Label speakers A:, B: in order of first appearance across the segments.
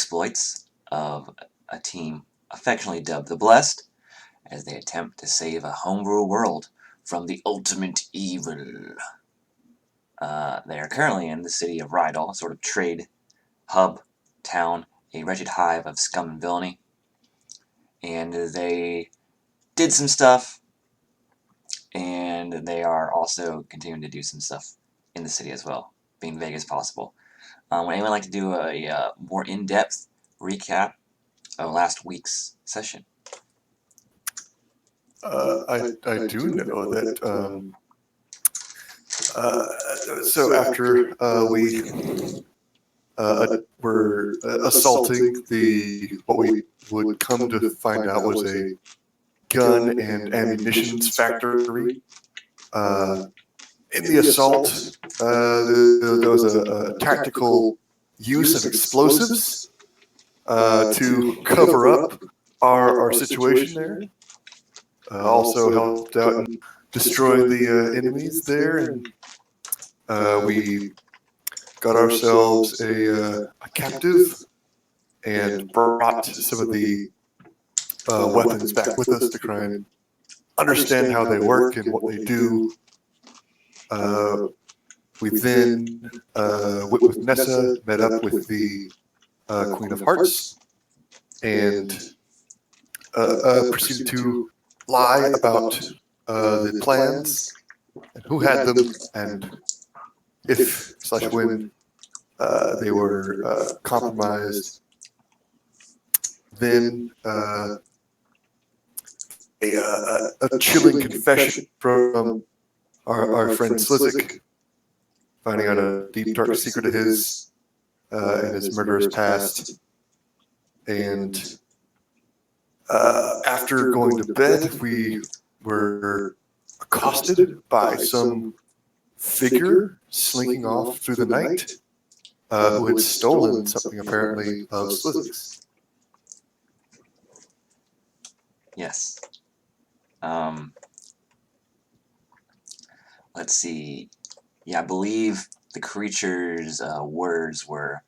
A: exploits of a team affectionately dubbed the Blessed as they attempt to save a homebrew world from the ultimate evil. They are currently in the city of Rydal, a sort of trade hub town, a wretched hive of scum and villainy. And they did some stuff, and they are also continuing to do some stuff in the city as well, being vague as possible. Would anyone like to do a more in-depth recap of last week's session?
B: I do know that. So after we were assaulting what we would come to find out was a gun and ammunitions factory. In the assault, there was a tactical use of explosives to cover up our situation there. Also helped out in destroying the enemies there, and we got ourselves a captive and brought some of the weapons back with us to try and understand how they work and what they do. We then, with Nessa, met up with the Queen of Hearts and proceeded to lie about the plans and who had them and if/when they were compromised. Then a chilling confession from our friend Slizik, finding out a deep, dark secret of his and his murderous past. And after going to bed, we were accosted by some figure slinking off through the night who had stolen something apparently of Slizik's.
A: Yes. Let's see. Yeah, I believe the creature's words were,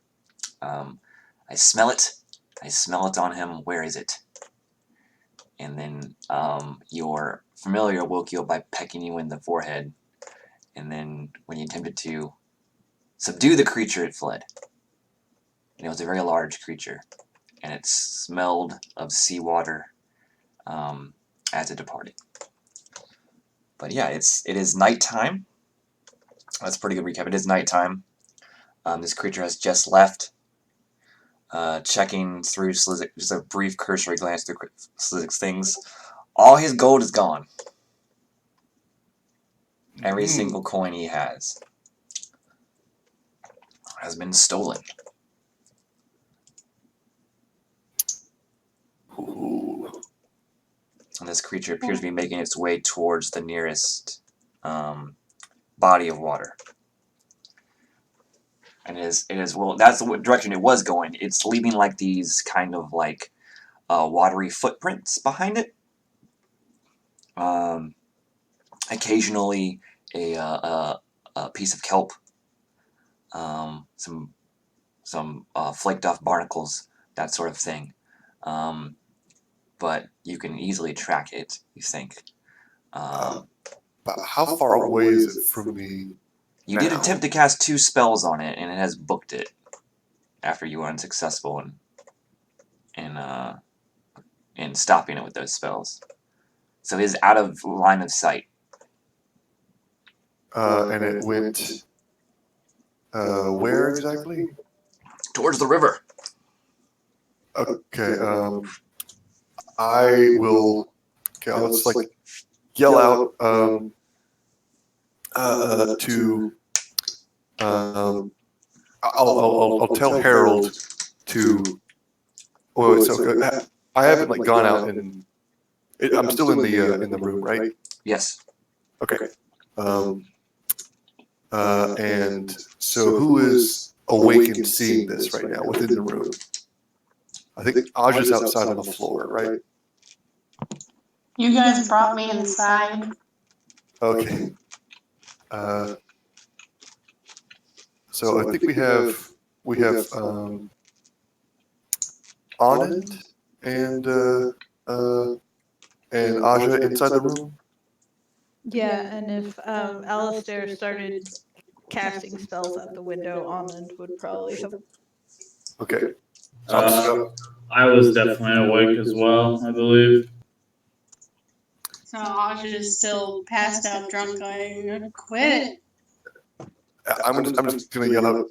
A: I smell it. I smell it on him. Where is it? And then your familiar woke you up by pecking you in the forehead. And then when you attempted to subdue the creature, it fled. And it was a very large creature. And it smelled of seawater as it departed. But yeah, it is nighttime. That's a pretty good recap. It is nighttime. This creature has just left. Checking through Slizik, just a brief cursory glance through Slizik's things. All his gold is gone. Every single coin he has been stolen.
B: Ooh.
A: And this creature appears to be making its way towards the nearest body of water. And it is well, that's the direction it was going. It's leaving like these kind of like watery footprints behind it. Occasionally a piece of kelp, some flaked off barnacles, that sort of thing. But you can easily track it, you think.
B: But how far away is it from me?
A: You did attempt to cast 2 spells on it, and it has booked it after you were unsuccessful in stopping it with those spells. So it is out of line of sight.
B: And it went where exactly?
A: Towards the river.
B: Okay. I will. Okay, I'll just like yell out to. I'll tell Harold to. Oh, so I haven't like gone out and I'm still in the room, right?
A: Yes.
B: Okay. And so who is awake and seeing this right now within the room? I think Aj is outside on the floor, right?
C: You guys brought me inside.
B: Okay. So I think we have Anand and Aja inside the room?
D: Yeah, and if Alistair started casting spells out the window, Anand would probably have.
B: Okay. So,
E: I was definitely awake as well, I believe.
C: So Aja is still passed out drunk going, quit it.
B: I'm just gonna yell out,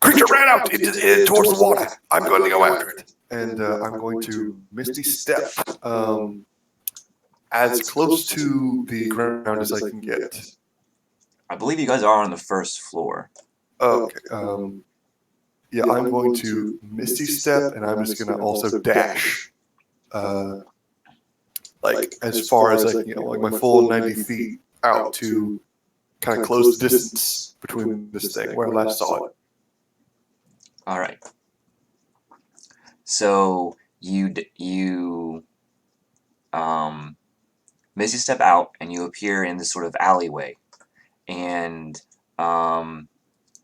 B: "Creature ran out towards the water. I'm going to go after it." And I'm going to Misty Step as close to the ground as I can get.
A: I believe you guys are on the first floor.
B: Okay. Yeah, I'm going to Misty Step, and I'm just gonna also dash, like as far as I can, like my full 90 feet out to kind of close the distance between this thing where I last saw it.
A: All right. So you misty step out, and you appear in this sort of alleyway, and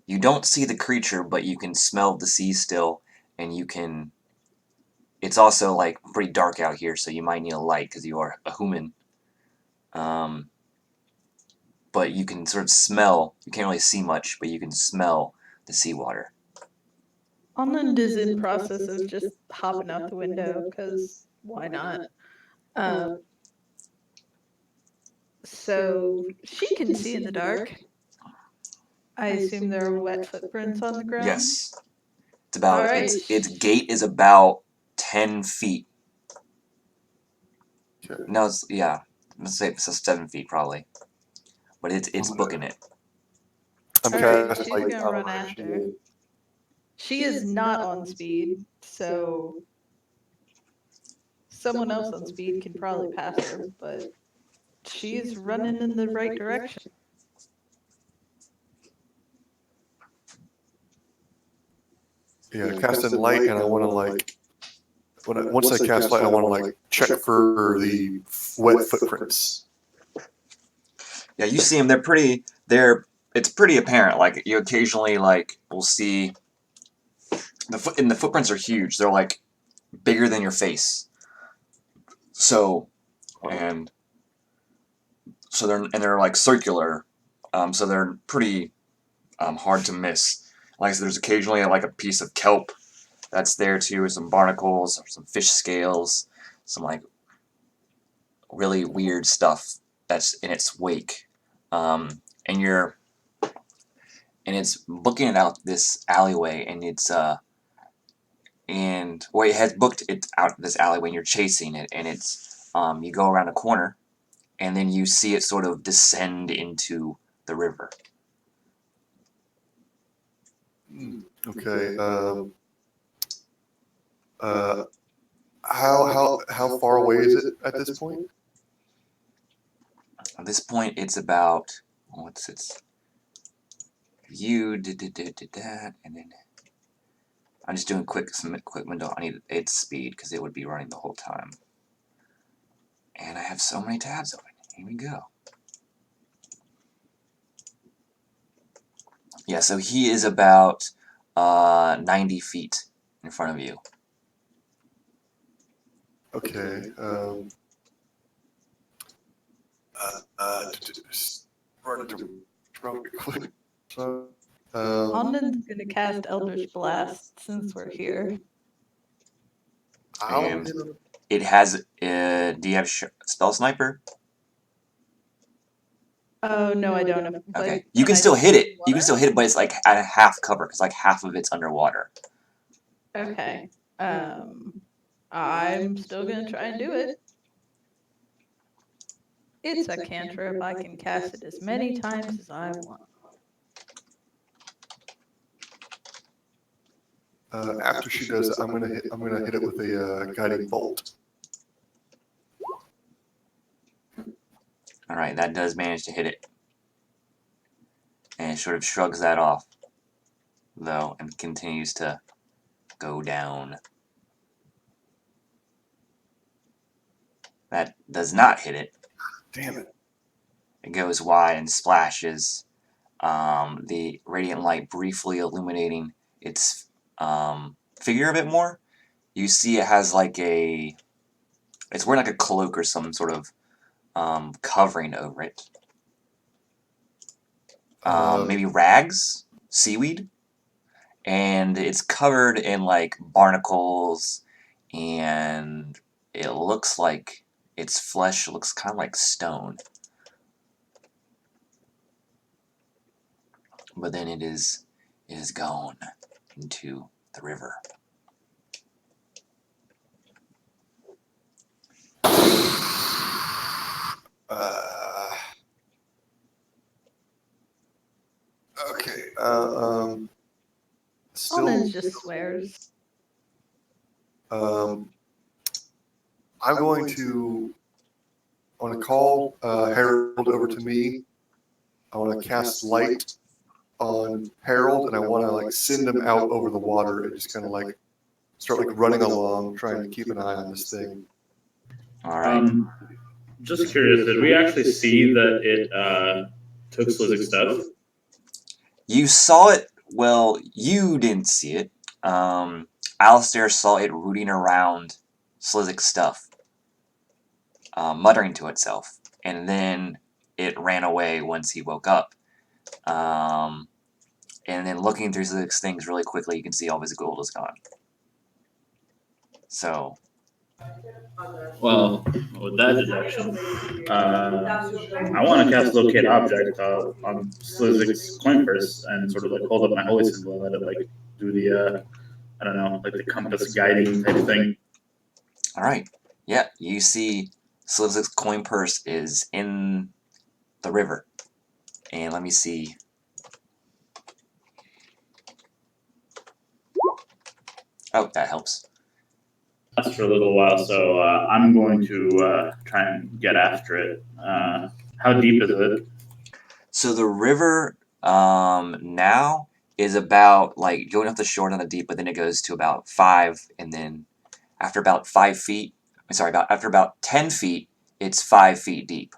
A: you don't see the creature, but you can smell the sea still, and you can. It's also like pretty dark out here, so you might need a light because you are a human. But you can sort of smell. You can't really see much, but you can smell the seawater.
D: Anand is in process of just hopping out the window, because why not? So she can see in the dark. I assume there are wet footprints on the ground.
A: Yes, it's about.
D: All right.
A: Its gate is about 10 feet.
B: Okay.
A: No, it's yeah. Let's say it's 7 feet probably, but it's booking it.
B: I'm
D: All right,
B: casting
D: she's
B: light
D: gonna
B: on
D: run
B: her.
D: after. She is not on speed, so someone else on speed can probably pass her, but she's running in the right direction.
B: Yeah, casting light, and I want to like once I cast light, I want to like check for the wet footprints.
A: Yeah, you see them. They're pretty. It's pretty apparent. Like you occasionally will see the footprints are huge. They're like bigger than your face. So and they're like circular. So they're pretty hard to miss. Like I said, there's occasionally like a piece of kelp that's there too, some barnacles, or some fish scales, some like really weird stuff that's in its wake. And it's booking it out this alleyway, and it has booked it out this alleyway, and you're chasing it, and it's you go around a corner, and then you see it sort of descend into the river.
B: Okay. How far away is it at this point?
A: At this point, it's about what's its you did that, and then I'm just doing some quick window. I need its speed because it would be running the whole time, and I have so many tabs open. Here we go. Yeah, so he is about 90 feet in front of you.
B: Okay. Run to real quick. So,
D: Anand's gonna cast Eldritch Blast since we're here.
A: And it has. Do you have spell sniper?
D: Oh no, I don't.
A: Okay, you can still hit it. You can still hit it, but it's like at a half cover because like half of it's underwater.
D: Okay. I'm still gonna try and do it. It's a cantrip. I can cast it as many times as I want.
B: After she does it, I'm gonna hit it with a guiding bolt.
A: All right, that does manage to hit it, and it sort of shrugs that off, though, and continues to go down. That does not hit it.
B: Damn it!
A: It goes wide and splashes. The radiant light briefly illuminating its figure a bit more, you see it has like it's wearing like a cloak or some sort of covering over it. Maybe rags, seaweed, and it's covered in like barnacles, and it looks like its flesh looks kind of like stone. But then it is gone into the river.
B: Okay.
D: Almond
B: Still,
D: just swears.
B: I'm going to. I want to call Harold over to me. I want to cast light on Harold, and I want to like send him out over the water and just kind of like start like running along, trying to keep an eye on this thing.
A: All right.
E: Just curious, did we actually see that it took Slizik's stuff?
A: You saw it. Well, you didn't see it. Alistair saw it rooting around Slizik's stuff, muttering to itself, and then it ran away once he woke up. And then looking through Slizik's things really quickly, you can see all of his gold is gone. So,
E: Well, with that deduction, I want to cast Locate Object on Slizik's coin purse and sort of like hold up my holy symbol and let it like do the, I don't know, like the compass guiding type thing.
A: all right. Yeah, you see Slizik's coin purse is in the river. And let me see. Oh, that helps.
E: Last for a little while, so I'm going to try and get after it. How deep is it?
A: So the river now is about like going off the shore, not that deep, but then it goes to about 5, and then after about 5 feet, after about 10 feet, it's 5 feet deep.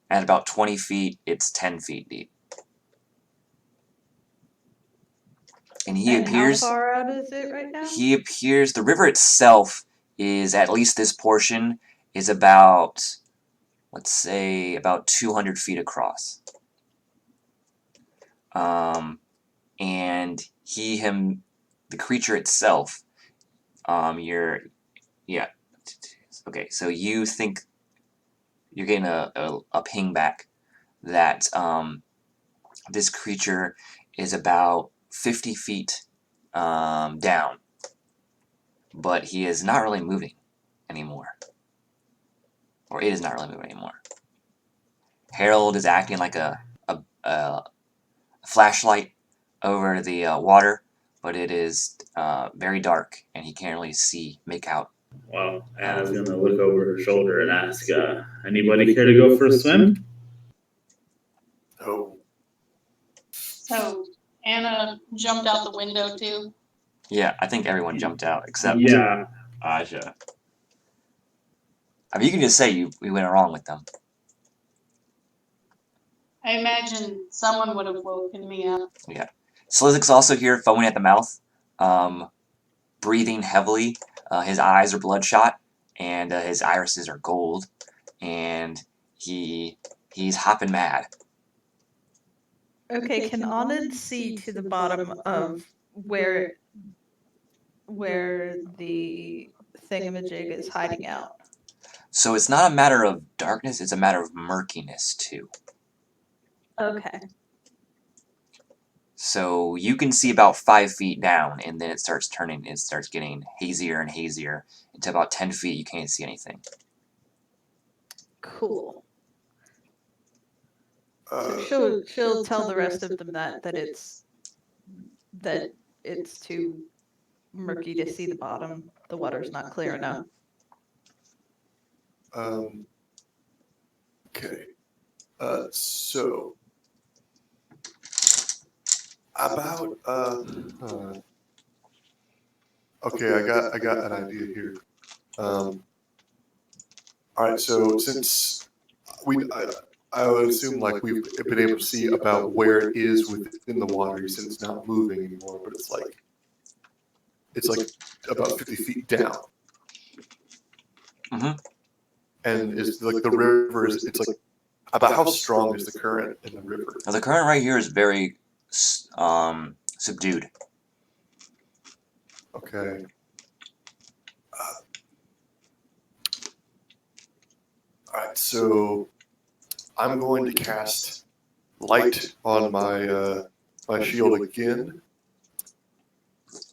A: At about 20 feet, it's 10 feet deep. And he appears.
D: How far out is it right now?
A: He appears. The river itself is, at least this portion, is about, let's say, about 200 feet across. And the creature itself, okay, so you think you're getting a ping back that this creature is about 50 feet down, but he is not really moving anymore. Or it is not really moving anymore. Harold is acting like a flashlight over the water, but it is very dark, and he can't really make out.
E: Well, Anna's gonna look over her shoulder and ask, anybody care to go for a swim?
B: Oh,
C: So Anna jumped out the window too.
A: Yeah, I think everyone jumped out except
E: Yeah.
A: Aja. I mean, you can just say we went along with them.
C: I imagine someone would have woken me up.
A: Yeah. Slizik's also here, foaming at the mouth, breathing heavily. His eyes are bloodshot, and his irises are gold, and he's hopping mad.
D: Okay, can Anand see to the bottom of where the thingamajig is hiding out?
A: So it's not a matter of darkness, it's a matter of murkiness, too.
D: Okay.
A: So you can see about 5 feet down, and then it starts getting hazier and hazier. Until about 10 feet, you can't see anything.
D: Cool. So she'll tell the rest of them that it's too murky to see the bottom. The water's not clear enough.
B: Okay. So about okay, I got an idea here. All right, so since I would assume like we've been able to see about where it is within the water. You said it's not moving anymore, but it's like it's like about 50 feet down.
A: Mhm.
B: And is like the river is it's like about how strong is the current in the river?
A: Now, the current right here is very subdued.
B: Okay. All right, so I'm going to cast light on my my shield again,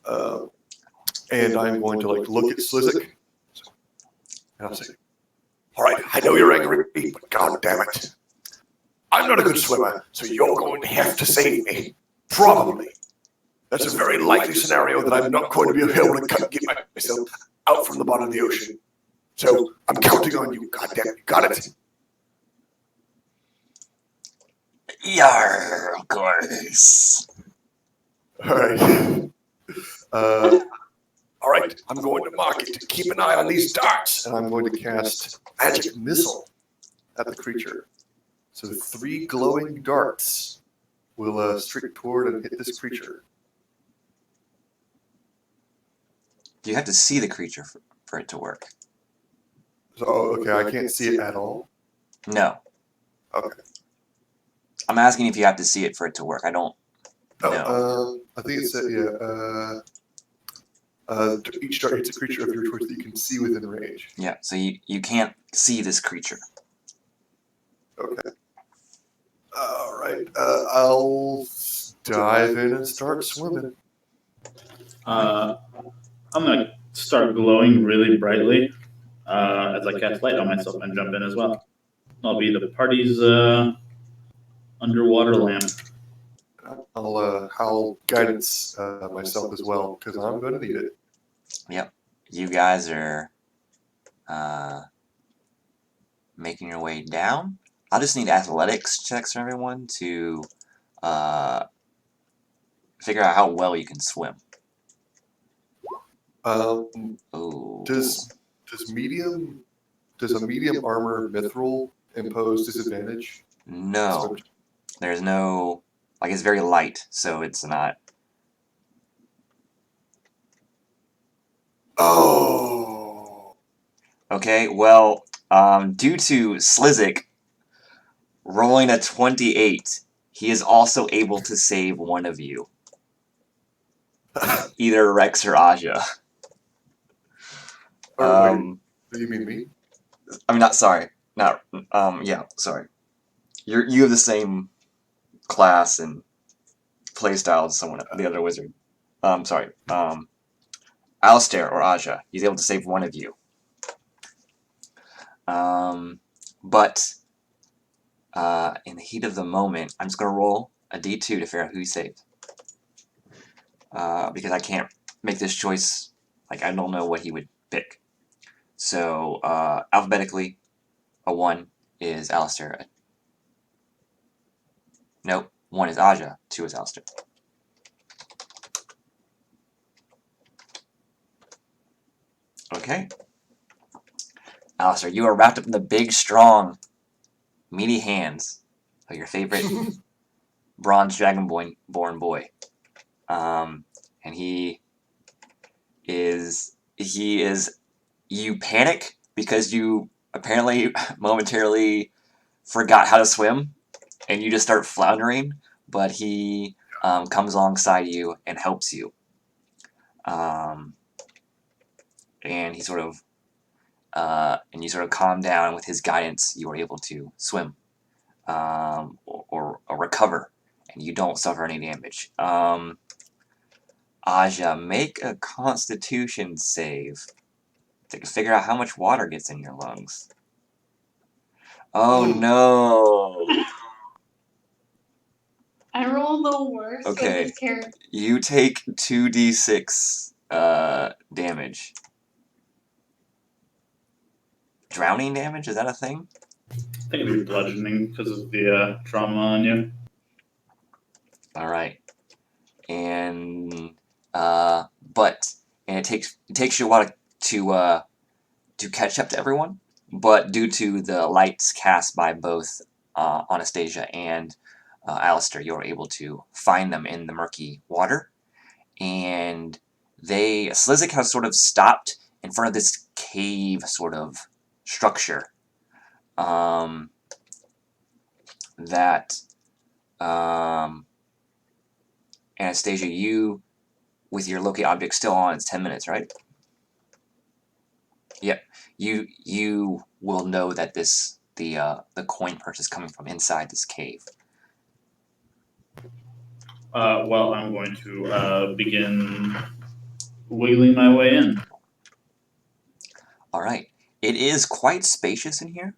B: and I'm going to like look at Slizik, and I'll say, "All right, I know you're angry, but God damn it, I'm not a good swimmer, so you're going to have to save me. Probably. That's a very likely scenario that I'm not going to be able to get myself out from the bottom of the ocean. So I'm counting on you. God damn it, you got it."
A: Yar, of course.
B: All right. All right, I'm going to mark it. Keep an eye on these darts. And I'm going to cast Magic Missile at the creature. So 3 glowing darts will streak toward and hit this creature.
A: You have to see the creature for it to work.
B: So, okay, I can't see it at all.
A: No.
B: Okay.
A: I'm asking if you have to see it for it to work. I don't know.
B: I think it said, each dart hits a creature of your choice that you can see within range.
A: Yeah, so you can't see this creature.
B: Okay. All right. I'll dive in and start swimming.
E: I'm gonna start glowing really brightly as I cast light on myself and jump in as well. I'll be the party's underwater lamp.
B: I'll guidance myself as well because I'm going to need it.
A: Yep. You guys are making your way down. I'll just need athletics checks from everyone to figure out how well you can swim. Ooh.
B: Does a medium armor mithril impose disadvantage?
A: No. There's no... Like, it's very light, so it's not...
B: Oh.
A: Okay, well, due to Slizik rolling a 28, he is also able to save one of you. Either Rex or Aja.
B: Wait, do you mean me?
A: I mean, not sorry. Not yeah, sorry. You have the same class and playstyle as someone the other wizard. Sorry. Alistair or Aja. He's able to save one of you. But in the heat of the moment, I'm just gonna roll a D2 to figure out who you saved. Because I can't make this choice. Like, I don't know what he would pick. So alphabetically, a 1 is Alistair. Nope, 1 is Aja, 2 is Alistair. Okay. Alistair, you are wrapped up in the big, strong, meaty hands of your favorite bronze dragonborn boy. And he is... You panic because you apparently momentarily forgot how to swim, and you just start floundering, but he comes alongside you and helps you. And he sort of and you sort of calm down, and with his guidance, you are able to swim or recover, and you don't suffer any damage. Aja, make a Constitution save to figure out how much water gets in your lungs. Oh no!
C: I rolled the worst
A: Okay.
C: with this character.
A: You take 2d6 damage. Drowning damage? Is that a thing?
E: I think it'd be bludgeoning because of the trauma on you.
A: Alright. And it takes you a while to catch up to everyone, but due to the lights cast by both Anastasia and Alistair, you're able to find them in the murky water, and Slizik has sort of stopped in front of this cave sort of structure. That Anastasia, you with your locate object still on, it's 10 minutes, right? Yep. You will know that the coin purse is coming from inside this cave.
E: Well, I'm going to begin wiggling my way in.
A: All right. It is quite spacious in here.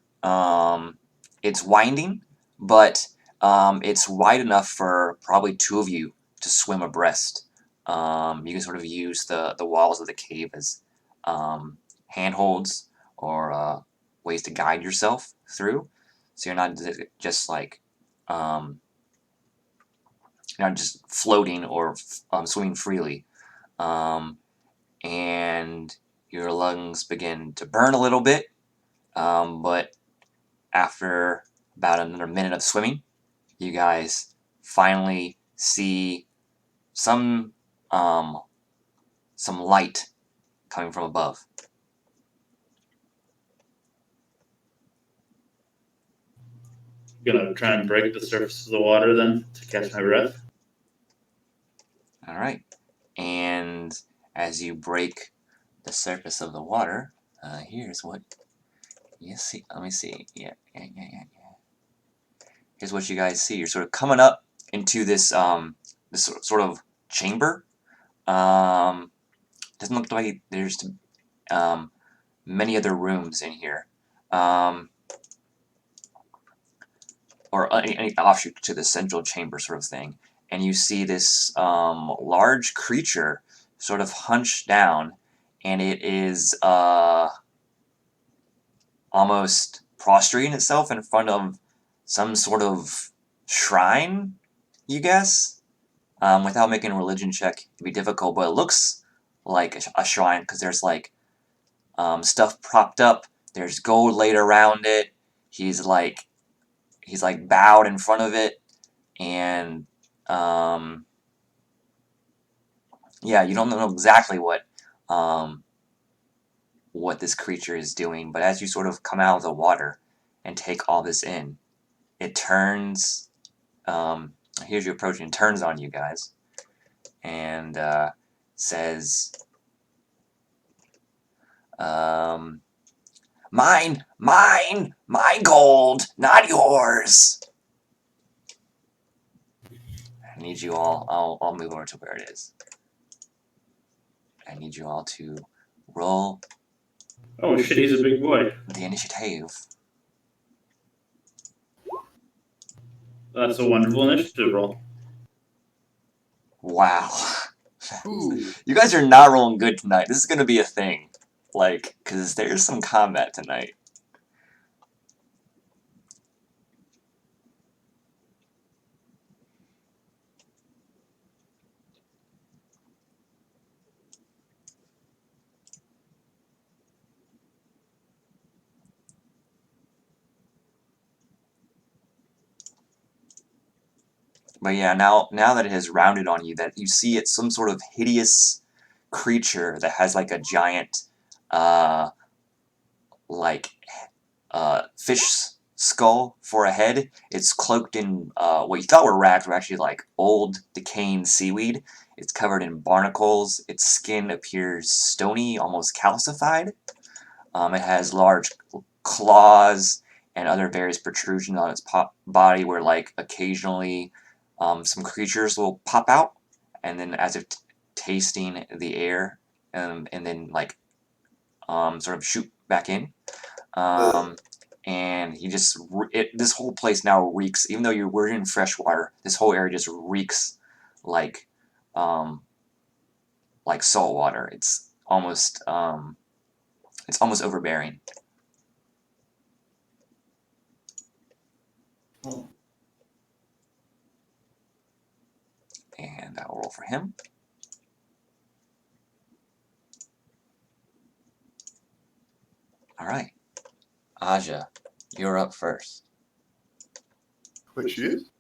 A: It's winding, but it's wide enough for probably two of you to swim abreast. You can sort of use the walls of the cave as handholds or ways to guide yourself through, so you're not just like you're not just floating or swimming freely. And your lungs begin to burn a little bit, but after about another minute of swimming, you guys finally see some light coming from above.
E: Gonna try and break the surface of the water then to catch my breath.
A: All right, and as you break the surface of the water, here's what you see. Let me see. Yeah. Here's what you guys see. You're sort of coming up into this this sort of chamber. Doesn't look like there's many other rooms in here, or any offshoot to the central chamber sort of thing. And you see this large creature sort of hunched down, and it is almost prostrating itself in front of some sort of shrine, you guess. Without making a religion check, it'd be difficult, but it looks like a shrine because there's like stuff propped up. There's gold laid around it. He's like bowed in front of it, and yeah, you don't know exactly what this creature is doing, but as you sort of come out of the water and take all this in, it turns. Here's you approaching. Turns on you guys, and says, "Mine, my gold, not yours." I need you all. I'll move over to where it is. I need you all to roll
E: Oh shit, he's a big boy.
A: the initiative.
E: That's a wonderful initiative roll.
A: Wow.
B: Ooh.
A: You guys are not rolling good tonight. This is going to be a thing. Like, because there's some combat tonight. But yeah, now that it has rounded on you, that you see it's some sort of hideous creature that has like a giant, like, fish skull for a head. It's cloaked in what you thought were rags were actually like old decaying seaweed. It's covered in barnacles. Its skin appears stony, almost calcified. It has large claws and other various protrusions on its body where like occasionally some creatures will pop out, and then as if tasting the air, and then like sort of shoot back in. And he just this whole place now reeks. Even though we're in fresh water, this whole area just reeks like salt water. It's almost overbearing. And I will roll for him. All right, Aja, you're up first.
B: Wait, she is?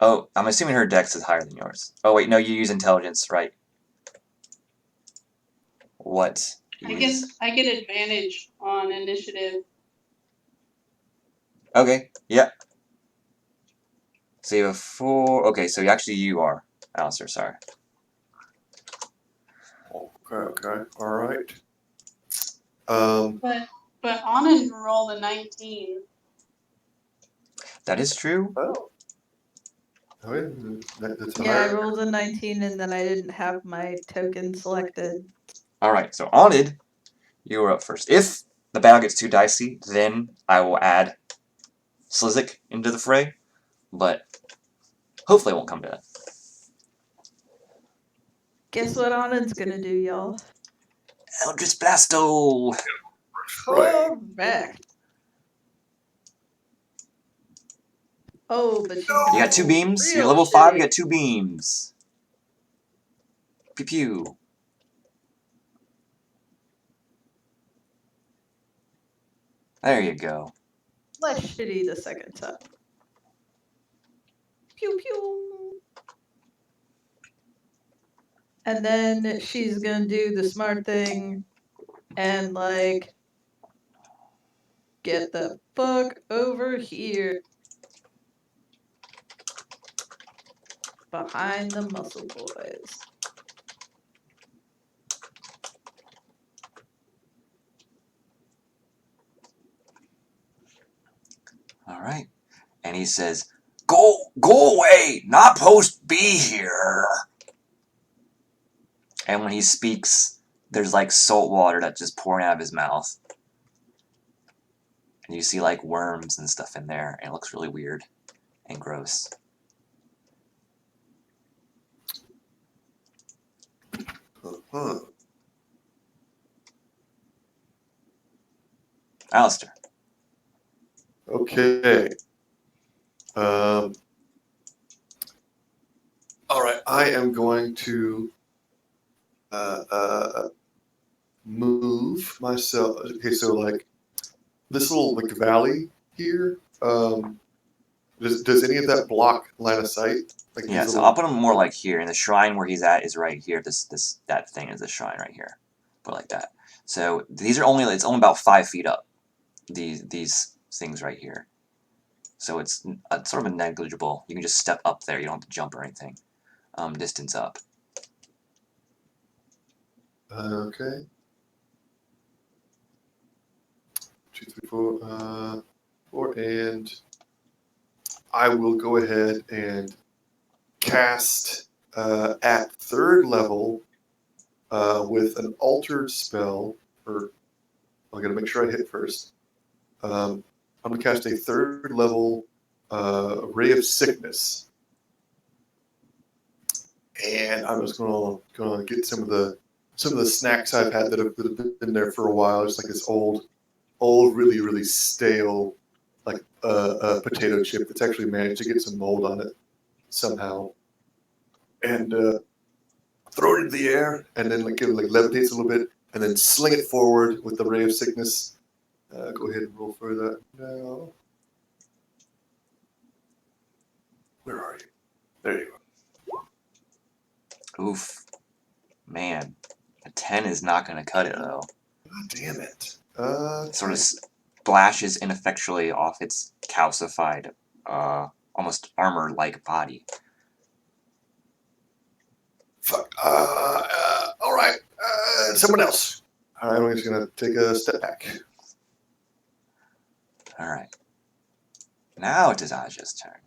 A: Oh, I'm assuming her dex is higher than yours. Oh wait, no, you use intelligence, right? what
C: I
A: is.
C: guess I get advantage on initiative.
A: Okay, yeah. So you have 4. Okay, so actually you are. Alistair, sorry.
B: Okay. All right.
C: But Anand rolled a 19.
A: That is true.
B: Well, that's
D: Yeah, I
B: higher.
D: rolled a 19 and then I didn't have my token selected.
A: Alright, so Onid, you are up first. If the battle gets too dicey, then I will add Slizik into the fray, but hopefully it won't come to that.
D: Guess what Anand's gonna do, y'all?
A: Eldritch Blasto!
D: Correct. Oh, but she's
A: You got 2 beams. You're
D: real
A: level 5, you
D: shitty.
A: got 2 beams. Pew pew. There you go.
D: Less shitty the second time. Pew pew. And then she's gonna do the smart thing and like get the fuck over here. Behind the muscle boys.
A: Alright. And he says, Go away! Not supposed to be here! And when he speaks, there's like salt water that's just pouring out of his mouth. And you see like worms and stuff in there, and it looks really weird and gross.
B: Huh.
A: Alistair.
B: Okay. All right. I am going to move myself. Okay, so like this little like valley here. Does any of that block line of sight? Like
A: Yeah,
B: these
A: so
B: little.
A: I'll put him more like here, and the shrine where he's at is right here. That thing is the shrine right here. Put it like that. So these are it's only about 5 feet up. These things right here. So it's sort of a negligible. You can just step up there. You don't have to jump or anything. Distance up.
B: Okay. 2, 3, 4. 4, and I will go ahead and cast at 3rd level with an altered spell. Or I'm gonna make sure I hit first. I'm gonna cast a 3rd level ray of sickness, and I'm just gonna get some of the snacks I've had that have been there for a while. Just like this old, really stale, like potato chip that's actually managed to get some mold on it somehow, and throw it into the air, and then like it like levitates a little bit, and then sling it forward with the ray of sickness. Go ahead and roll for that now. Where are you? There you
A: Oof. Man. A 10 is not going to cut it, though.
B: are. God damn it.
A: It sort of splashes ineffectually off its calcified, almost armor-like body.
B: Fuck. All right. Someone else. I'm just gonna take a step back.
A: Alright. Now it is Aja's turn.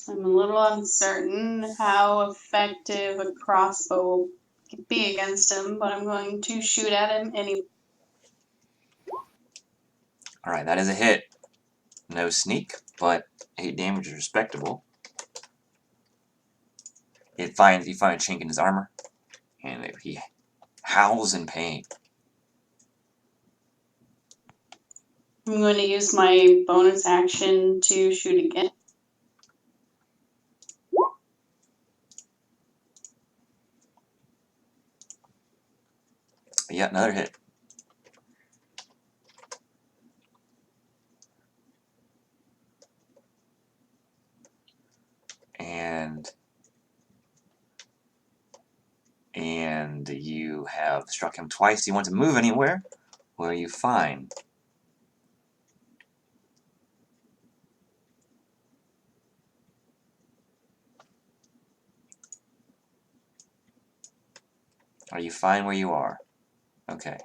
C: I'm a little uncertain how effective a crossbow could be against him, but I'm going to shoot at him anyway.
A: Alright, that is a hit. No sneak, but 8 damage is respectable. You find a chink in his armor, and he howls in pain.
C: I'm going to use my bonus action to shoot again.
A: Yet another hit. And and you have struck him twice. Do you want to move anywhere, or are you fine? Are you fine where you are? Okay.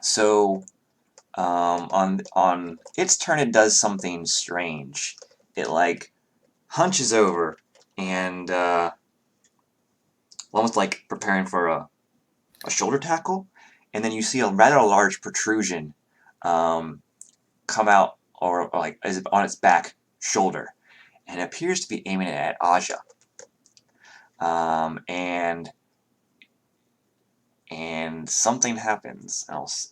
A: So, on its turn, it does something strange. It like hunches over and almost like preparing for a shoulder tackle, and then you see a rather large protrusion come out, or like is on its back shoulder, and it appears to be aiming it at Aja. And something happens.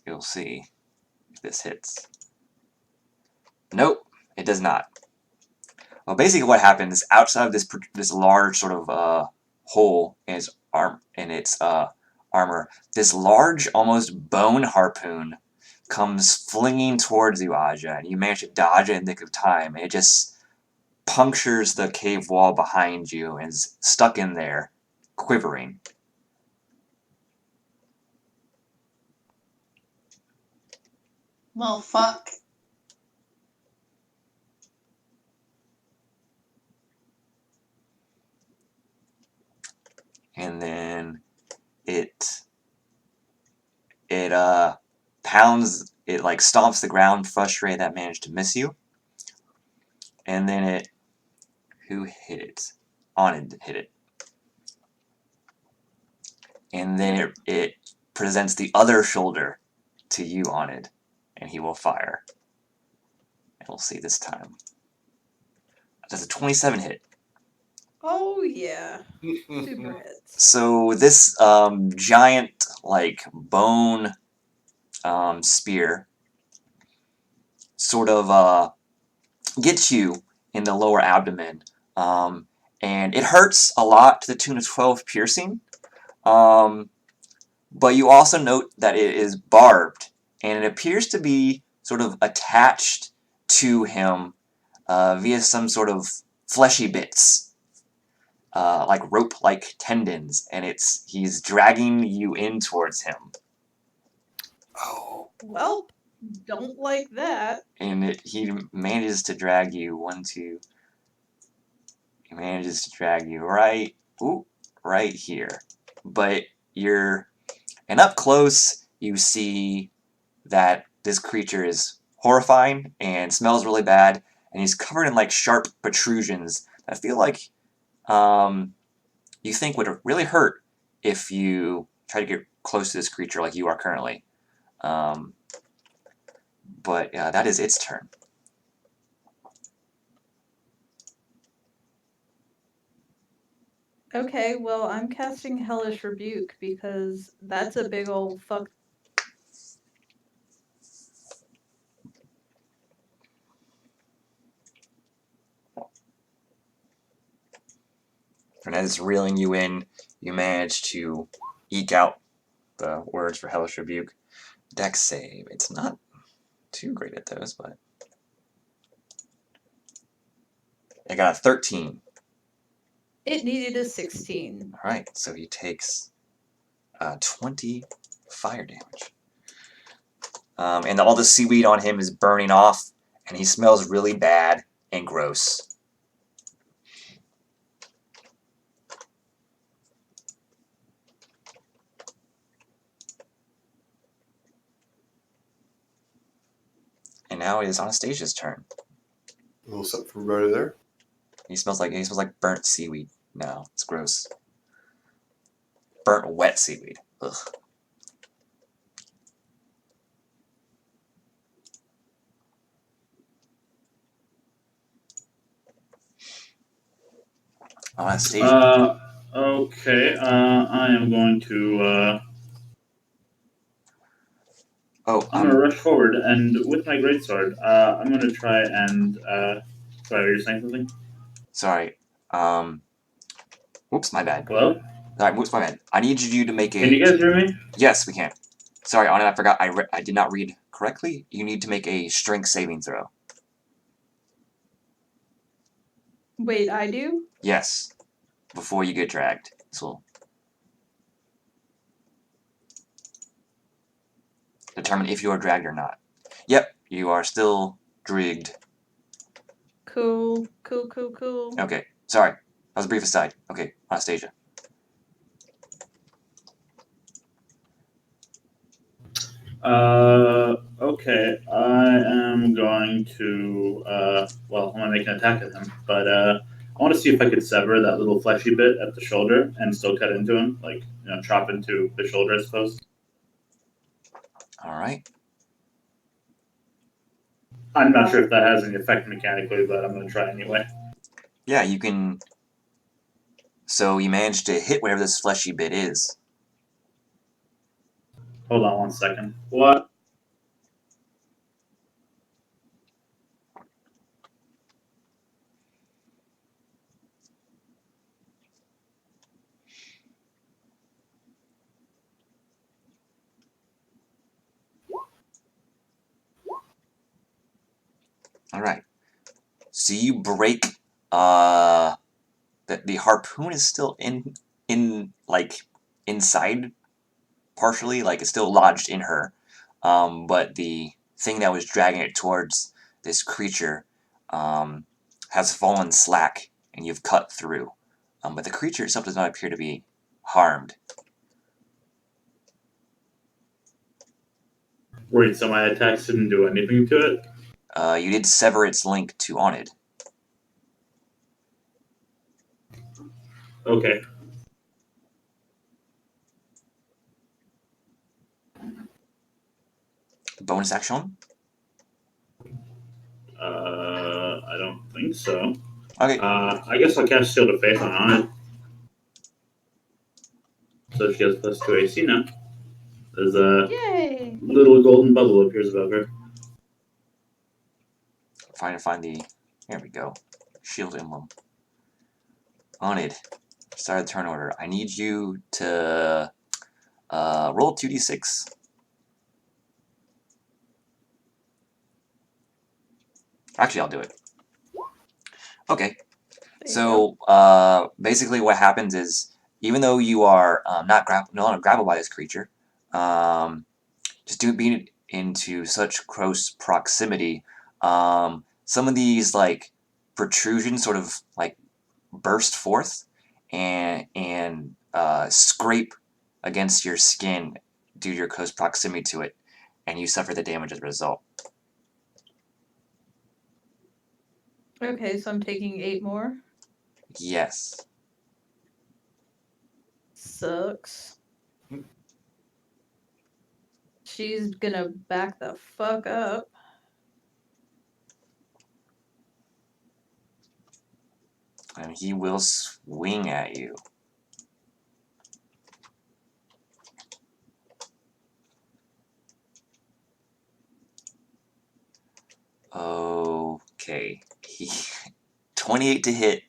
A: You'll see if this hits. Nope, it does not. Well, basically, what happens outside of this large sort of hole in its armor, this large, almost bone harpoon comes flinging towards you, Aja, and you manage to dodge it in the nick of time. It just punctures the cave wall behind you and is stuck in there, quivering.
C: Well, fuck.
A: And then it pounds, it like stomps the ground, frustrated that managed to miss you. And then who hit it? Onid hit it. And then it presents the other shoulder to you, Onid, and he will fire. And we'll see this time. Does a 27 hit?
D: Oh yeah, super hits.
A: So this giant, like, bone spear sort of gets you in the lower abdomen, and it hurts a lot to the tune of 12 piercing, but you also note that it is barbed, and it appears to be sort of attached to him via some sort of fleshy bits. Like rope-like tendons, and he's dragging you in towards him.
B: Oh.
D: Well, don't like that.
A: And he manages to drag you, he manages to drag you right here. But and up close, you see that this creature is horrifying and smells really bad, and he's covered in like sharp protrusions that I feel like you think would really hurt if you try to get close to this creature like you are currently. But that is its turn.
D: Okay, well, I'm casting Hellish Rebuke because that's a big old fuck.
A: And as it's reeling you in, you manage to eke out the words for Hellish Rebuke. Dex save. It's not too great at those, but I got a 13.
D: It needed a 16.
A: Alright, so he takes 20 fire damage. And all the seaweed on him is burning off, and he smells really bad and gross. And now it is Anastasia's turn.
B: A little something from right there.
A: He smells like burnt seaweed now. It's gross. Burnt wet seaweed. Ugh. Anastasia.
E: Okay. I am going to. I'm gonna rush forward, and with my greatsword, I'm gonna try and. Sorry, were you saying something?
A: Sorry. Whoops, my bad.
E: Hello?
A: Alright, whoops, my bad. I need you to make a...
E: Can you guys hear me?
A: Yes, we can. Sorry, Anna, I forgot. I did not read correctly. You need to make a strength saving throw.
D: Wait, I do?
A: Yes. Before you get dragged. This will determine if you are dragged or not. Yep, you are still dragged.
D: Cool.
A: Okay, sorry. That was a brief aside. Okay, Anastasia.
E: Okay, I am going to, well, I'm gonna make an attack at him, but, I want to see if I could sever that little fleshy bit at the shoulder and still cut into him, like, chop into the shoulder, I suppose.
A: Alright.
E: I'm not sure if that has any effect mechanically, but I'm gonna try anyway.
A: Yeah, you can... So you managed to hit whatever this fleshy bit is.
E: Hold on 1 second. What?
A: Alright. So you break, the harpoon is still like, inside, partially, like, it's still lodged in her. But the thing that was dragging it towards this creature, has fallen slack, and you've cut through. But the creature itself does not appear to be harmed.
E: Wait, so my attacks didn't do anything to it?
A: You did sever its link to Onid.
E: Okay.
A: Bonus action?
E: I don't think so.
A: Okay.
E: I guess I'll cast Shield of Faith on it. So she has +2 AC now. There's a
D: Yay!
E: little golden bubble appears above her.
A: Trying to find the... There we go. Shield emblem. Onid. Start the turn order. I need you to roll 2d6. Actually, I'll do it. Okay. So basically, what happens is, even though you are no longer grappled by this creature, just being into such close proximity, some of these like protrusions sort of like burst forth and scrape against your skin due to your close proximity to it, and you suffer the damage as a result.
D: Okay, so I'm taking 8 more.
A: Yes.
D: Sucks. She's gonna back the fuck up.
A: And he will swing at you. Okay. 28 to hit.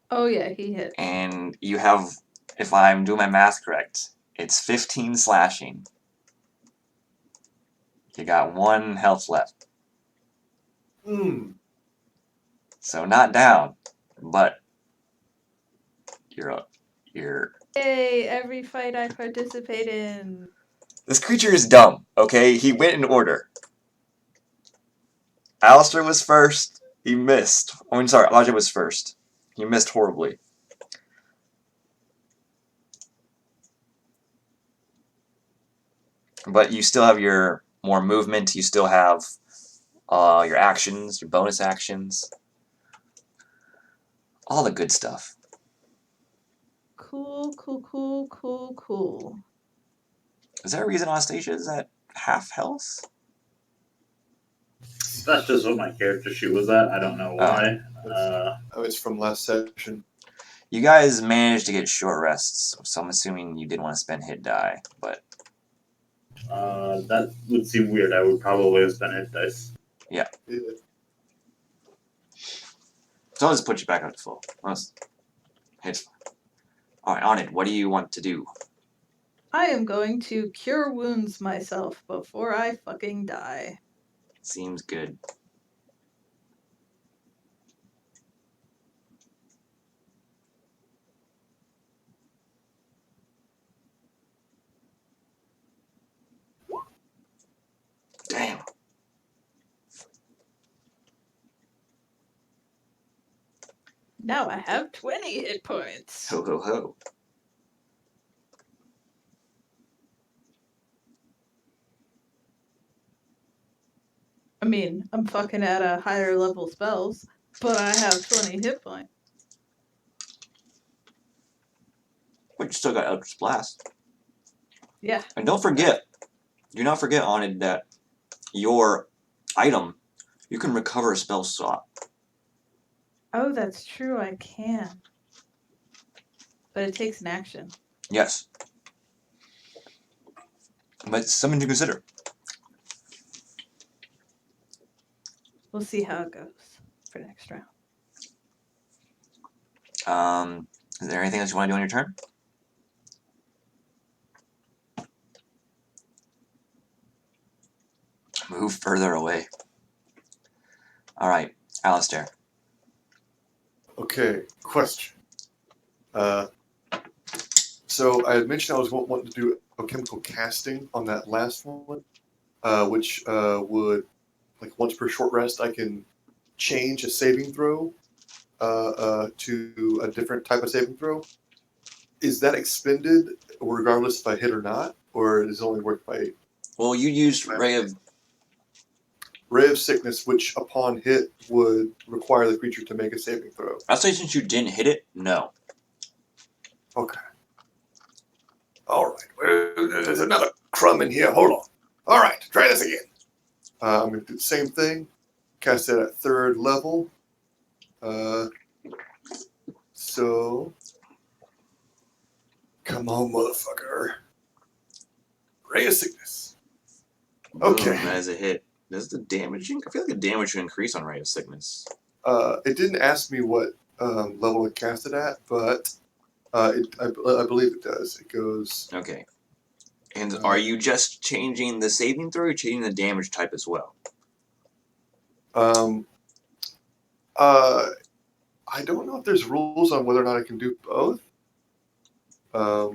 D: Oh yeah, he hits.
A: And you have, if I'm doing my math correct, it's 15 slashing. You got 1 health left. So not down, but you're
D: Yay, every fight I participate in.
A: This creature is dumb, okay? He went in order. Alistair was first. He missed. I mean, sorry, Elijah was first. He missed horribly. But you still have your more movement. You still have your actions, your bonus actions. All the good stuff.
D: Cool.
A: Is there a reason Anastasia is at half health?
E: That's just what my character sheet was at. I don't know why.
B: That was from last session.
A: You guys managed to get short rests, so I'm assuming you didn't want to spend hit die, but...
E: That would seem weird. I would probably have spent hit dice.
A: Yeah. So I'll just put you back up to full. It's fine. Alright, on it. What do you want to do?
D: I am going to cure wounds myself before I fucking die.
A: Seems good.
D: Now I have 20 hit points.
A: Ho ho ho.
D: I mean, I'm fucking at a higher level spells, but I have 20 hit points.
A: But you still got Eldritch Blast.
D: Yeah.
A: And don't forget, do not forget on it that your item, you can recover a spell slot.
D: Oh, that's true, I can. But it takes an action.
A: Yes. But it's something to consider.
D: We'll see how it goes for next round.
A: Is there anything else you want to do on your turn? Move further away. Alright, Alistair.
B: Okay, question. So I had mentioned I was wanting to do alchemical casting on that last one, which would, like, once per short rest, I can change a saving throw to a different type of saving throw. Is that expended regardless if I hit or not, or does it only work if I
A: Well, you used Ray of...
B: Ray of Sickness, which upon hit would require the creature to make a saving throw?
A: I'll say since you didn't hit it, no.
B: Okay. All right. Well, there's another crumb in here. Hold on. All right. Try this again. I'm going to do the same thing. Cast it at 3rd level. So... Come on, motherfucker. Ray of Sickness. Okay.
A: Boom, that is a hit. Does the damage... I feel like the damage should increase on Ray of Sickness.
B: It didn't ask me what level it cast it at, but I believe it does. It goes...
A: Okay. And are you just changing the saving throw or changing the damage type as well?
B: I don't know if there's rules on whether or not I can do both. I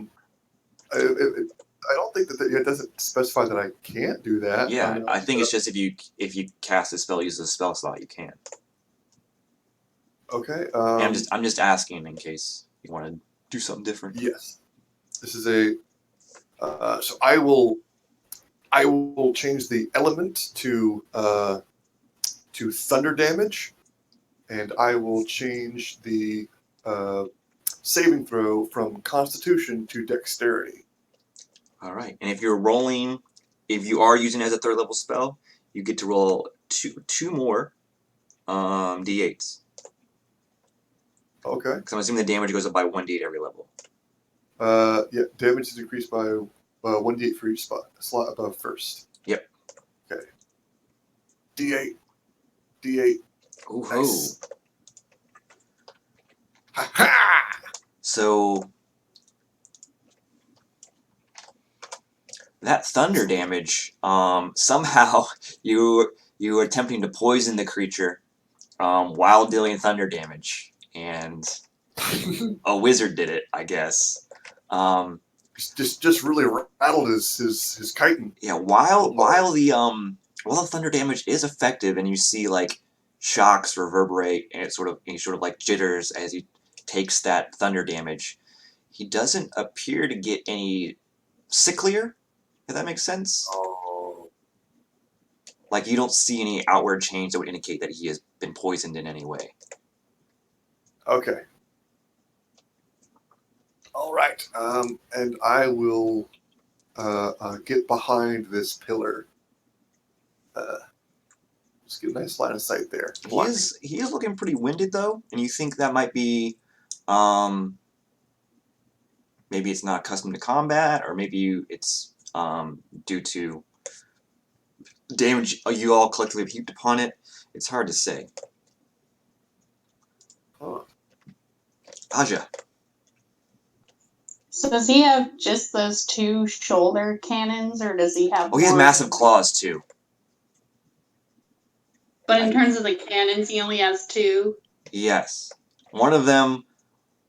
B: don't think that it doesn't specify that I can't do that.
A: Yeah, I think it's just if you cast a spell, use a spell slot, you can.
B: Okay.
A: I'm just asking in case you want to do something different.
B: Yes. This is a. So I will change the element to thunder damage, and I will change the saving throw from Constitution to Dexterity.
A: All right, and if you're rolling, if you are using it as a 3rd level spell, you get to roll two more d8s.
B: Okay.
A: Because I'm assuming the damage goes up by 1d8 every level.
B: Yeah, damage is increased by 1d8 for each slot above first.
A: Yep.
B: Okay. D8.
A: Ooh,
B: Nice. Ha ha!
A: So that thunder damage, somehow you were attempting to poison the creature while dealing thunder damage, and a wizard did it, I guess.
B: Just really rattled his chitin.
A: Yeah, while the thunder damage is effective, and you see like shocks reverberate, and he sort of like jitters as he takes that thunder damage, he doesn't appear to get any sicklier, if that makes sense.
B: Oh.
A: Like, you don't see any outward change that would indicate that he has been poisoned in any way.
B: Okay. All right. And I will get behind this pillar. Just get a nice line of sight there.
A: He is looking pretty winded though, and you think that might be, maybe it's not accustomed to combat, or maybe it's due to damage you all collectively have heaped upon it. It's hard to say.
B: Huh.
A: Aja.
C: So does he have just those 2 shoulder cannons, or does he have
A: Oh, he has
C: more?
A: massive claws too.
C: But in terms of the cannons, he only has 2.
A: Yes. One of them,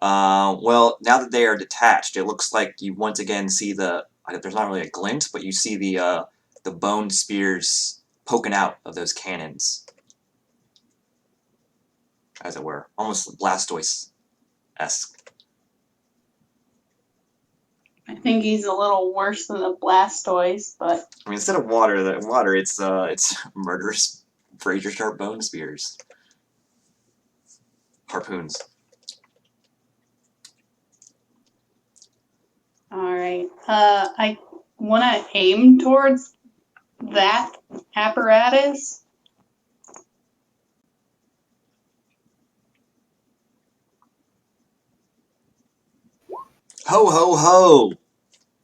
A: well, now that they are detached, it looks like you once again see there's not really a glint, but you see the bone spears poking out of those cannons. as it were, almost Blastoise-esque.
C: I think he's a little worse than the Blastoise, but
A: I mean, instead of water, it's murderous, razor sharp bone spears, harpoons.
C: all right. I want to aim towards that apparatus.
A: Ho ho ho!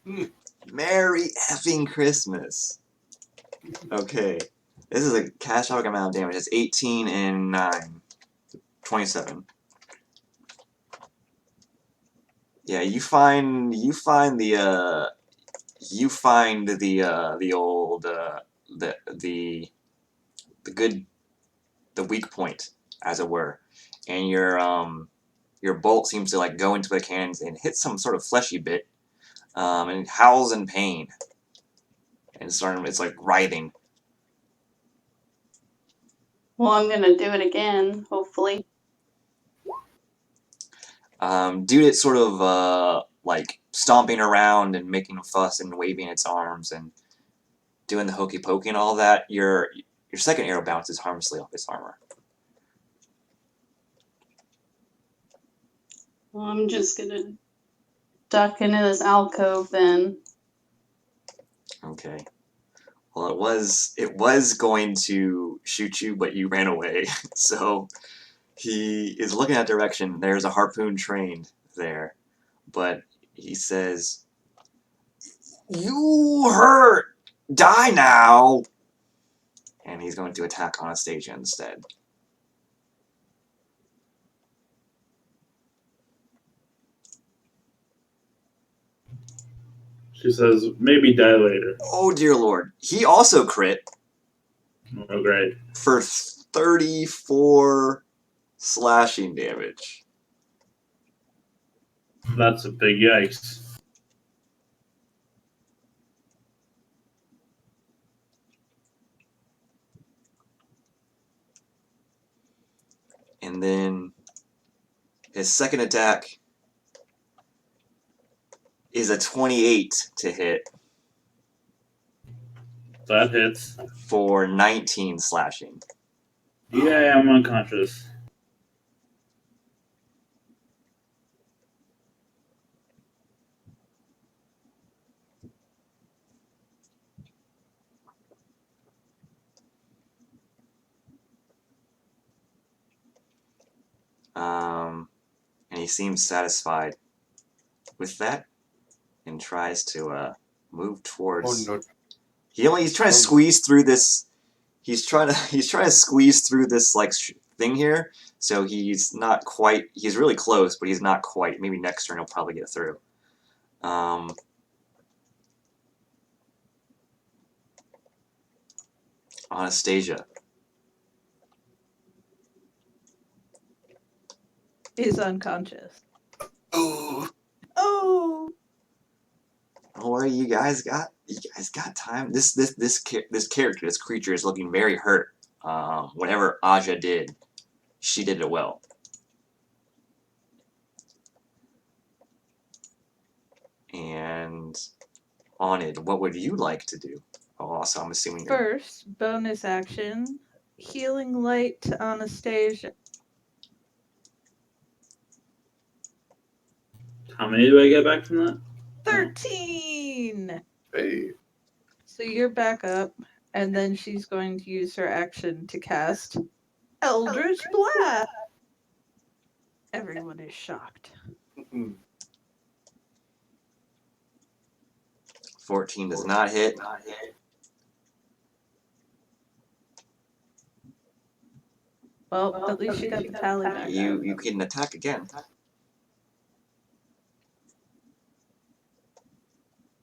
B: Hmm.
A: Merry effing Christmas. Okay, this is a catastrophic amount of damage. It's 18 and 9, 27. Yeah, you find the old the weak point, as it were, and your bolt seems to like go into the cannons and hit some sort of fleshy bit, and it howls in pain, and it's like writhing.
C: Well, I'm gonna do it again, hopefully.
A: Dude, it's sort of like stomping around and making a fuss and waving its arms and doing the hokey pokey and all that. Your second arrow bounces harmlessly off its armor.
C: Well, I'm just gonna duck into this alcove then.
A: Okay. Well, it was going to shoot you, but you ran away. So he is looking that direction. There's a harpoon trained there, but he says, "You hurt. Die now." And he's going to attack Anastasia instead.
E: She says, maybe die later.
A: Oh dear lord. He also crit
E: Oh, great.
A: for 34 slashing damage.
E: That's a big yikes.
A: And then his second attack is a 28 to hit
E: That hits.
A: for 19 slashing.
E: Yeah, I'm unconscious.
A: And he seems satisfied with that and tries to move towards.
B: Oh no.
A: He's trying to squeeze through this. He's trying to squeeze through this like thing here. So he's not quite. He's really close, but he's not quite. Maybe next turn he'll probably get through. Anastasia.
D: Is unconscious.
B: Oh.
D: Oh.
A: Don't worry, you guys got time. This character, this creature is looking very hurt. Whatever Aja did, she did it well. And Onid, what would you like to do? Oh, also, I'm assuming you're...
D: First, bonus action, healing light to Anastasia.
E: How many do I get back from that?
D: 13!
B: Hey.
D: So you're back up, and then she's going to use her action to cast Eldritch Blast. Everyone is shocked.
A: 14 does not hit.
D: Well, at least she got the tally back.
A: You can attack again.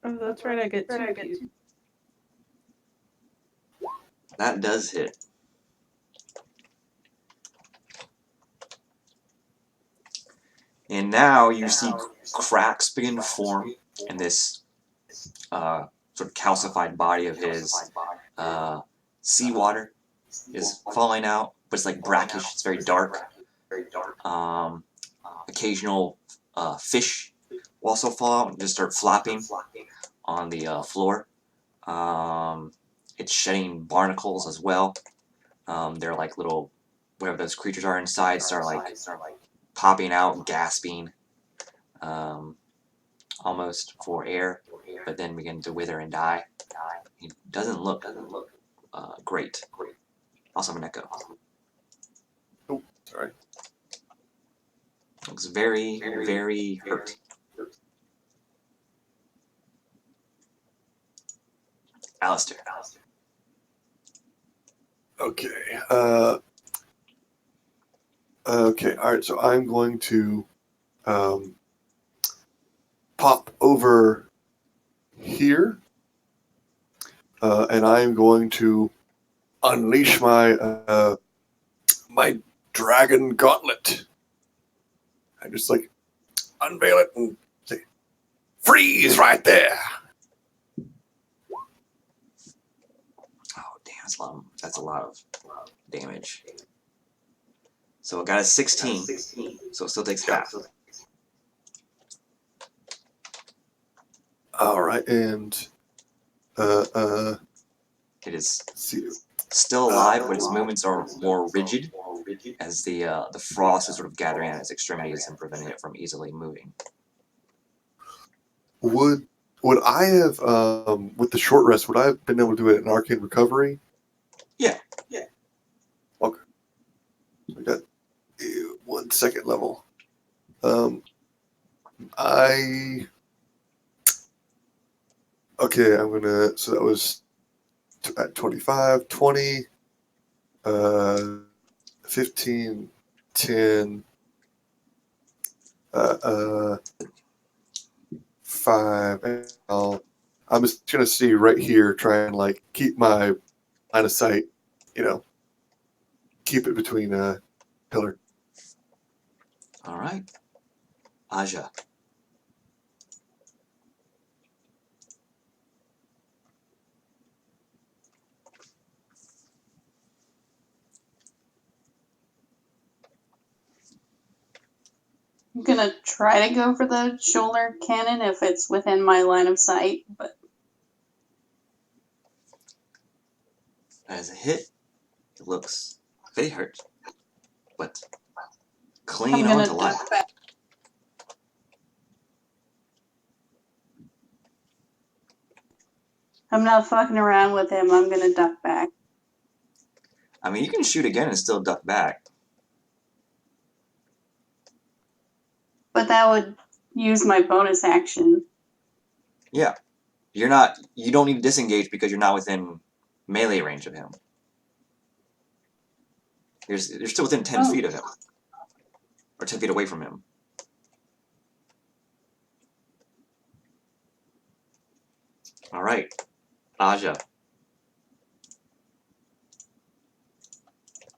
D: Oh, that's right, I get 2 keys.
A: That does hit. And now you see cracks begin to form in this sort of calcified body of his. Seawater is falling out, but it's like brackish, it's very dark. Occasional fish will also fall out and just start flopping on the floor. It's shedding barnacles as well. They're like little, whatever those creatures are inside, start like popping out, gasping, almost for air, but then begin to wither and die. He doesn't look great. Also, an echo.
B: Oh, sorry.
A: Looks very, very hurt. Alistair.
B: Okay. Okay. All right. So I'm going to pop over here, and I'm going to unleash my my dragon gauntlet. I just like unveil it and say, "Freeze right there!"
A: Oh damn, that's a lot of damage. So it got a 16, so it still takes half.
B: All right, and
A: It is
B: see,
A: still alive, but its movements are more rigid, as the frost is sort of gathering at its extremities and preventing it from easily moving.
B: would I have with the short rest? Would I have been able to do it in arcane recovery?
A: Yeah.
B: Okay. So I got 1 second level. Okay, I'm gonna. So that was at 25, 20, 15, 10, 5. And I'm just gonna see right here, try and like keep my line of sight. Keep it between pillar.
A: All right. Aja.
C: I'm gonna try to go for the shoulder cannon if it's within my line of sight, but
A: As a hit, it looks very hurt, but clinging
C: I'm
A: on
C: gonna
A: to life.
C: duck back. I'm not fucking around with him. I'm gonna duck back.
A: I mean, you can shoot again and still duck back.
C: But that would use my bonus action.
A: Yeah. You don't need to disengage because you're not within melee range of him. You're still within 10 feet of him. Or 10 feet away from him. Alright. Aja.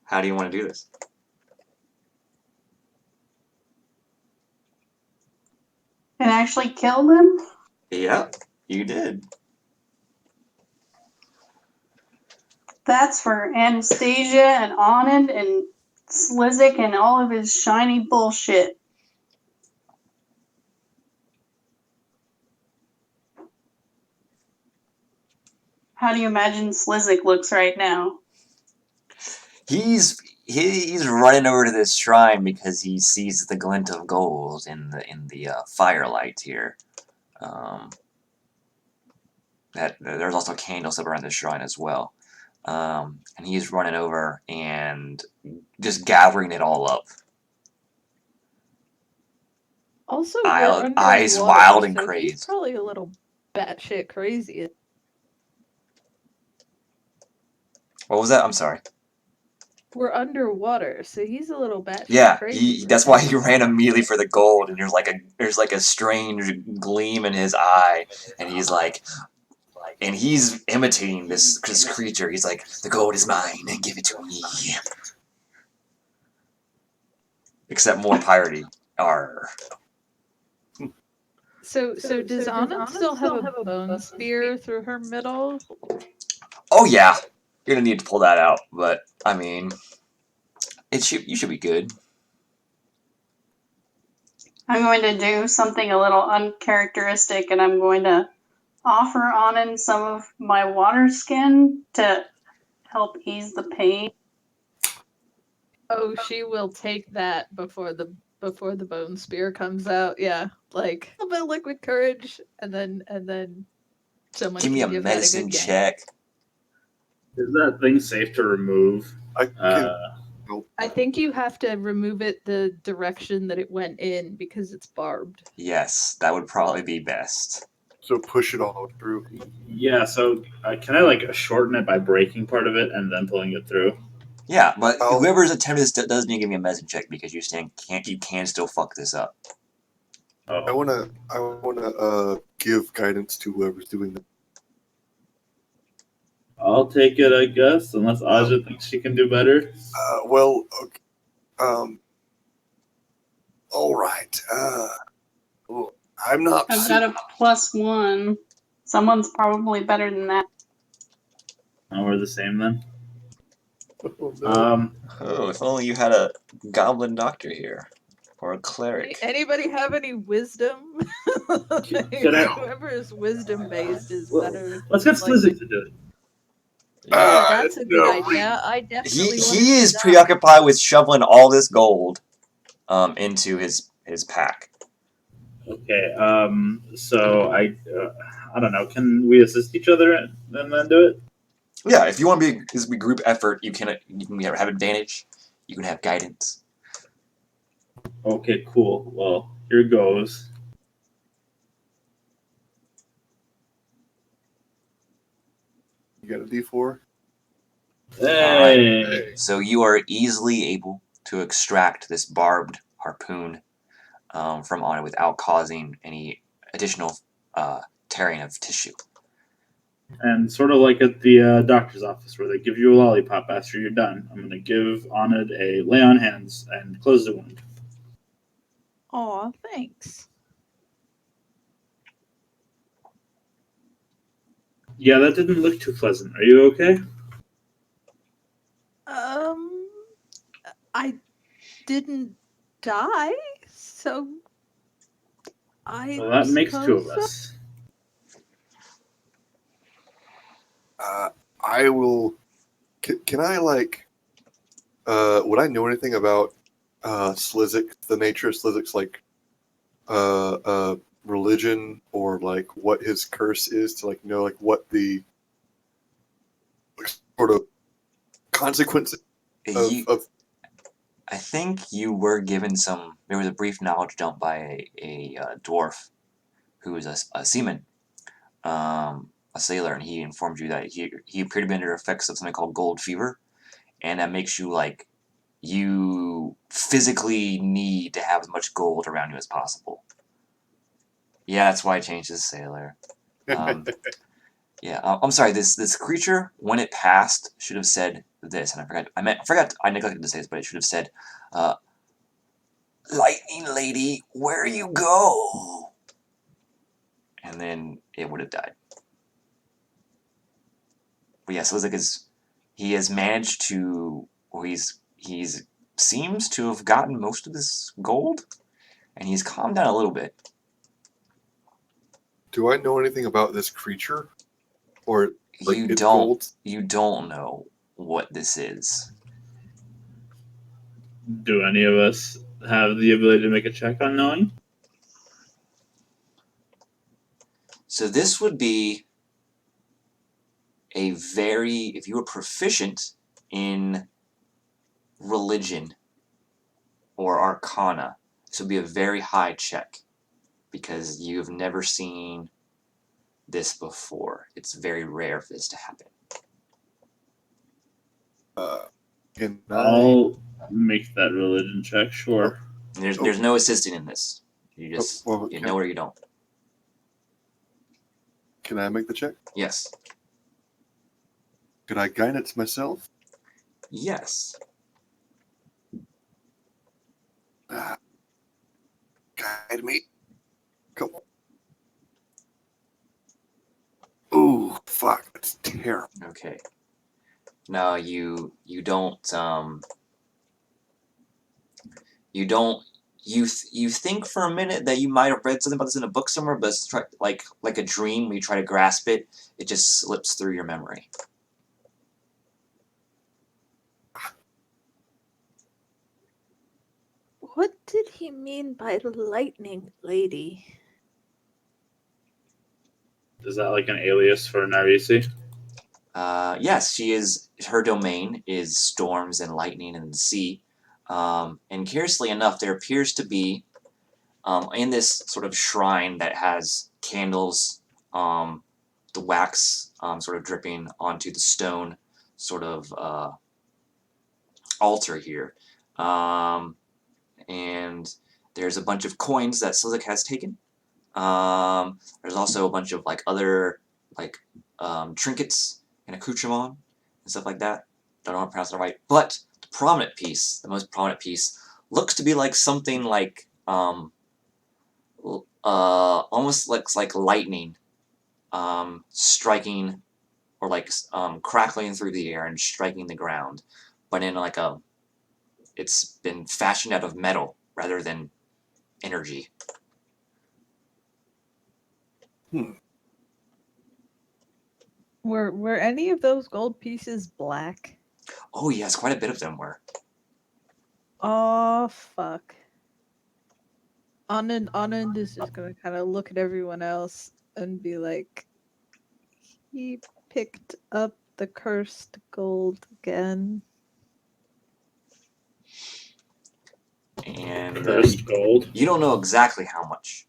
A: How do you want to do this?
C: And actually kill them?
A: Yep, you did.
C: That's for Anastasia and Anand and Slizik and all of his shiny bullshit. How do you imagine Slizik looks right now?
A: He's running over to this shrine because he sees the glint of gold in the firelight here. That there's also candles up around the shrine as well, and he's running over and just gathering it all up.
D: Also,
A: Eyes
D: underwater,
A: wild and
D: so
A: crazed.
D: he's probably a little batshit crazy.
A: What was that? I'm sorry.
D: We're underwater, so he's a little batshit
A: Yeah,
D: crazy.
A: that's why he ran immediately for the gold, and there's like a strange gleam in his eye, and he's imitating this creature. He's like, the gold is mine, and give it to me. Except more piratey. Arr.
D: So does Anna still have a bone spear through her middle?
A: Oh yeah, you're gonna need to pull that out, but I mean, you should be good.
C: I'm going to do something a little uncharacteristic, and I'm going to offer Anand some of my water skin to help ease the pain.
D: Oh, she will take that before the bone spear comes out. Yeah, like a little bit of liquid courage, and then someone
A: Give me
D: can
A: a
D: give that a
A: medicine
D: good gang.
A: check.
E: Is that thing safe to remove?
B: I can.
D: I think you have to remove it the direction that it went in because it's barbed.
A: Yes, that would probably be best.
B: So push it all the way through.
E: Yeah. So can I like shorten it by breaking part of it and then pulling it through?
A: Yeah, but
B: I'll-
A: whoever's attempting this does need to give me a medicine check because you can still fuck this up.
B: I
E: Oh,
B: wanna give guidance to whoever's doing that.
E: I'll take it, I guess, unless Aja thinks she can do better.
B: Well, okay. All right. Well, I'm not.
C: I've got a +1. Someone's probably better than that.
E: Oh, we're the same then.
B: Oh, no.
A: Oh, if only you had a goblin doctor here. Or a cleric.
D: Anybody have any wisdom?
E: Can I-
D: Whoever is wisdom based is
E: Well,
D: better.
E: Let's get
D: Like-
E: Slizzy to do it.
D: Yeah, that's a good
B: no.
D: idea. I definitely want to
A: He
D: do
A: is
D: that.
A: preoccupied with shoveling all this gold into his pack.
E: Okay. So I don't know. Can we assist each other and then do it?
A: Yeah, if you want to be group effort, you can have advantage. You can have guidance.
E: Okay. Cool. Well, here goes.
B: You got a D4?
E: Hey.
A: So you are easily able to extract this barbed harpoon from on it without causing any additional tearing of tissue.
E: And sort of like at the doctor's office where they give you a lollipop after you're done, I'm gonna give Anand a lay on hands and close the wound.
D: Aw, thanks.
E: Yeah, that didn't look too pleasant. Are you okay?
D: I didn't die, so
E: Well, that makes two of
D: suppose so.
E: us.
B: I will. Can I like? Would I know anything about Slizik? The nature of Slizik's like religion, or like what his curse is to like know like what the like, sort of consequences of
A: I think you were given some. There was a brief knowledge dump by a dwarf who was a seaman, a sailor, and he informed you that he appeared to be under effects of something called gold fever, and that makes you like you physically need to have as much gold around you as possible. Yeah, that's why I changed to sailor. Yeah, I'm sorry. This creature, when it passed, should have said this, and I neglected to say this, but it should have said, "Lightning lady, where you go?" And then it would have died. But yeah, so it's like he has managed to, or he's seems to have gotten most of this gold, and he's calmed down a little bit.
B: Do I know anything about this creature, or like
A: You
B: its
A: don't
B: gold?
A: you don't know what this is.
E: Do any of us have the ability to make a check on knowing?
A: So this would be if you were proficient in religion or arcana, this would be a very high check because you've never seen this before. It's very rare for this to happen.
B: Can I?
E: I'll make that religion check, sure.
A: There's no assisting in this. You just
B: well,
A: you know or you don't.
B: Can I make the check?
A: Yes.
B: Could I guidance myself?
A: Yes.
B: Guide me. Come on. Ooh, fuck! That's terrible.
A: Okay. No, you don't you think for a minute that you might have read something about this in a book somewhere, but it's like a dream. When you try to grasp it, it just slips through your memory.
D: What did he mean by lightning lady?
E: Is that like an alias for Narisi?
A: Yes, she is. Her domain is storms and lightning and the sea. And curiously enough, there appears to be in this sort of shrine that has candles, the wax sort of dripping onto the stone sort of altar here. And there's a bunch of coins that Slizik has taken. There's also a bunch of like other like trinkets and accoutrement and stuff like that. Don't know how to pronounce it right. But the prominent piece, the most prominent piece, looks to be like something like almost looks like lightning striking or like crackling through the air and striking the ground, but in like it's been fashioned out of metal rather than energy.
D: Were any of those gold pieces black?
A: Oh yes, quite a bit of them were.
D: Oh fuck. Anand is just gonna kind of look at everyone else and be like, he picked up the cursed gold again.
A: And
E: Cursed gold.
A: you don't know exactly how much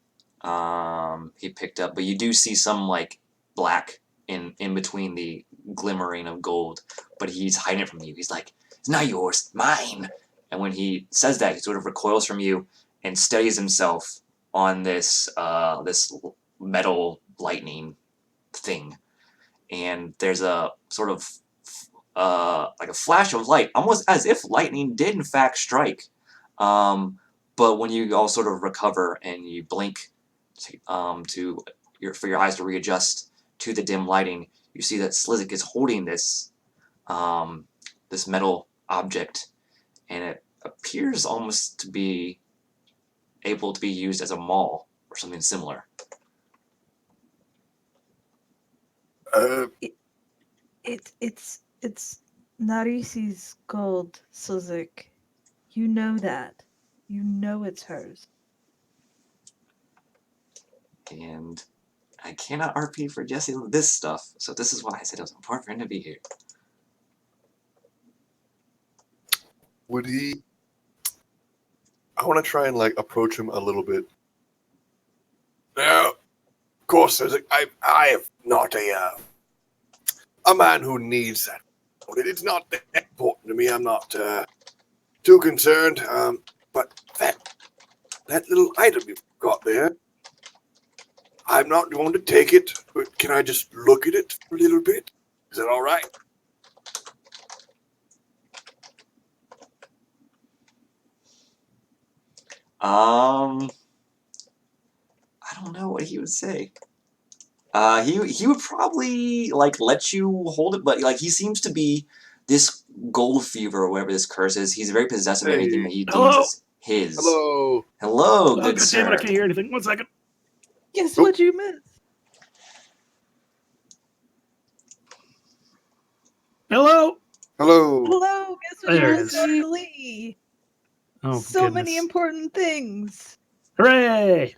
A: he picked up, but you do see some like black in between the glimmering of gold, but he's hiding it from you. He's like, it's not yours, mine. And when he says that, he sort of recoils from you and steadies himself on this this metal lightning thing. And there's a sort of like a flash of light, almost as if lightning did in fact strike. But when you all sort of recover and you blink for your eyes to readjust to the dim lighting, you see that Slizik is holding this this metal object, and it appears almost to be able to be used as a maul or something similar.
D: It's Narisi's gold, Suzik. You know that. You know it's hers.
A: And I cannot RP for Jesse this stuff, so this is why I said it was important for him to be here.
B: Would he? I want to try and like approach him a little bit. Now, of course, I am not a man who needs that. It's not that important to me. I'm not too concerned. But that little item you've got there, I'm not going to take it. But can I just look at it for a little bit? Is that all right?
A: I don't know what he would say. He would probably like let you hold it, but like he seems to be this gold fever or whatever this curse is. He's very possessive of anything that he deems as his.
B: Hello.
A: Hello,
F: Oh,
A: good
F: God
A: sir.
F: damn it, I can't hear anything. 1 second.
D: Guess
B: Oh.
D: what you missed?
F: Hello.
B: Hello.
D: Hello, guess what
F: There
D: you
F: it
D: missed,
F: is.
D: Dr. Lee?
F: Oh,
D: So
F: goodness.
D: many important things.
F: Hooray!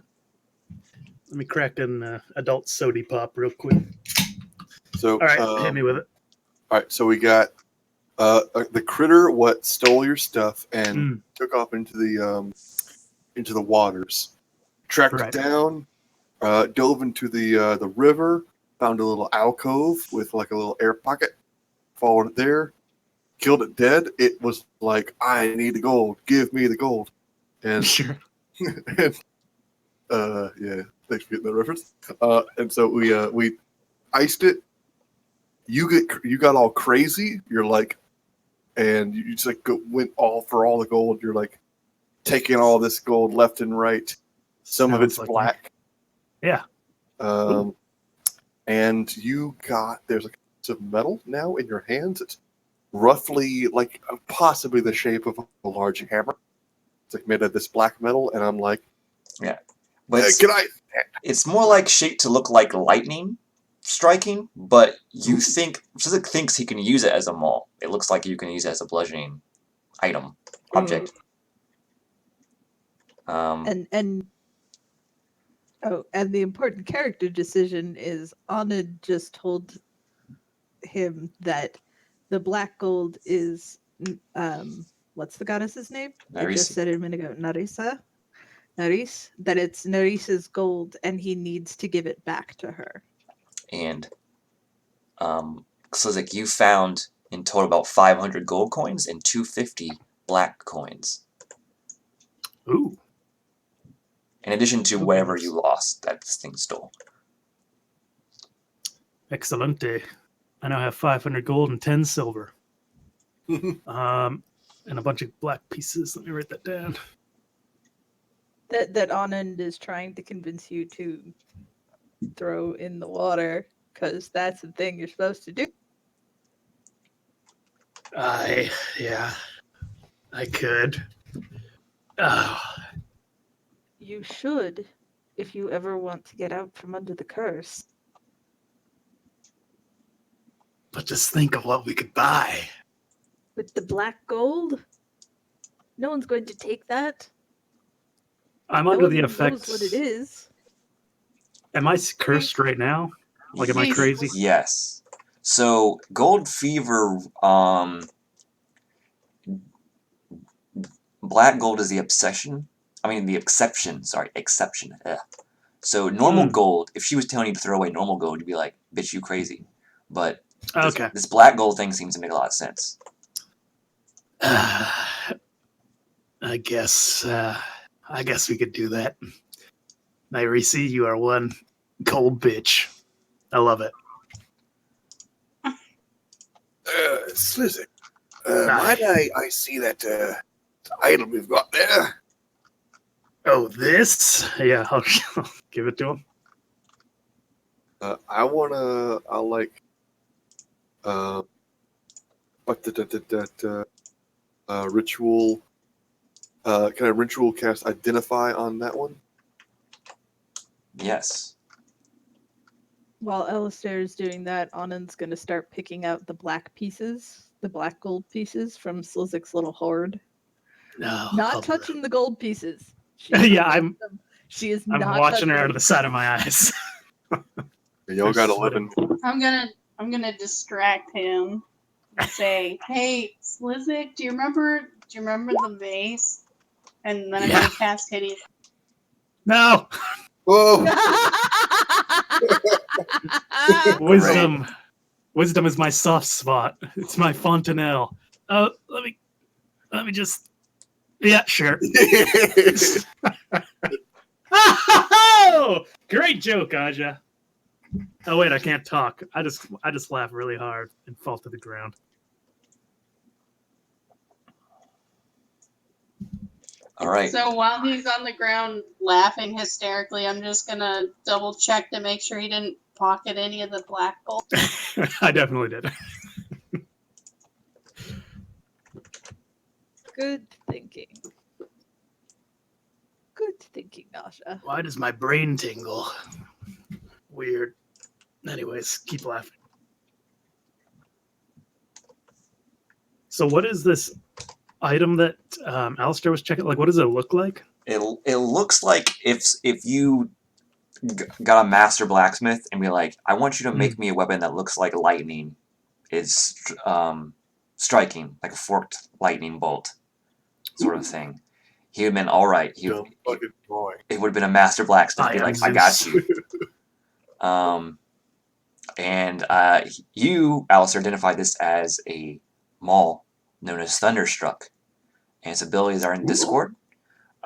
F: Let me crack an adult sody pop real quick.
B: So,
F: All right, hit me with it.
B: All right, so we got the critter what stole your stuff and took off into the waters. Tracked
F: Right.
B: it down, dove into the river, found a little alcove with like a little air pocket, followed it there, killed it dead. It was like, I need the gold. Give me the gold. And,
F: Sure.
B: and yeah, thanks for getting that reference. And so we iced it. You got all crazy. You're like, and you just like went all for all the gold. You're like taking all this gold left and right. Some of
F: Sounds
B: it's
F: like
B: black.
F: me. Yeah.
B: And there's a piece of metal now in your hands. It's roughly like possibly the shape of a large hammer. It's like made of this black metal, and I'm like,
A: But
B: can I?
A: it's more like shaped to look like lightning striking, but you think Slizik thinks he can use it as a maul. It looks like you can use it as a bludgeoning item object.
D: And the important character decision is Anand just told him that the black gold is what's the goddess's name? I just
A: Narisi.
D: said it a minute ago. Naris. That it's Naris's gold, and he needs to give it back to her.
A: And Slizik, you found in total about 500 gold coins and 250 black coins.
F: Ooh.
A: In addition to whatever you lost that this thing stole.
F: Excelente. I now have 500 gold and 10 silver. And a bunch of black pieces. Let me write that down.
D: That Anand is trying to convince you to throw in the water, because that's the thing you're supposed to do.
F: I could.
D: You should, if you ever want to get out from under the curse.
F: But just think of what we could buy.
D: With the black gold? No one's going to take that.
F: I'm
D: No
F: under
D: one
F: the
D: knows
F: effects.
D: what it is.
F: Am I cursed right now? Like, am I crazy?
A: Yes. So gold fever, black gold is the obsession. I mean the exception. Sorry, exception. Ugh. So normal gold. If she was telling you to throw away normal gold, you'd be like, "Bitch, you crazy." But this black gold thing seems to make a lot of sense.
F: I guess we could do that. Nairisi, you are one cold bitch. I love it.
B: Slizik, might I see that item we've got there?
F: Oh, this? Yeah, I'll give it to him.
B: I'll like, ritual. Can I ritual cast Identify on that one?
A: Yes.
D: While Alistair is doing that, Anand's going to start picking out the black pieces, the black gold pieces from Slizik's little hoard.
F: No,
D: Not touching the gold pieces.
F: I'm
D: not
F: watching her
D: touching
F: out of the side of my eyes.
B: Y'all got 11.
C: I'm gonna distract him and say, "Hey, Slizik, do you remember the vase?" And then I'm gonna cast hideous.
F: No!
B: Whoa!
F: Wisdom is my soft spot. It's my fontanelle. Oh, let me just. Yeah, sure. Oh, great joke, Aja. Oh wait, I can't talk. I just laugh really hard and fall to the ground.
A: All right.
C: So while he's on the ground laughing hysterically, I'm just gonna double check to make sure he didn't pocket any of the black gold.
F: I definitely did.
D: Good thinking. Good thinking, Nasha.
F: Why does my brain tingle? Weird. Anyways, keep laughing. So what is this item that Alistair was checking? Like, what does it look like?
A: It looks like if you got a master blacksmith and be like, I want you to make me a weapon that looks like lightning. It's striking, like a forked lightning bolt sort of thing. He would have been all right. It would have been a master blacksmith. Be like, I got you. And you, Alistair, identified this as a maul known as Thunderstruck. And its abilities are in Discord.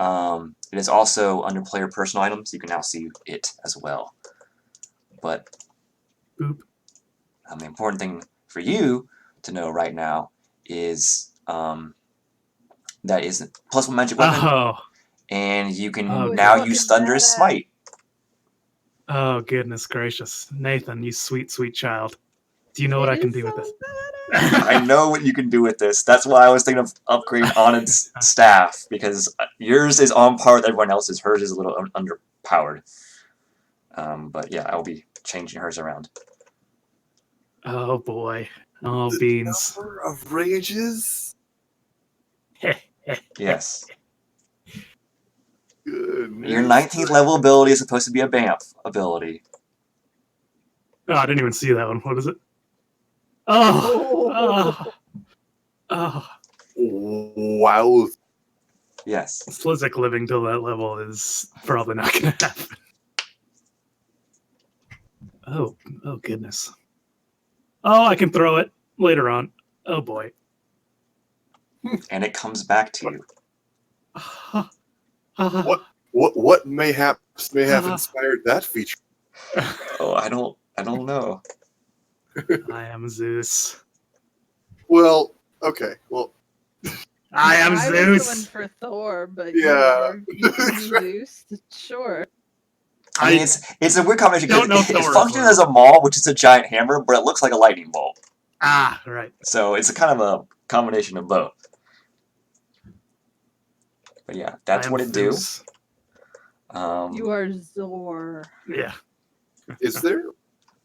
A: It is also under player personal items. You can now see it as well. But the important thing for you to know right now is that is +1 magic weapon.
F: Oh.
A: And you can
F: Oh,
A: now
D: fucking
A: use Thunderous
D: badass.
A: Smite.
F: Oh, goodness gracious. Nathan, you sweet, sweet child. Do you know what I can do with this?
A: I know what you can do with this. That's why I was thinking of upgrading Anand's staff, because yours is on par with everyone else's. Hers is a little underpowered. But yeah, I'll be changing hers around.
F: Oh boy. Oh
B: The
F: beans.
B: number of rages?
A: Yes.
B: Goodness.
A: Your 19th level ability is supposed to be a BAMF ability.
F: Oh, I didn't even see that one. What is it? Oh,
B: Wow.
A: Yes.
F: Slizik living till that level is probably not going to happen. Oh goodness. Oh, I can throw it later on. Oh boy.
A: And it comes back to you.
B: What mayhaps may have inspired that feature?
A: Oh, I don't know.
F: I am Zeus.
B: Well, okay. Well,
F: I am
D: I was going
F: Zeus.
D: for Thor, but
B: Yeah.
D: you can be Zeus. Sure.
A: I mean, it's a weird combination
F: don't
A: because
F: know
A: it's
F: Thor as
A: functioning
F: well.
A: as a maul, which is a giant hammer, but it looks like a lightning bolt.
F: Right.
A: So it's a kind of a combination of both. But yeah, that's
F: I am
A: what it do.
F: Zeus.
D: You are Zor.
F: Yeah.
B: is there?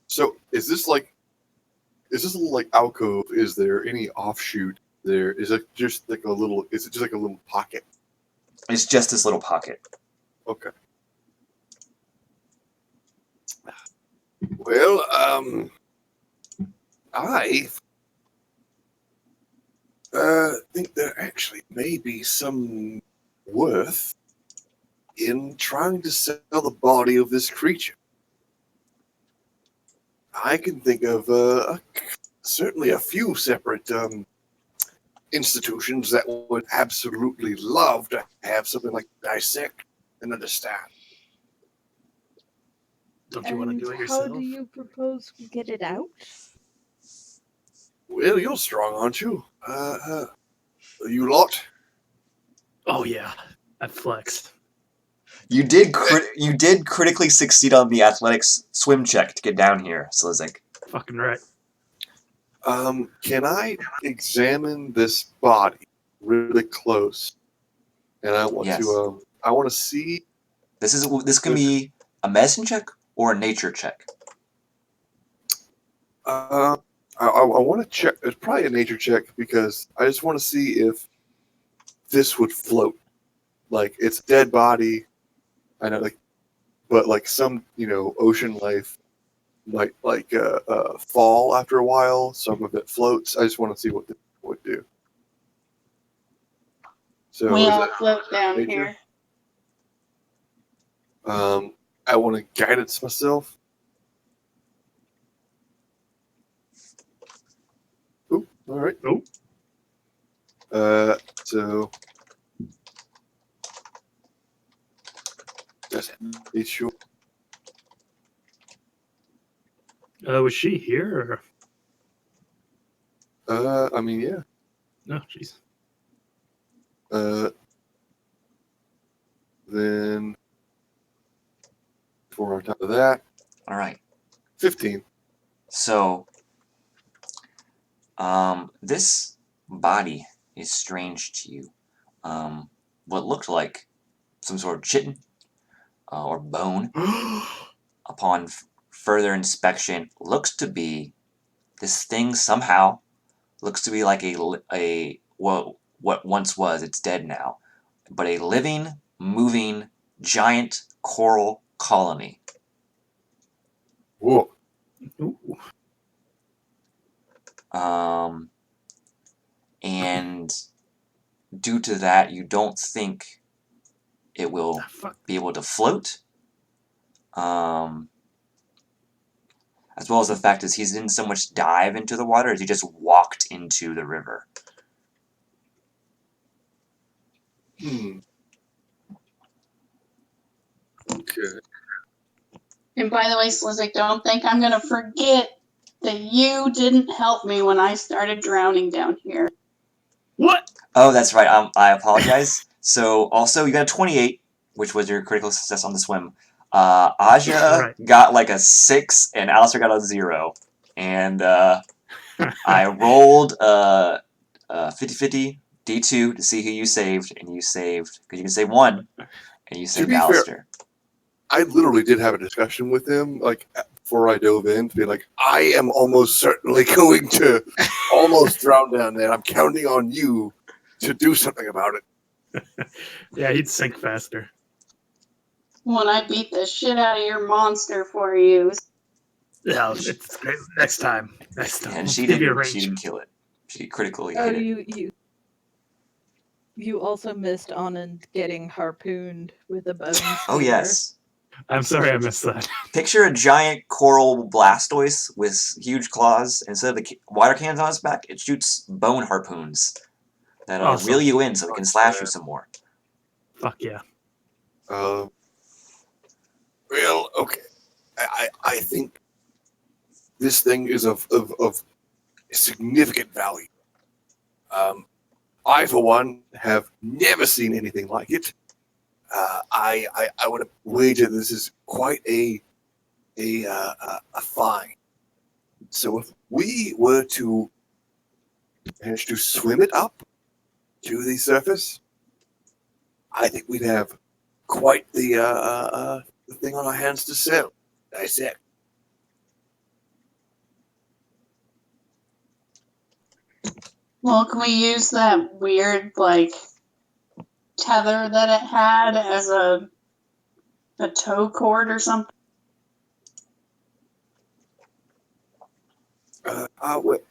B: So is this little like alcove? Is there any offshoot there? Is it just like a little? Is it just like a little pocket?
A: It's just this little pocket.
B: Okay. Well, I think there actually may be some worth in trying to sell the body of this creature. I can think of certainly a few separate institutions that would absolutely love to have something like dissect and understand.
F: Don't you want to do it
D: How
F: yourself?
D: do you propose we get it out?
B: Well, you're strong, aren't you? You lot?
F: Oh yeah. I flexed.
A: You did critically succeed on the athletics swim check to get down here, Slizik.
F: Fucking right.
B: Can I examine this body really close? And I want
A: Yes.
B: I want to see.
A: This can be a medicine check or a nature check.
B: I want to check. It's probably a nature check because I just want to see if this would float. Like it's a dead body. I know, but some ocean life might fall after a while. Some of it floats. I just want to see what this would do. So
C: We
B: is
C: all
B: that
C: float down
B: nature?
C: here.
B: I want to guidance myself. Oop, all right.
F: Nope.
B: So just be sure.
F: Was she here?
B: I mean, yeah.
F: No, jeez.
B: Then 4 on top of that,
A: All right.
B: 15.
A: So, this body is strange to you. What looked like some sort of chitin or bone, upon further inspection, looks to be this thing somehow looks to be like what once was. It's dead now, but a living, moving, giant coral colony.
B: Whoa.
F: Ooh.
A: And due to that, you don't think it will
F: Fuck.
A: be able to float. As well as the fact is he didn't so much dive into the water as he just walked into the river.
B: Okay.
C: And by the way, Slizik, don't think I'm going to forget that you didn't help me when I started drowning down here.
F: What?
A: Oh, that's right. I apologize. So also you got a 28, which was your critical success on the swim. Aja
F: Right.
A: got like a 6, and Alistair got a 0. And I rolled 50-50 D2 to see who you saved, and you saved, because you can save one, and you saved
B: be fair,
A: Alistair.
B: I literally did have a discussion with him, like before I dove in, to be like, I am almost certainly going to almost drown down there. I'm counting on you to do something about it.
F: Yeah, he'd sink faster.
C: When I beat the shit out of your monster for you.
F: Yeah, it's great. Next time. Next time.
A: And
F: Let's
A: she
F: give you a
A: didn't. She
F: range.
A: didn't kill it. She critically
D: Oh,
A: hit it.
D: you also missed Anand getting harpooned with a bone
A: Oh
D: spear.
A: yes.
F: I'm sorry I missed that.
A: Picture a giant coral blastoise with huge claws. Instead of the water cannons on its back, it shoots bone harpoons that'll
F: Awesome.
A: reel you in so it can slash you some more.
F: Fuck yeah.
B: Well, okay. I think this thing is of significant value. I, for one, have never seen anything like it. I would wager this is quite a find. So if we were to manage to swim it up to the surface, I think we'd have quite the thing on our hands to sell. Dissect.
C: Well, can we use that weird, like, tether that it had as a tow cord or something?
B: I would.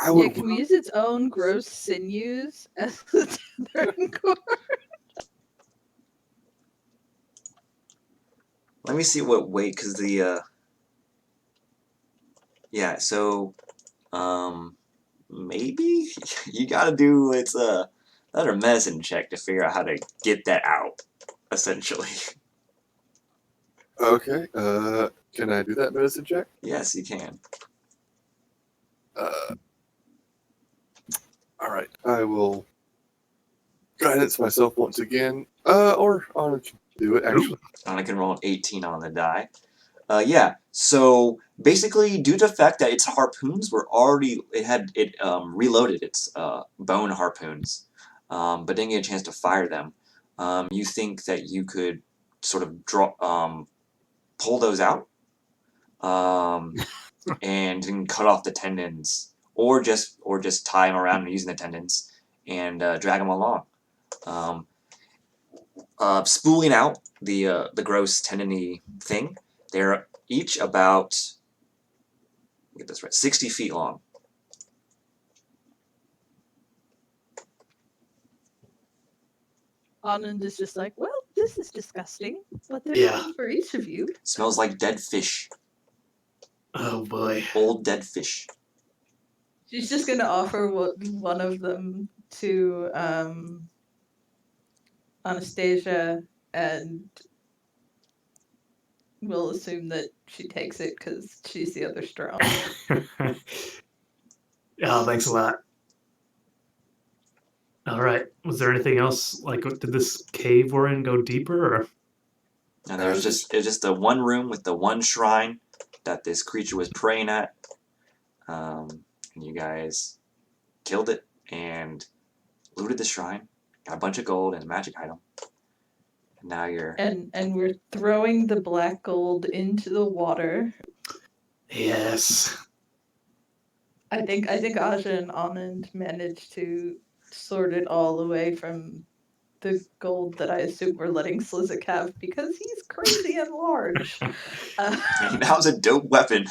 D: Yeah, can we use its own gross sinews as the tethering cord?
A: Let me see what weight, because the yeah. So maybe you gotta do another medicine check to figure out how to get that out. Essentially.
B: Okay. Can I do that medicine check?
A: Yes, you can.
B: All right. I will guidance myself once again. Or I'll do it actually.
A: And I can roll an 18 on the die. Yeah. So basically, due to the fact that its harpoons were already, it reloaded its bone harpoons, but didn't get a chance to fire them. You think that you could sort of pull those out, and then cut off the tendons, or just tie them around using the tendons and drag them along. Spooling out the gross tendony thing. They're each about, get this right, 60 feet long.
D: Anand is just like, well, this is disgusting, but there's
F: Yeah.
D: one for each of you.
A: Smells like dead fish.
F: Oh boy.
A: Old dead fish.
D: She's just gonna offer one of them to Anastasia, and we'll assume that she takes it because she's the other strong.
F: Oh, thanks a lot. All right. Was there anything else? Like, did this cave we're in go deeper? Or?
A: And there's just the one room with the one shrine that this creature was praying at. And you guys killed it and looted the shrine. Got a bunch of gold and a magic item. And now you're...
D: And we're throwing the black gold into the water.
F: Yes.
D: I think Aja and Anand managed to sort it all away from the gold that I assume we're letting Slizik have because he's crazy and large.
A: And that was a dope weapon.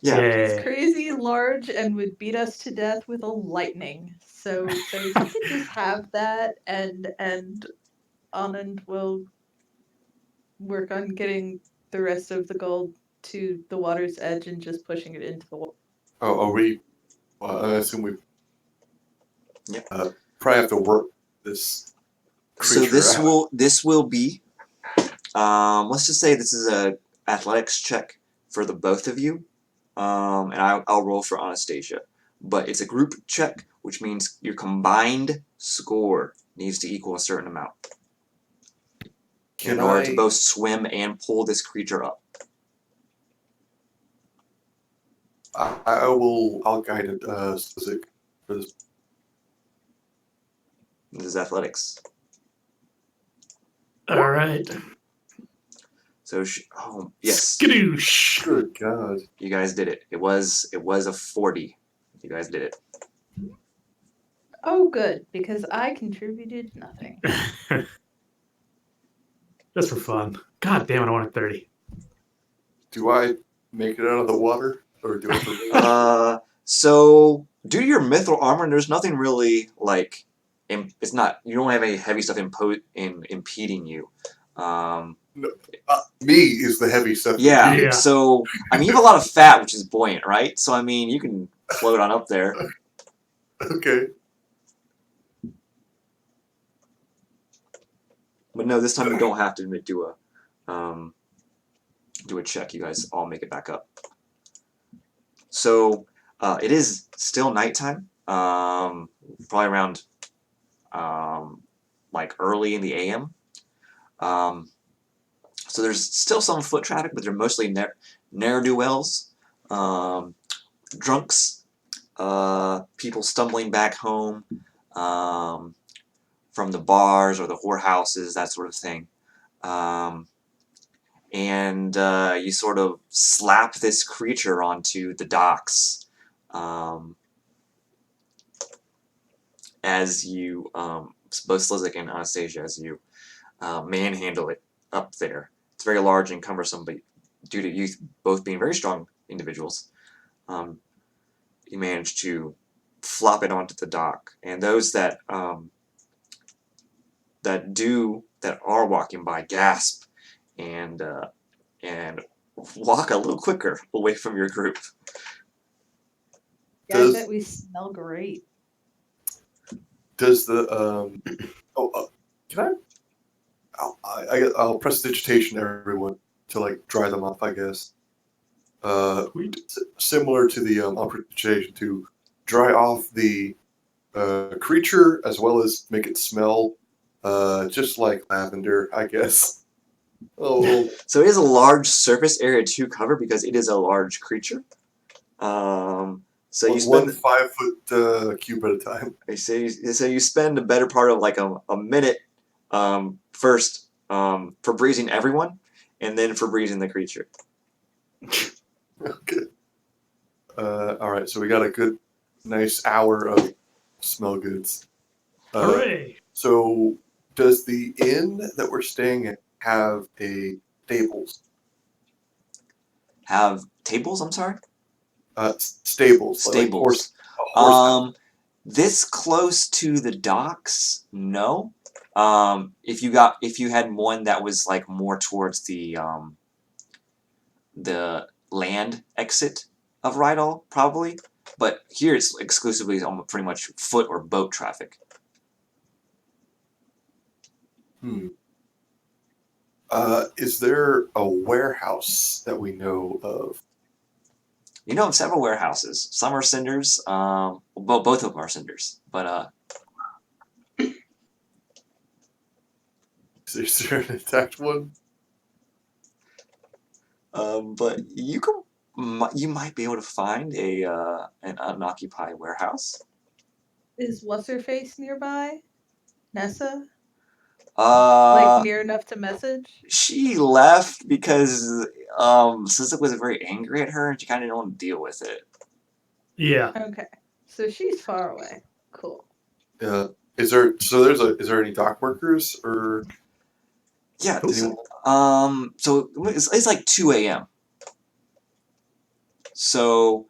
A: Yeah.
D: He's crazy, large, and would beat us to death with a lightning. So if you could just have that, and Anand will work on getting the rest of the gold to the water's edge and just pushing it into the water.
B: Oh, are we? I assume we.
A: Yep.
B: Probably have to work this.
A: So this will be. Let's just say this is a athletics check for the both of you. And I'll roll for Anastasia. But it's a group check, which means your combined score needs to equal a certain amount. in order to both swim and pull this creature up.
B: I'll guide it, Slizik, for this.
A: This is athletics.
F: All right.
A: So, yes,
F: Skadoosh.
B: Good God.
A: you guys did it. It was a 40. You guys did it.
D: Oh, good, because I contributed nothing.
F: Just for fun. God damn it, I wanted 30.
B: Do I make it out of the water? Or do I
A: So due to your mithril armor, there's nothing really like, it's not. You don't have any heavy stuff impeding you.
B: me is the heavy stuff.
A: Yeah.
F: Yeah.
A: So I mean, you have a lot of fat, which is buoyant, right? So I mean, you can float on up there.
B: Okay.
A: But no, this time you don't have to do a check. You guys all make it back up. So it is still nighttime. Probably around like early in the AM. So there's still some foot traffic, but they're mostly ne'er-do-wells, drunks, people stumbling back home from the bars or the whorehouses, that sort of thing. And you sort of slap this creature onto the docks as you, both Slizik and Anastasia, as you manhandle it up there. It's very large and cumbersome, but due to you both being very strong individuals, you manage to flop it onto the dock. And those that that are walking by gasp and walk a little quicker away from your group.
D: Yeah, I bet we smell great.
B: Does the can I'll prestidigitation everyone to like dry them off, I guess. Similar to the prestidigitation to dry off the creature as well as make it smell just like lavender, I guess. Oh,
A: So it is a large surface area to cover because it is a large creature. So you spend
B: 1 5 foot cube at a time.
A: So you spend a better part of like a minute first for breezing everyone, and then for breezing the creature.
B: Okay. All right, so we got a good, nice hour of smell goods.
F: Hooray!
B: So, does the inn that we're staying at have a stables?
A: Have tables? I'm sorry.
B: Stables.
A: Stables.
B: Like a horse
A: This close to the docks, no. If you had one that was like more towards the land exit of Rydal, probably. But here it's exclusively pretty much foot or boat traffic.
B: Is there a warehouse that we know of?
A: You know of several warehouses. Some are cinders. Well, both of them are cinders. But
B: Is there an attacked one?
A: but you might be able to find an unoccupied warehouse.
D: Is what's her face nearby? Nessa?
A: Like
D: near enough to message?
A: She left because Slizik was very angry at her and she kind of didn't want to deal with it.
F: Yeah.
D: Okay. So she's far away. Cool.
B: Is there any dock workers or?
A: Yeah. So it's like 2 a.m. So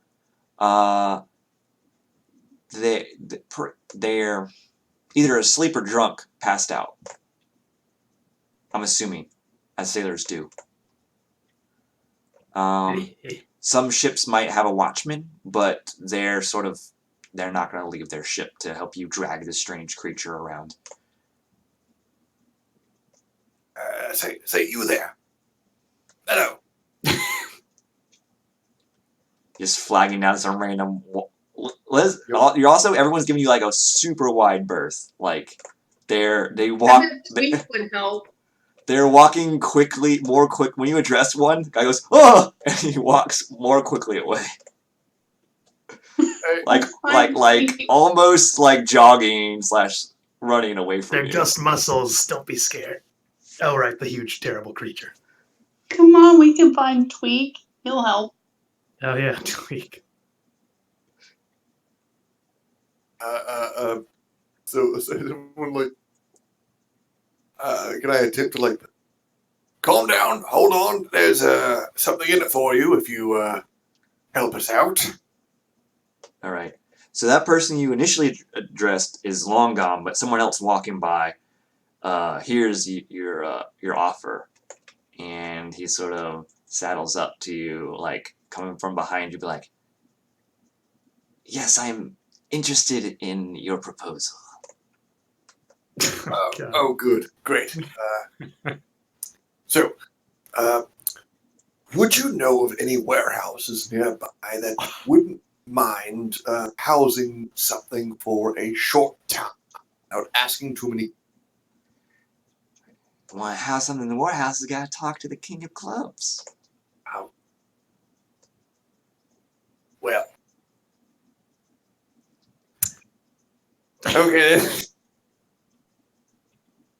A: they're either asleep or drunk, passed out. I'm assuming, as sailors do. Some ships might have a watchman, but they're not going to leave their ship to help you drag this strange creature around.
B: Say you there. Hello.
A: Just flagging down some random. You're also everyone's giving you like a super wide berth. Like they walk.
G: Wink would help.
A: They're walking quickly, more quick. When you address one, the guy goes, "Oh!" and he walks more quickly away. like almost like jogging / running away from
F: They're
A: you.
F: just muscles. Don't be scared. Oh, right, the huge, terrible creature.
C: Come on, we can find Tweak. He'll help.
F: Oh, yeah, Tweak.
B: So someone like, can I attempt to like, calm down, hold on, there's something in it for you if you help us out.
A: All right. So that person you initially addressed is long gone, but someone else walking by hears your offer, and he sort of saddles up to you, like coming from behind you, be like, "Yes, I'm interested in your proposal."
B: Oh, good, great. So, would you know of any warehouses nearby that wouldn't mind housing something for a short time without asking too many?
A: Want to have something in the warehouse? You gotta talk to the king of clubs.
B: Well, okay.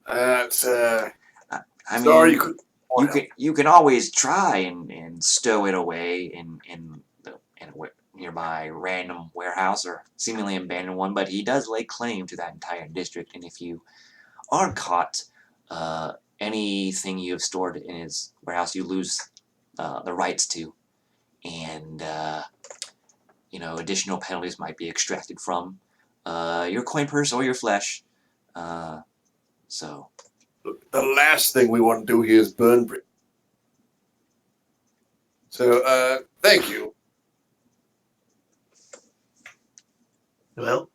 B: That's
A: I mean,
B: sorry,
A: you can always try and stow it away in a nearby random warehouse or seemingly abandoned one, but he does lay claim to that entire district, and if you are caught, anything you have stored in his warehouse you lose the rights to, and additional penalties might be extracted from your coin purse or your flesh. So
B: the last thing we want to do here is burn bridge. So, thank you.
F: Well,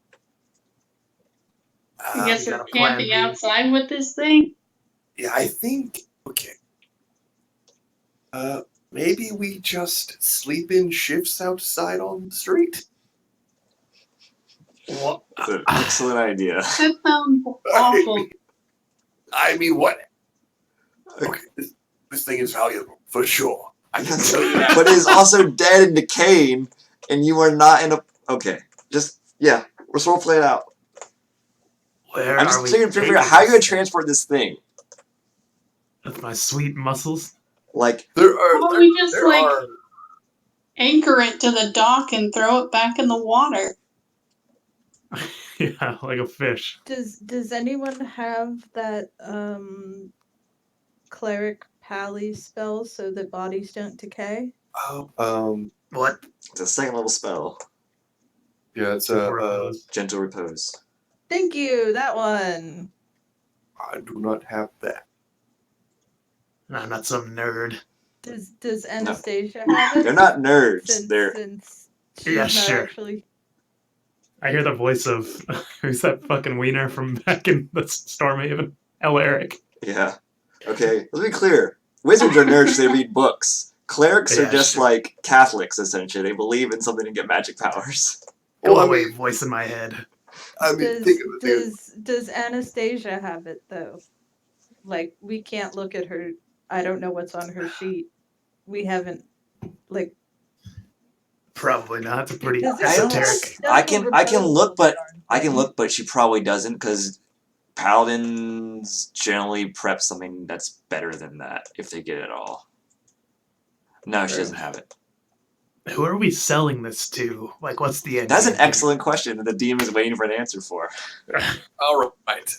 C: I guess
F: we
C: we're
F: got a plan
C: camping
F: B.
C: outside with this thing.
B: Yeah, I think, okay. Maybe we just sleep in shifts outside on the street?
F: What?
A: it's an excellent idea.
C: That sounds awful.
B: I mean, what? Okay, this thing is valuable, for sure. I can tell you that.
A: But it is also dead and decaying, and you are not in a. Okay, let's role play it out.
F: Where
A: I'm
F: are
A: just
F: we
A: trying to figure out
F: taking
A: how you're gonna
F: this thing?
A: transport this thing.
F: With my sweet muscles?
A: Like,
C: Why don't we just
B: there are
C: anchor it to the dock and throw it back in the water?
F: Yeah, like a fish.
D: Does anyone have that cleric pally spell so that bodies don't decay?
F: What?
A: it's a second level spell,
B: yeah, it's
F: Repose.
A: gentle repose.
D: Thank you, that one.
B: I do not have that.
F: I'm not some nerd.
D: Does Anastasia have it?
A: They're not nerds.
D: Since she's
F: Yeah,
D: not
F: sure.
D: actually.
F: I hear the voice of who's that fucking wiener from back in the Stormhaven? Eric.
A: Yeah. Okay, let's be clear. Wizards are nerds. They read books. Clerics are
F: Yeah,
A: just
F: sure.
A: like Catholics, essentially. They believe in something to get magic powers.
F: Go
B: Well, I
F: away,
B: mean-
F: voice in my head.
B: I mean, think of it.
D: Does Anastasia have it though? Like we can't look at her. I don't know what's on her sheet. We haven't like.
F: Probably not. It's a pretty
D: Does it
F: esoteric.
D: have
A: I can
D: repose
A: look, but
D: on
A: I can
D: thing?
A: look, but she probably doesn't, because paladins generally prep something that's better than that if they get it all. No, she doesn't have it.
F: Who are we selling this to? Like, what's the end?
A: That's an
F: game here?
A: excellent question that the DM is waiting for an answer for.
B: All right.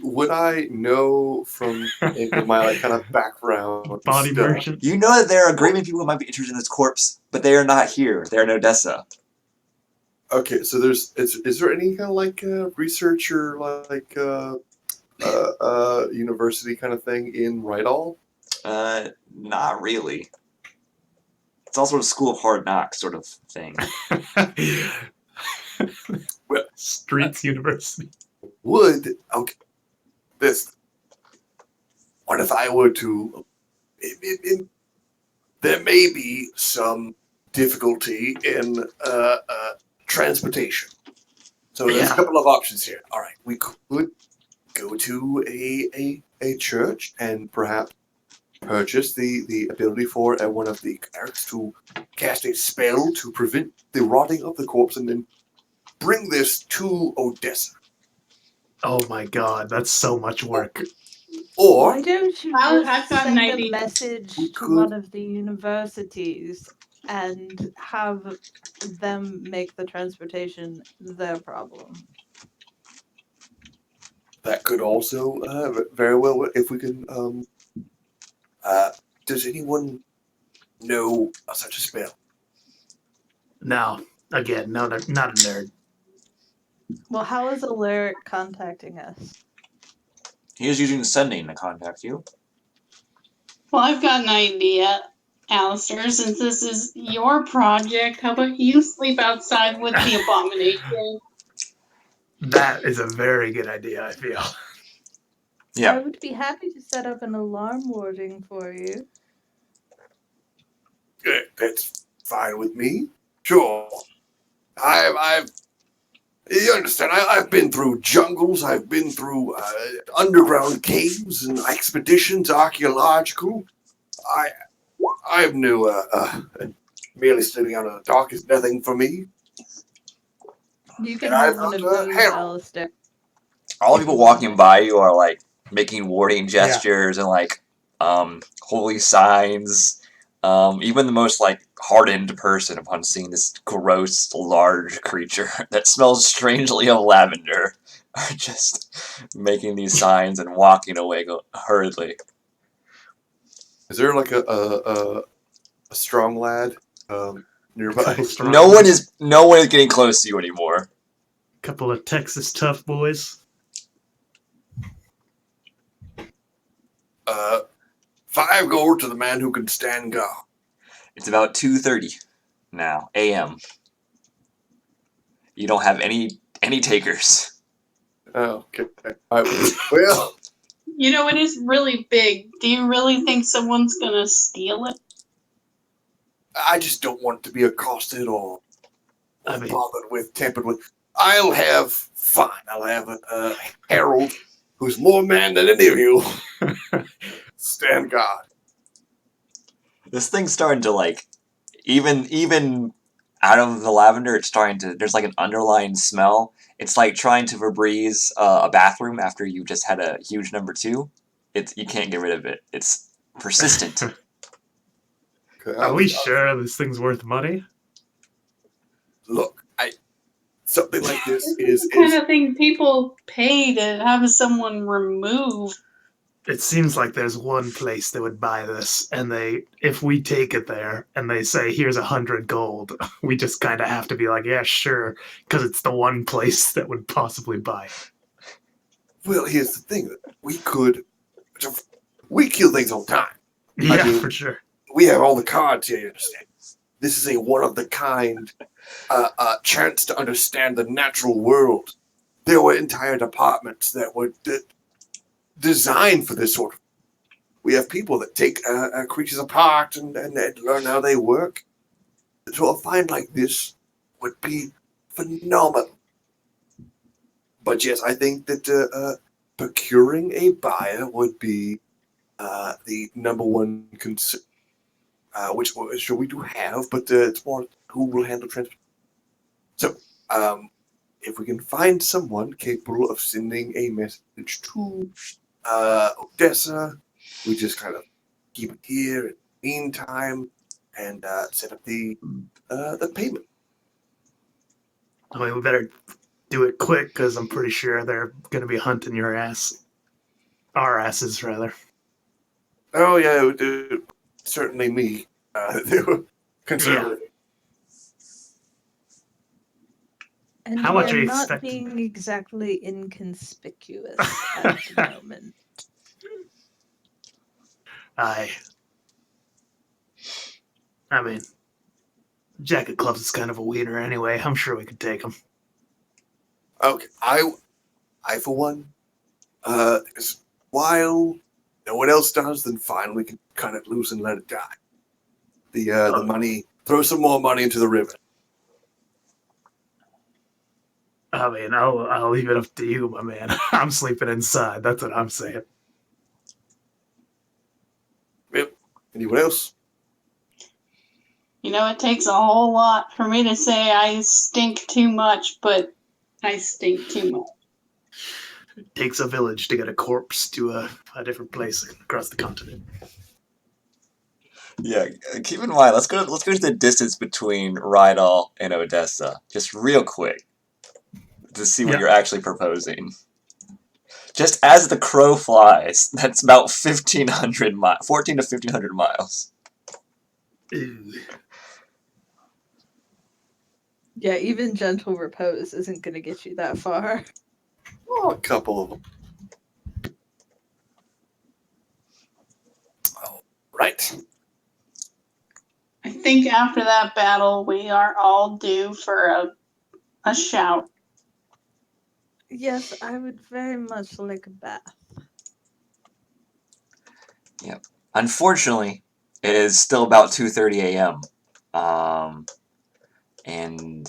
B: Would I know from any of my kind of background
F: Body
B: stuff?
F: merchants.
A: You know that there are Grayman people who might be interested in this corpse, but they are not here. They are in Odessa.
B: Okay, so is there any kind of like research or like university kind of thing in Rydal?
A: Not really. It's all sort of School of Hard Knocks sort of thing.
B: Well,
F: Streets University.
B: Okay, this. What if I were to? There may be some difficulty in transportation. So there's a
F: Yeah.
B: couple of options here. All right, we could go to a a church and perhaps purchase the ability for one of the clerics to cast a spell to prevent the rotting of the corpse and then bring this to Odessa.
F: Oh my god, that's so much work.
B: Or
D: Why don't you
C: I've
D: just
C: got an
D: send a
C: idea.
D: message
B: We
D: to
B: could-
D: one of the universities and have them make the transportation their problem?
B: that could also very well, if we can. Does anyone know such a spell?
F: No, again, no, they're not a nerd.
D: Well, how is Alaric contacting us?
A: He is using sending to contact you.
C: Well, I've got an idea, Alistair. Since this is your project, how about you sleep outside with the abomination?
F: That is a very good idea, I feel.
A: Yeah.
D: I would be happy to set up an alarm warding for you.
B: That's fine with me. Sure. You understand? I've been through jungles. I've been through underground caves and expeditions, archaeological. I knew merely sleeping out in the dark is nothing for me.
D: You can
B: And
D: have
B: I've
D: one of
B: got
D: those,
B: Harold.
D: Alistair.
A: All the
D: If
A: people
D: you want
A: walking
D: it.
A: by you are like making warding gestures and like holy signs. Even the most like hardened person, upon seeing this gross, large creature that smells strangely of lavender, are just making these signs and walking away hurriedly.
B: Is there like a strong lad nearby?
F: Couple strong
A: No one
F: ones.
A: is getting close to you anymore.
F: Couple of Texas tough boys.
B: 5 gold to the man who can stand guard.
A: It's about 2:30 now a.m. You don't have any takers.
B: Oh, okay. Well,
C: You know, it is really big. Do you really think someone's gonna steal it?
B: I just don't want it to be accosted or
F: I mean-
B: bothered with, tampered with. I'll have Harold, who's more man than any of you, stand guard.
A: This thing's starting to like, even out of the lavender, it's starting to. There's like an underlying smell. It's like trying to Febreze a bathroom after you just had a huge number 2. You can't get rid of it. It's persistent.
F: Are we sure this thing's worth money?
B: Look, something like this
C: This
B: is
C: the kind of thing people pay to have someone remove.
F: It seems like there's one place that would buy this, and if we take it there and they say here's 100 gold, we just kind of have to be like, yeah, sure, because it's the one place that would possibly buy it.
B: well. Here's the thing: we kill things all the time.
F: Yeah,
B: mean-
F: for sure.
B: We have all the cards here. You understand? This is a one of the kind chance to understand the natural world. There were entire departments that were designed for this sort of. We have people that take creatures apart and learn how they work. So a find like this would be phenomenal. But yes, I think that procuring a buyer would be the number one concern. Which sure we do have, but it's more who will handle transport. So, if we can find someone capable of sending a message to Odessa, we just kind of keep it here in the meantime and set up the payment.
F: I mean, we better do it quick because I'm pretty sure they're going to be hunting your ass. Our asses, rather.
B: Oh yeah, certainly me. They were conservative.
D: And
F: How much are
D: we're
F: you
D: not
F: expecting?
D: being exactly inconspicuous at the moment.
F: I mean, Jacket Clubs is kind of a wiener anyway. I'm sure we could take him.
B: Okay, I for one, while no one else does, then fine, we can cut it loose and let it die. The money, throw some more money into the river.
F: I mean, I'll leave it up to you, my man. I'm sleeping inside. That's what I'm saying.
B: Anyone else?
C: You know, it takes a whole lot for me to say I stink too much, but I stink too much.
F: It takes a village to get a corpse to a different place across the continent.
A: Yeah, keep in mind. Let's go to the distance between Rydal and Odessa, just real quick, to see what
F: Yeah.
A: you're actually proposing. Just as the crow flies, that's about 1,500 miles, 14 to 1,500 miles.
F: Ew.
D: Yeah, even gentle repose isn't going to get you that far.
B: Oh, a couple of them. All right.
C: I think after that battle, we are all due for a shout.
D: Yes, I would very much like a bath.
A: Unfortunately, it is still about 2:30 a.m. And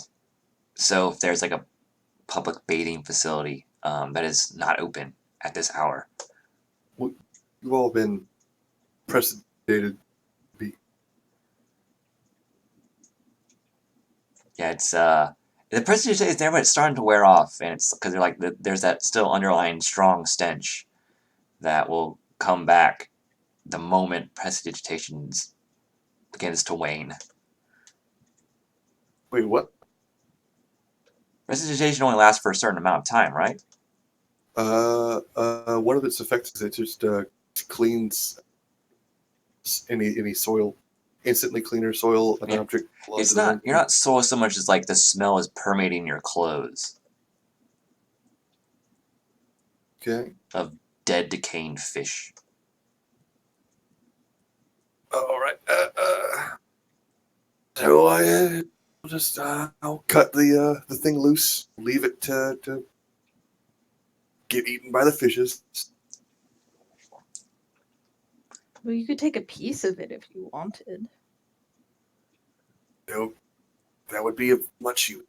A: so there's like a public bathing facility that is not open at this hour.
B: You've all been precedentated.
A: Yeah, it's the precipitation is there, but it's starting to wear off, and it's because there's that still underlying strong stench that will come back the moment precipitation begins to wane.
B: Wait, what?
A: Precipitation only lasts for a certain amount of time, right?
B: One of its effects is it just cleans any soil, instantly cleaner soil, an
A: Yeah.
B: object.
A: It's not. You're not so much as like the smell is permeating your clothes
B: Okay.
A: of dead, decaying fish.
B: All right. So I'll just I'll cut the thing loose, leave it to get eaten by the fishes.
D: Well, you could take a piece of it if you wanted.
B: No, that would be of much use.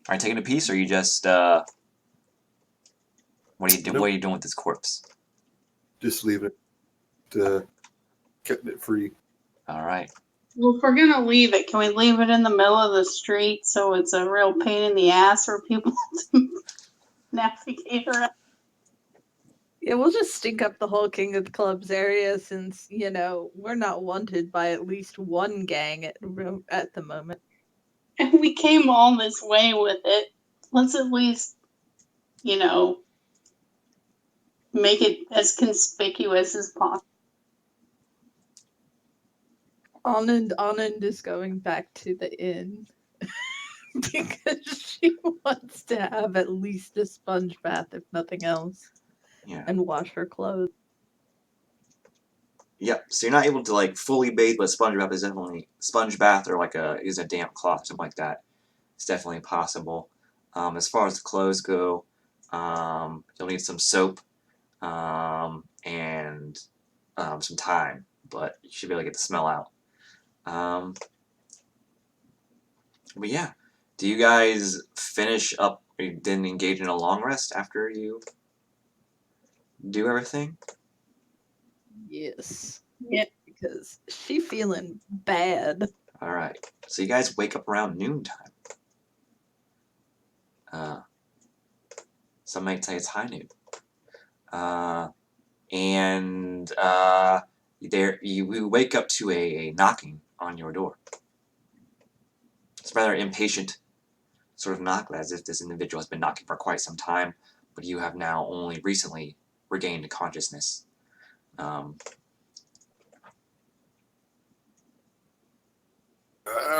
A: Are you taking a piece, or you just what are you doing?
B: Nope.
A: What are you doing with this corpse?
B: Just leave it, getting it free.
A: All right.
C: Well, if we're gonna leave it, can we leave it in the middle of the street so it's a real pain in the ass for people to navigate around?
D: Yeah, we'll just stink up the whole King of the Clubs area since, you know, we're not wanted by at least one gang at the moment.
C: And we came all this way with it. Let's at least, you know, make it as conspicuous as possible.
D: Anand is going back to the inn because she wants to have at least a sponge bath, if nothing else,
A: Yeah.
D: and wash her clothes.
A: Yep. So you're not able to like fully bathe, but sponge bath is definitely sponge bath or like use a damp cloth, something like that. It's definitely possible. As far as the clothes go, you'll need some soap and some time, but you should be able to get the smell out. But yeah, do you guys finish up? Or you didn't engage in a long rest after you do everything?
D: Yes.
C: Yeah.
D: Because she feeling bad.
A: All right. So you guys wake up around noontime. Some might say it's high noon. There you wake up to a knocking on your door. It's rather impatient sort of knock, as if this individual has been knocking for quite some time, but you have now only recently regained consciousness.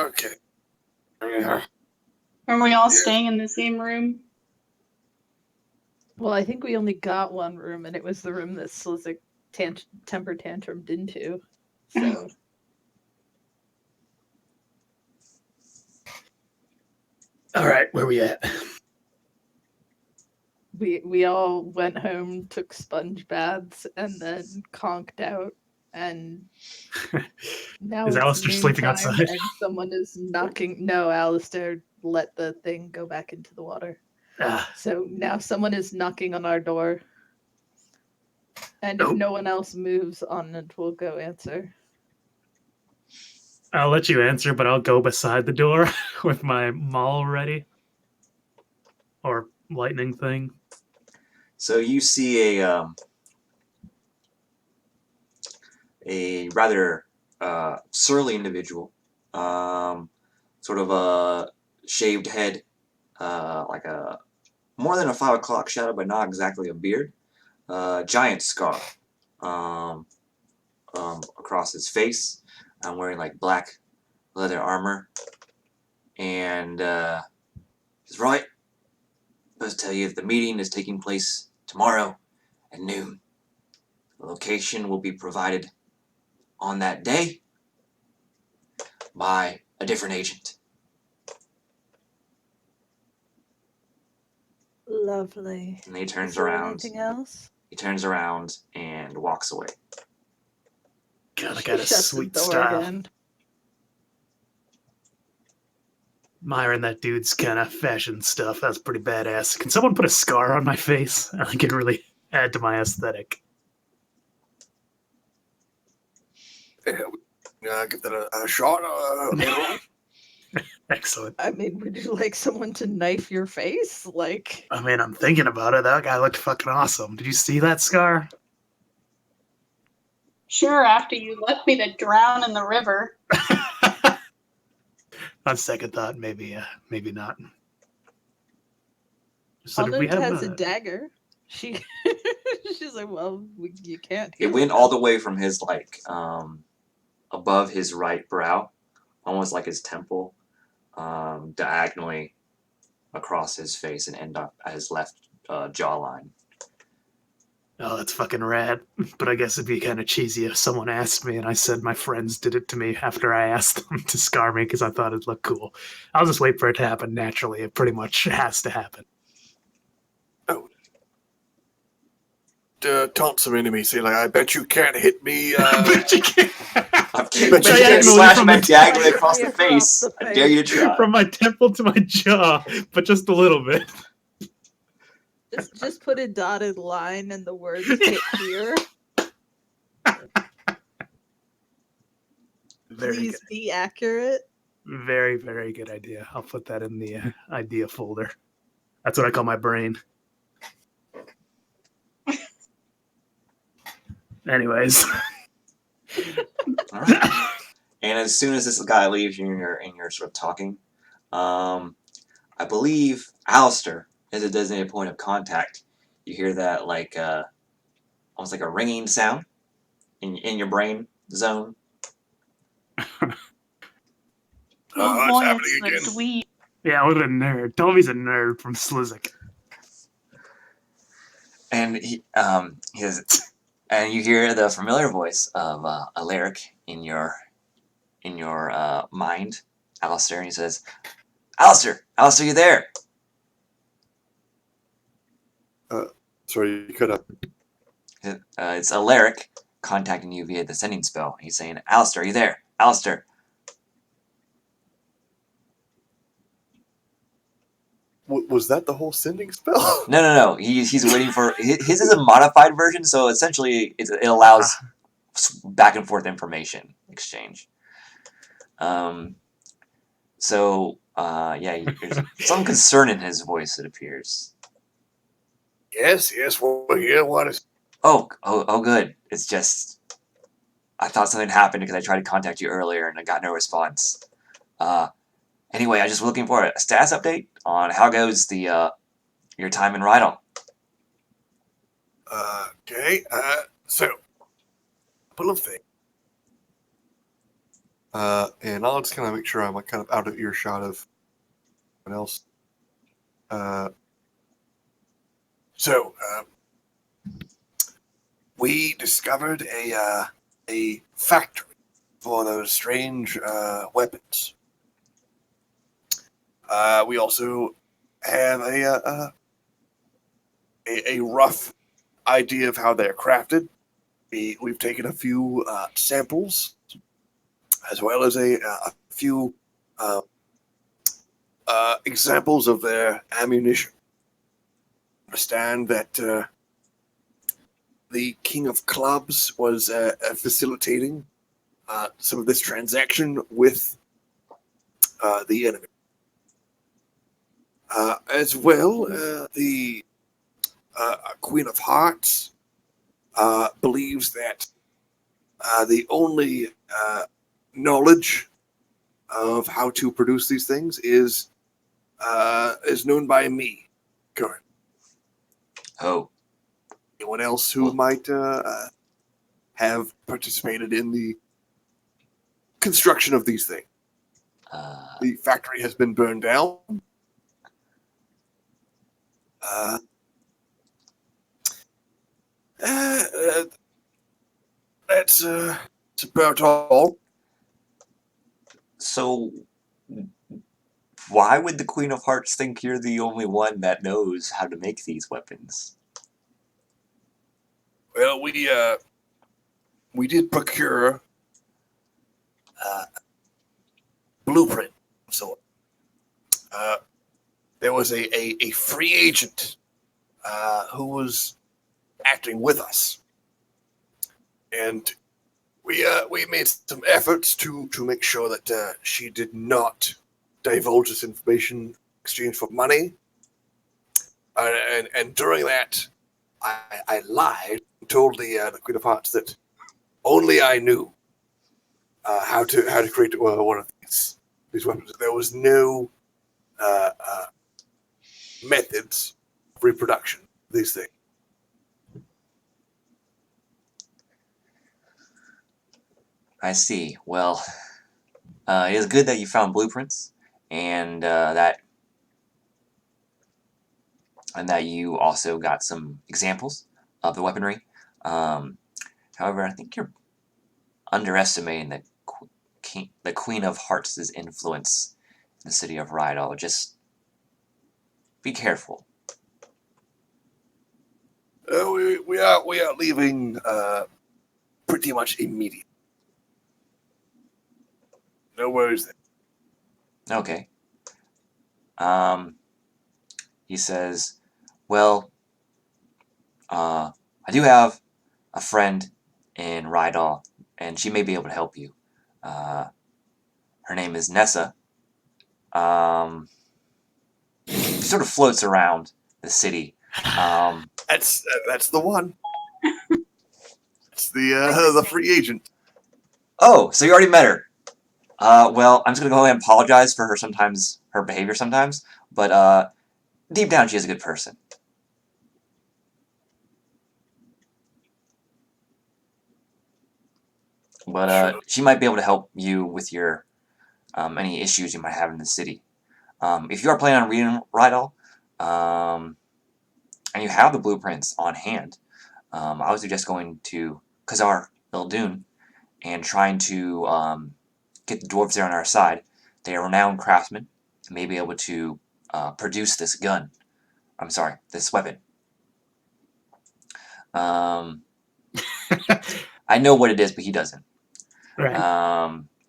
B: Okay. Yeah.
C: Are we all staying in the same room?
D: Well, I think we only got one room, and it was the room that Slizik temper tantrumed into. So
F: All right, where we at?
D: we all went home, took sponge baths, and then conked out. And now
F: Is
D: it's
F: Alistair sleeping
D: noontime,
F: outside?
D: and someone is knocking. No, Alistair let the thing go back into the water.
F: Ah,
D: So now someone is knocking on our door. And if
F: Nope.
D: no one else moves, Anand will go answer.
F: I'll let you answer, but I'll go beside the door with my maul ready. Or lightning thing.
A: So you see a rather surly individual, sort of a shaved head, like a more than a 5 o'clock shadow, but not exactly a beard. Giant scar across his face. I'm wearing like black leather armor, and he's right. I'm supposed to tell you that the meeting is taking place tomorrow at noon. The location will be provided on that day by a different agent.
D: Lovely.
A: And he turns
D: Is there
A: around.
D: anything else?
A: He turns around and walks away.
F: God, I
D: She
F: got a
D: shuts the
F: sweet
D: door
F: style.
D: again.
F: Admiring that dude's kind of fashion stuff. That's pretty badass. Can someone put a scar on my face? I think it really add to my aesthetic.
B: Yeah, give that a shot.
F: Excellent.
D: I mean, would you like someone to knife your face? Like,
F: I mean, I'm thinking about it. That guy looked fucking awesome. Did you see that scar?
C: Sure, after you left me to drown in the river.
F: On second thought, maybe not. So did we
D: Anand
F: have
D: has a dagger. She's like, well, you can't.
A: It went all the way from his above his right brow, almost like his temple, diagonally across his face and end up at his left jawline.
F: Oh, that's fucking rad. But I guess it'd be kind of cheesy if someone asked me and I said my friends did it to me after I asked them to scar me because I thought it'd look cool. I'll just wait for it to happen naturally. It pretty much has to happen.
B: Taunt some enemies. Say like, I bet you can't hit me.
F: But you can't.
A: But you
B: But
A: can't
F: diagonally
A: slash
F: from
A: him at
F: the-
A: diagonally across the
D: Across
A: face.
D: the
A: I dare you to try.
F: From my temple to my jaw, but just a little bit.
D: Just put a dotted line and the words hit here.
F: Very
D: Please
F: good.
D: be accurate.
F: Very, very good idea. I'll put that in the idea folder. That's what I call my brain. Anyways.
A: All right. And as soon as this guy leaves, and you're sort of talking, I believe Alistair is a designated point of contact. You hear that like almost like a ringing sound in your brain zone.
C: Oh
B: it's
C: boy,
B: happening
C: it's the
B: again.
C: dweeb.
F: Yeah, what a nerd. Tell him he's a nerd from Slizik.
A: And and you hear the familiar voice of Alaric in your mind, Alistair, and he says, Alistair, you there?
B: Sorry, you could have.
A: It's Alaric contacting you via the sending spell. He's saying, Alistair, you there? Alistair.
B: Was that the whole sending spell?
A: No. He's waiting for his is a modified version, so essentially it allows back and forth information exchange. Yeah, there's some concern in his voice. It appears.
B: Yes, we're here. What is?
A: Oh, good. It's just I thought something happened because I tried to contact you earlier and I got no response. Anyway, I was just looking for a status update on how goes the your time in Rydal.
B: Okay. So, a couple of things. And I'll just kind of make sure I'm like kind of out of earshot of someone else. We discovered a factory for those strange weapons. We also have a rough idea of how they're crafted. We've taken a few samples, as well as a few examples of their ammunition. Understand that the King of Clubs was facilitating some of this transaction with the enemy. As well, the Queen of Hearts believes that the only knowledge of how to produce these things is known by me currently.
A: Oh,
B: Anyone else who
A: Well-
B: might have participated in the construction of these things. The factory has been burned down. That's about all.
A: so why would the Queen of Hearts think you're the only one that knows how to make these weapons?
B: Well, we did procure blueprint. So there was a free agent who was acting with us, and we made some efforts to make sure that she did not divulge this information in exchange for money. And during that, I lied and told the Queen of Hearts that only I knew how to create one of these weapons. There was no methods of reproduction of these things.
A: I see. Well, it is good that you found blueprints, and that you also got some examples of the weaponry. However, I think you're underestimating the Queen of Hearts' influence in the city of Rydal. Just be careful.
B: We are leaving pretty much immediately. No worries there.
A: Okay. He says, well, I do have a friend in Rydal, and she may be able to help you. Her name is Nessa. She sort of floats around the city.
B: That's the one. It's the free agent.
A: Oh, so you already met her. Well, I'm just gonna go ahead and apologize for her behavior sometimes, but deep down she is a good person. But
B: Sure.
A: she might be able to help you with your any issues you might have in the city. If you are planning on reading Rydal, and you have the blueprints on hand, I would suggest going to Khazar Ildun and trying to get the dwarves there on our side. They are renowned craftsmen and may be able to produce this gun. I'm sorry, this weapon. I know what it is, but he doesn't.
F: Right.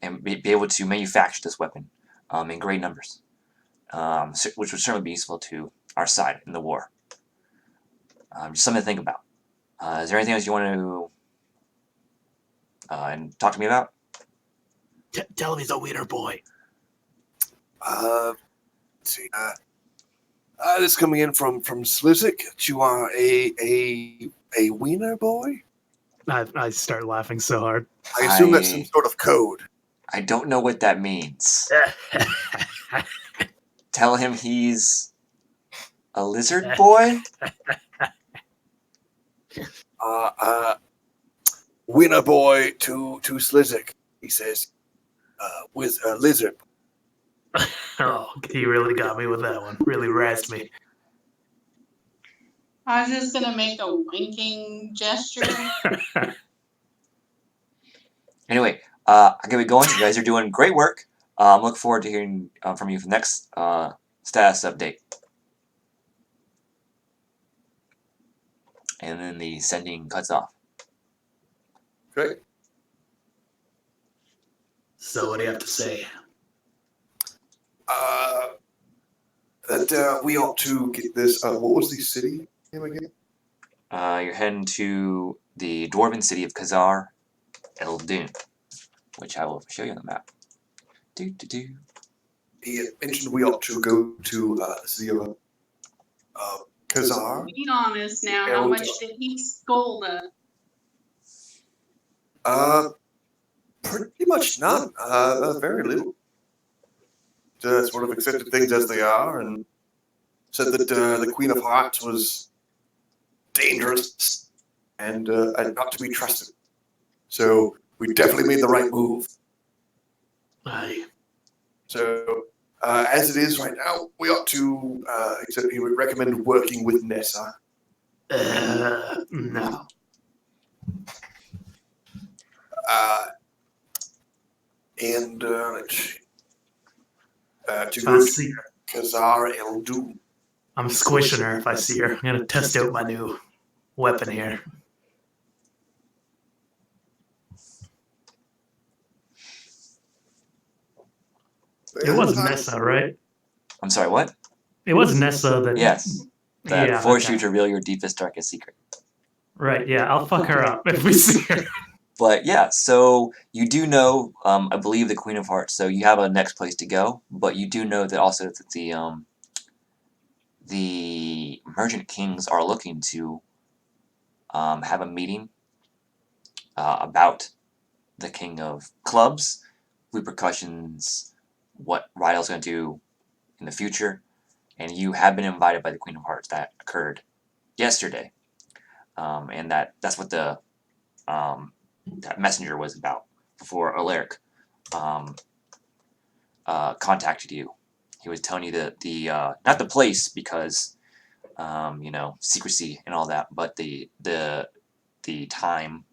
A: And be able to manufacture this weapon in great numbers, which would certainly be useful to our side in the war. Just something to think about. Is there anything else you want to and talk to me about?
F: Tell him he's a wiener boy.
B: Let's see. This coming in from Slizik. You are a wiener boy.
F: I start laughing so hard.
B: I assume that's some sort of code.
A: I don't know what that means. Tell him he's a lizard boy?
B: Wiener boy to Slizik. He says, with a lizard.
F: Oh, he really got me with that one. Really razzed me.
C: I was just gonna make a winking gesture.
A: Anyway, I gotta be going. You guys are doing great work. I'm looking forward to hearing from you for the next status update. And then the sending cuts off.
B: Great.
F: So what do you have to say?
B: that we ought to get this. What was the city name again?
A: You're heading to the dwarven city of Khazar Eldun, which I will show you on the map.
B: He had mentioned we ought to go to the city of Khazar.
C: Be honest now. How much did he scold us?
B: Pretty much none. Very little. Just sort of accepted things as they are, and said that the Queen of Hearts was dangerous and not to be trusted. So we definitely made the right move.
F: Aye.
B: So as it is right now, we ought to. Except he would recommend working with Nessa.
F: No.
B: And let's see. To
F: If
B: go
F: I
B: to
F: see her,
B: Khazar Eldun.
F: I'm squishing her if I see her. I'm gonna test out my new weapon here. It was Nessa, right?
A: I'm sorry, what?
F: It was Nessa that.
A: Yes. That
F: Yeah.
A: forced
F: okay.
A: you to reveal your deepest, darkest secret.
F: Right. Yeah. I'll fuck her up if we see her.
A: But yeah, so you do know, I believe the Queen of Hearts. So you have a next place to go, but you do know that also that the Merchant Kings are looking to have a meeting about the King of Clubs, repercussions, what Rydal's going to do in the future, and you have been invited by the Queen of Hearts. That occurred yesterday, and that's what the that messenger was about before Alaric contacted you. He was telling you the not the place because secrecy and all that, but the time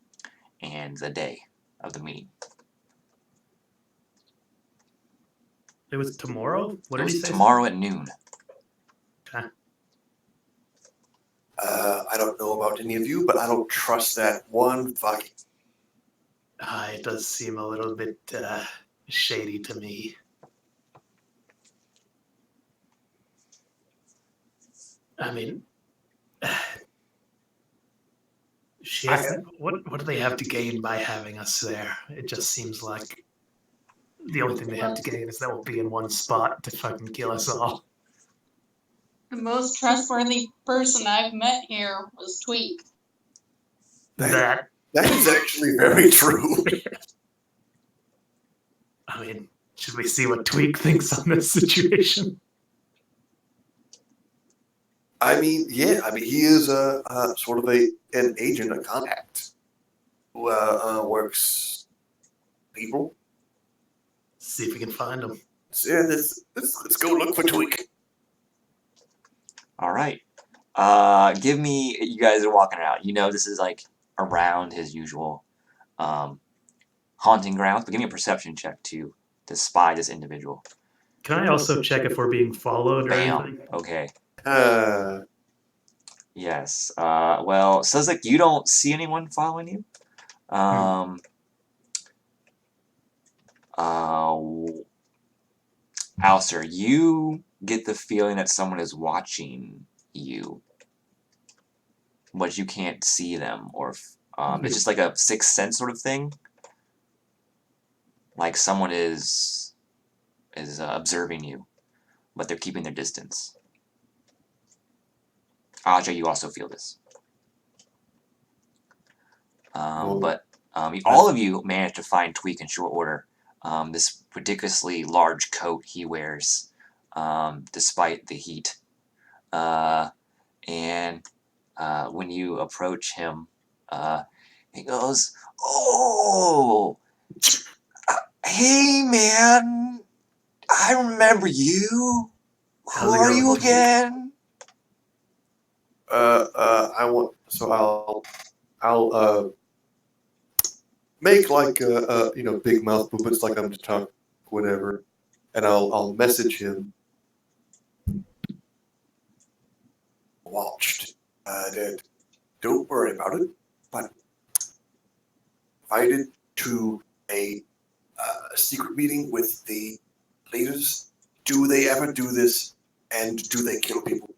A: and the day of the meeting.
F: It was tomorrow. What
A: It
F: did he
A: was
F: say?
A: tomorrow at noon.
F: Okay.
B: I don't know about any of you, but I don't trust that one fucking.
F: It does seem a little bit shady to me. I mean, she has. What do they have to gain by having us there? It just seems like the only thing they have to gain is that we'll be in one spot to fucking kill us all.
C: The most trustworthy person I've met here was Tweak.
F: That.
B: That is actually very true.
F: I mean, should we see what Tweak thinks on this situation?
B: I mean, yeah. I mean, he is sort of an agent, a contact who works people.
F: See if we can find him.
B: So, yeah, let's go look for Tweak.
A: All right. Give me. You guys are walking out. You know this is like around his usual haunting grounds. But give me a perception check to spy this individual.
F: Can I also check if we're being followed or
A: Bam.
F: anything?
A: Okay.
B: Yes.
A: Well, sounds like you don't see anyone following you. Alistair, you get the feeling that someone is watching you, but you can't see them, or it's just like a sixth sense sort of thing. Like someone is observing you, but they're keeping their distance. Aja, you also feel this. But all of you managed to find Tweak in short order. This ridiculously large coat he wears, despite the heat. And when you approach him, he goes, "Oh, hey man, I remember you. Who are you again?"
B: I want. So I'll make like big mouth movements like I'm to talk, whatever, and I'll message him. Watched. That. Don't worry about it. But invited to a secret meeting with the leaders. Do they ever do this And do they kill people?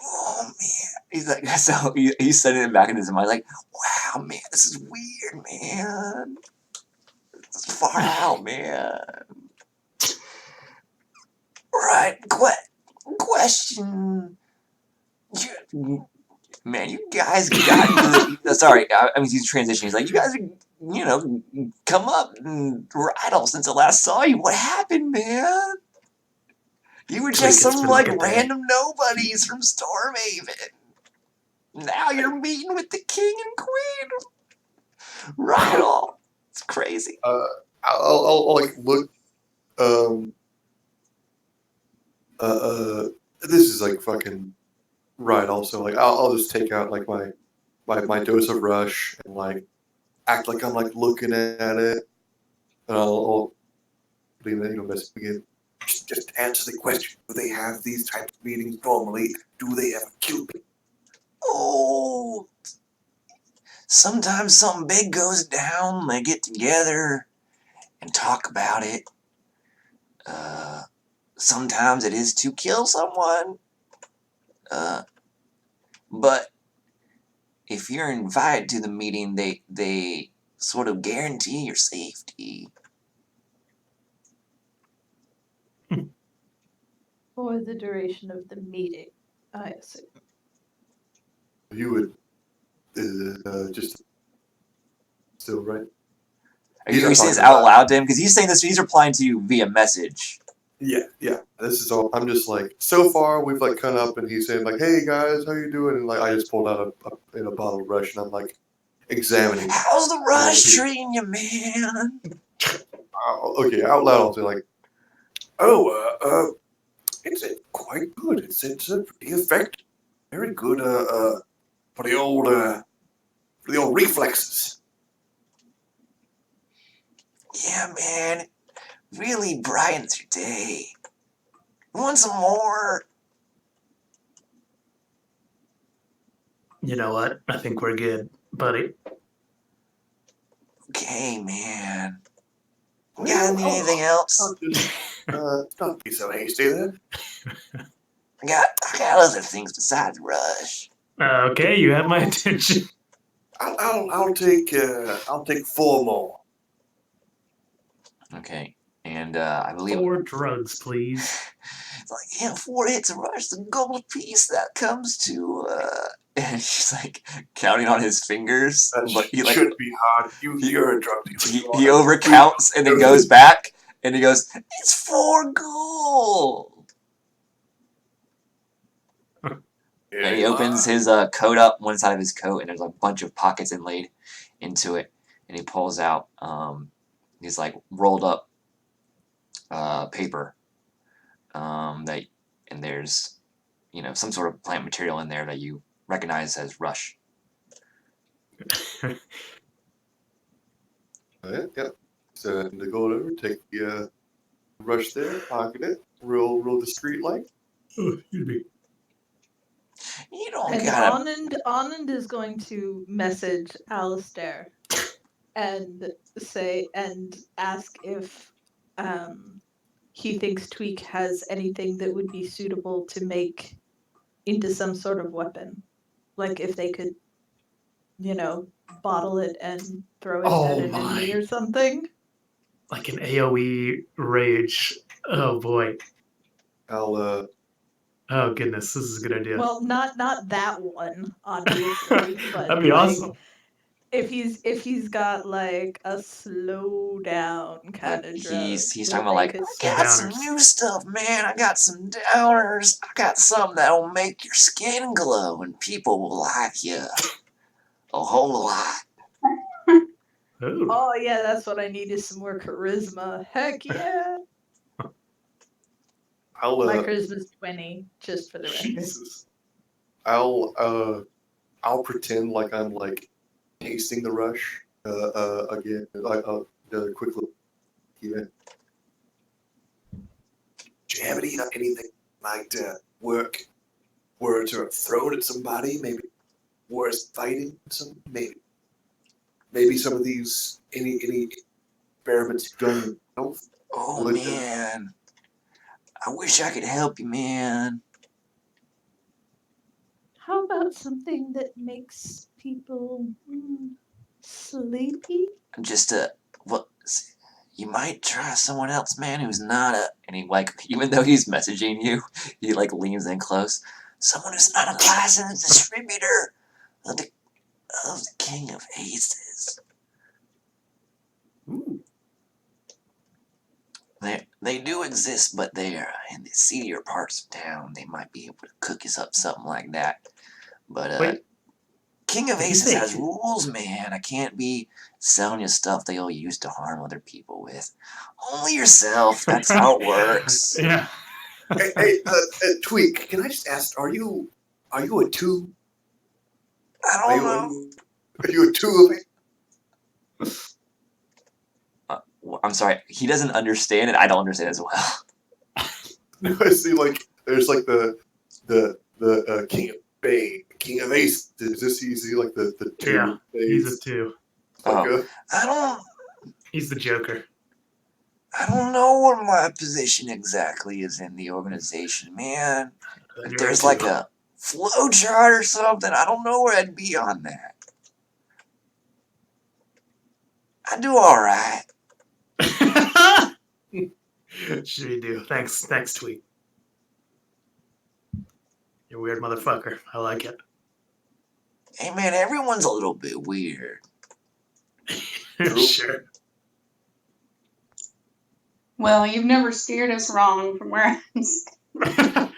A: Oh man, he's like, so he's sending it back in his mind, like, wow, man, this is weird, man. This is far out, man. Right, question. Man, you guys got into the. Sorry, I mean, he's transitioning. He's like, you guys are, come up and Rydal since I last saw you. What happened, man? You were just
F: Tweak, it's
A: some,
F: been like
A: like,
F: a day.
A: random nobodies from Stormhaven. Now you're meeting with the king and queen. Rydal. It's crazy.
B: I'll like look. This is like fucking right. Also, like I'll just take out like my dose of rush and like act like I'm like looking at it, and I'll leave it, mess again. Just answer the question. Do they have these types of meetings normally? Do they ever kill people?
A: Oh, sometimes something big goes down. They get together and talk about it. Sometimes it is to kill someone. But if you're invited to the meeting, they sort of guarantee your safety.
D: For the duration of the meeting, I assume.
B: You would just still right.
A: Are
B: He's
A: you
B: not
A: saying this
B: talking
A: out
B: about-
A: loud to him? Because he's saying this. He's replying to you via message.
B: Yeah. This is all. I'm just like, so far we've like come up, and he's saying like, "Hey guys, how you doing?" And like, I just pulled out a bottle of rush, and I'm like, examining.
A: How's the rush treating you, man?
B: Okay, out loud I'll say like, "Oh, it's quite good. It's pretty effective. Very good. For the old reflexes."
A: Yeah, man. Really brightens your day. Want some more?
F: You know what? I think we're good, buddy.
A: Okay, man. Got anything else?
B: Don't be so hasty there.
A: I got other things besides rush.
F: Okay, you have my attention.
B: I'll take 4 more.
A: Okay, and I believe
F: 4 drugs, please.
A: it's like, yeah, 4 hits of rush, the gold piece that comes to and she's like counting on his fingers, but he like
B: should be hard. You're a drug dealer.
A: he overcounts and then goes back and he goes, it's 4 gold. And he opens his coat up, one side of his coat, and there's a bunch of pockets inlaid into it. And he pulls out these like rolled up paper that, and there's some sort of plant material in there that you recognize as rush.
B: Yeah. So to go over, take the rush there, pocket it, real discreet like.
F: Oh, excuse me.
A: You don't
D: And
A: gotta.
D: Anand is going to message Alistair and ask if he thinks Tweak has anything that would be suitable to make into some sort of weapon. Like if they could, bottle it and throw it at an enemy or something.
F: Like an AoE rage. Oh boy.
B: I'll
F: Oh goodness, this is a good idea.
D: Well, not that one, obviously, but
F: That'd be awesome.
D: If he's got like a slow down kind of drug.
A: He's
D: that
A: talking about
D: they
A: like,
D: could
A: I got some
F: downers.
A: new stuff, man. I got some downers. I got some that'll make your skin glow, and people will like you a whole lot.
F: Ooh.
D: Oh yeah, that's what I need is some more charisma. Heck yeah. My charisma's 20, just for the record.
F: Jesus.
B: I'll pretend like I'm like tasting the rush. Again, the quick look. Even. Do you have anything like work words or thrown at somebody? Maybe worse fighting some. Maybe some of these any experiments you've done yourself.
A: Oh
B: Would,
A: man, I wish I could help you, man.
D: How about something that makes people sleepy?
A: Just what? You might try someone else, man, who's not a. And he like, even though he's messaging you, he like leans in close. Someone who's not a licensed distributor of the King of Aces.
B: Ooh.
A: They do exist, but they're in the seedier parts of town. They might be able to cook us up something like that. But
F: Wait,
A: King of
F: did you
A: Aces
F: say-
A: has rules, man. I can't be selling you stuff they'll use to harm other people with. Only yourself. That's how it works.
F: Yeah.
B: Hey, Tweak, can I just ask, are you a two?
A: I
B: Are
A: don't
B: you,
A: know.
B: are you a two of it?
A: I'm sorry. He doesn't understand, and I don't understand as well.
B: No, I see, like, there's like the King of Bay, King of Ace. Is this easy? Like the two
F: Yeah, he's a
B: A's?
F: 2.
B: Like
A: Oh,
F: He's the Joker.
A: I don't know what my position exactly is in the organization, man.
F: Then
A: If
F: you're
A: there's
F: a
A: like
F: 2.
A: a flow chart or something, I don't know where I'd be on that. I do all right.
F: Should we do? Thanks, Tweet. You're a weird motherfucker. I like it.
A: Hey, man, everyone's a little bit weird.
F: Sure.
C: Well, you've never steered us wrong from where I'm standing.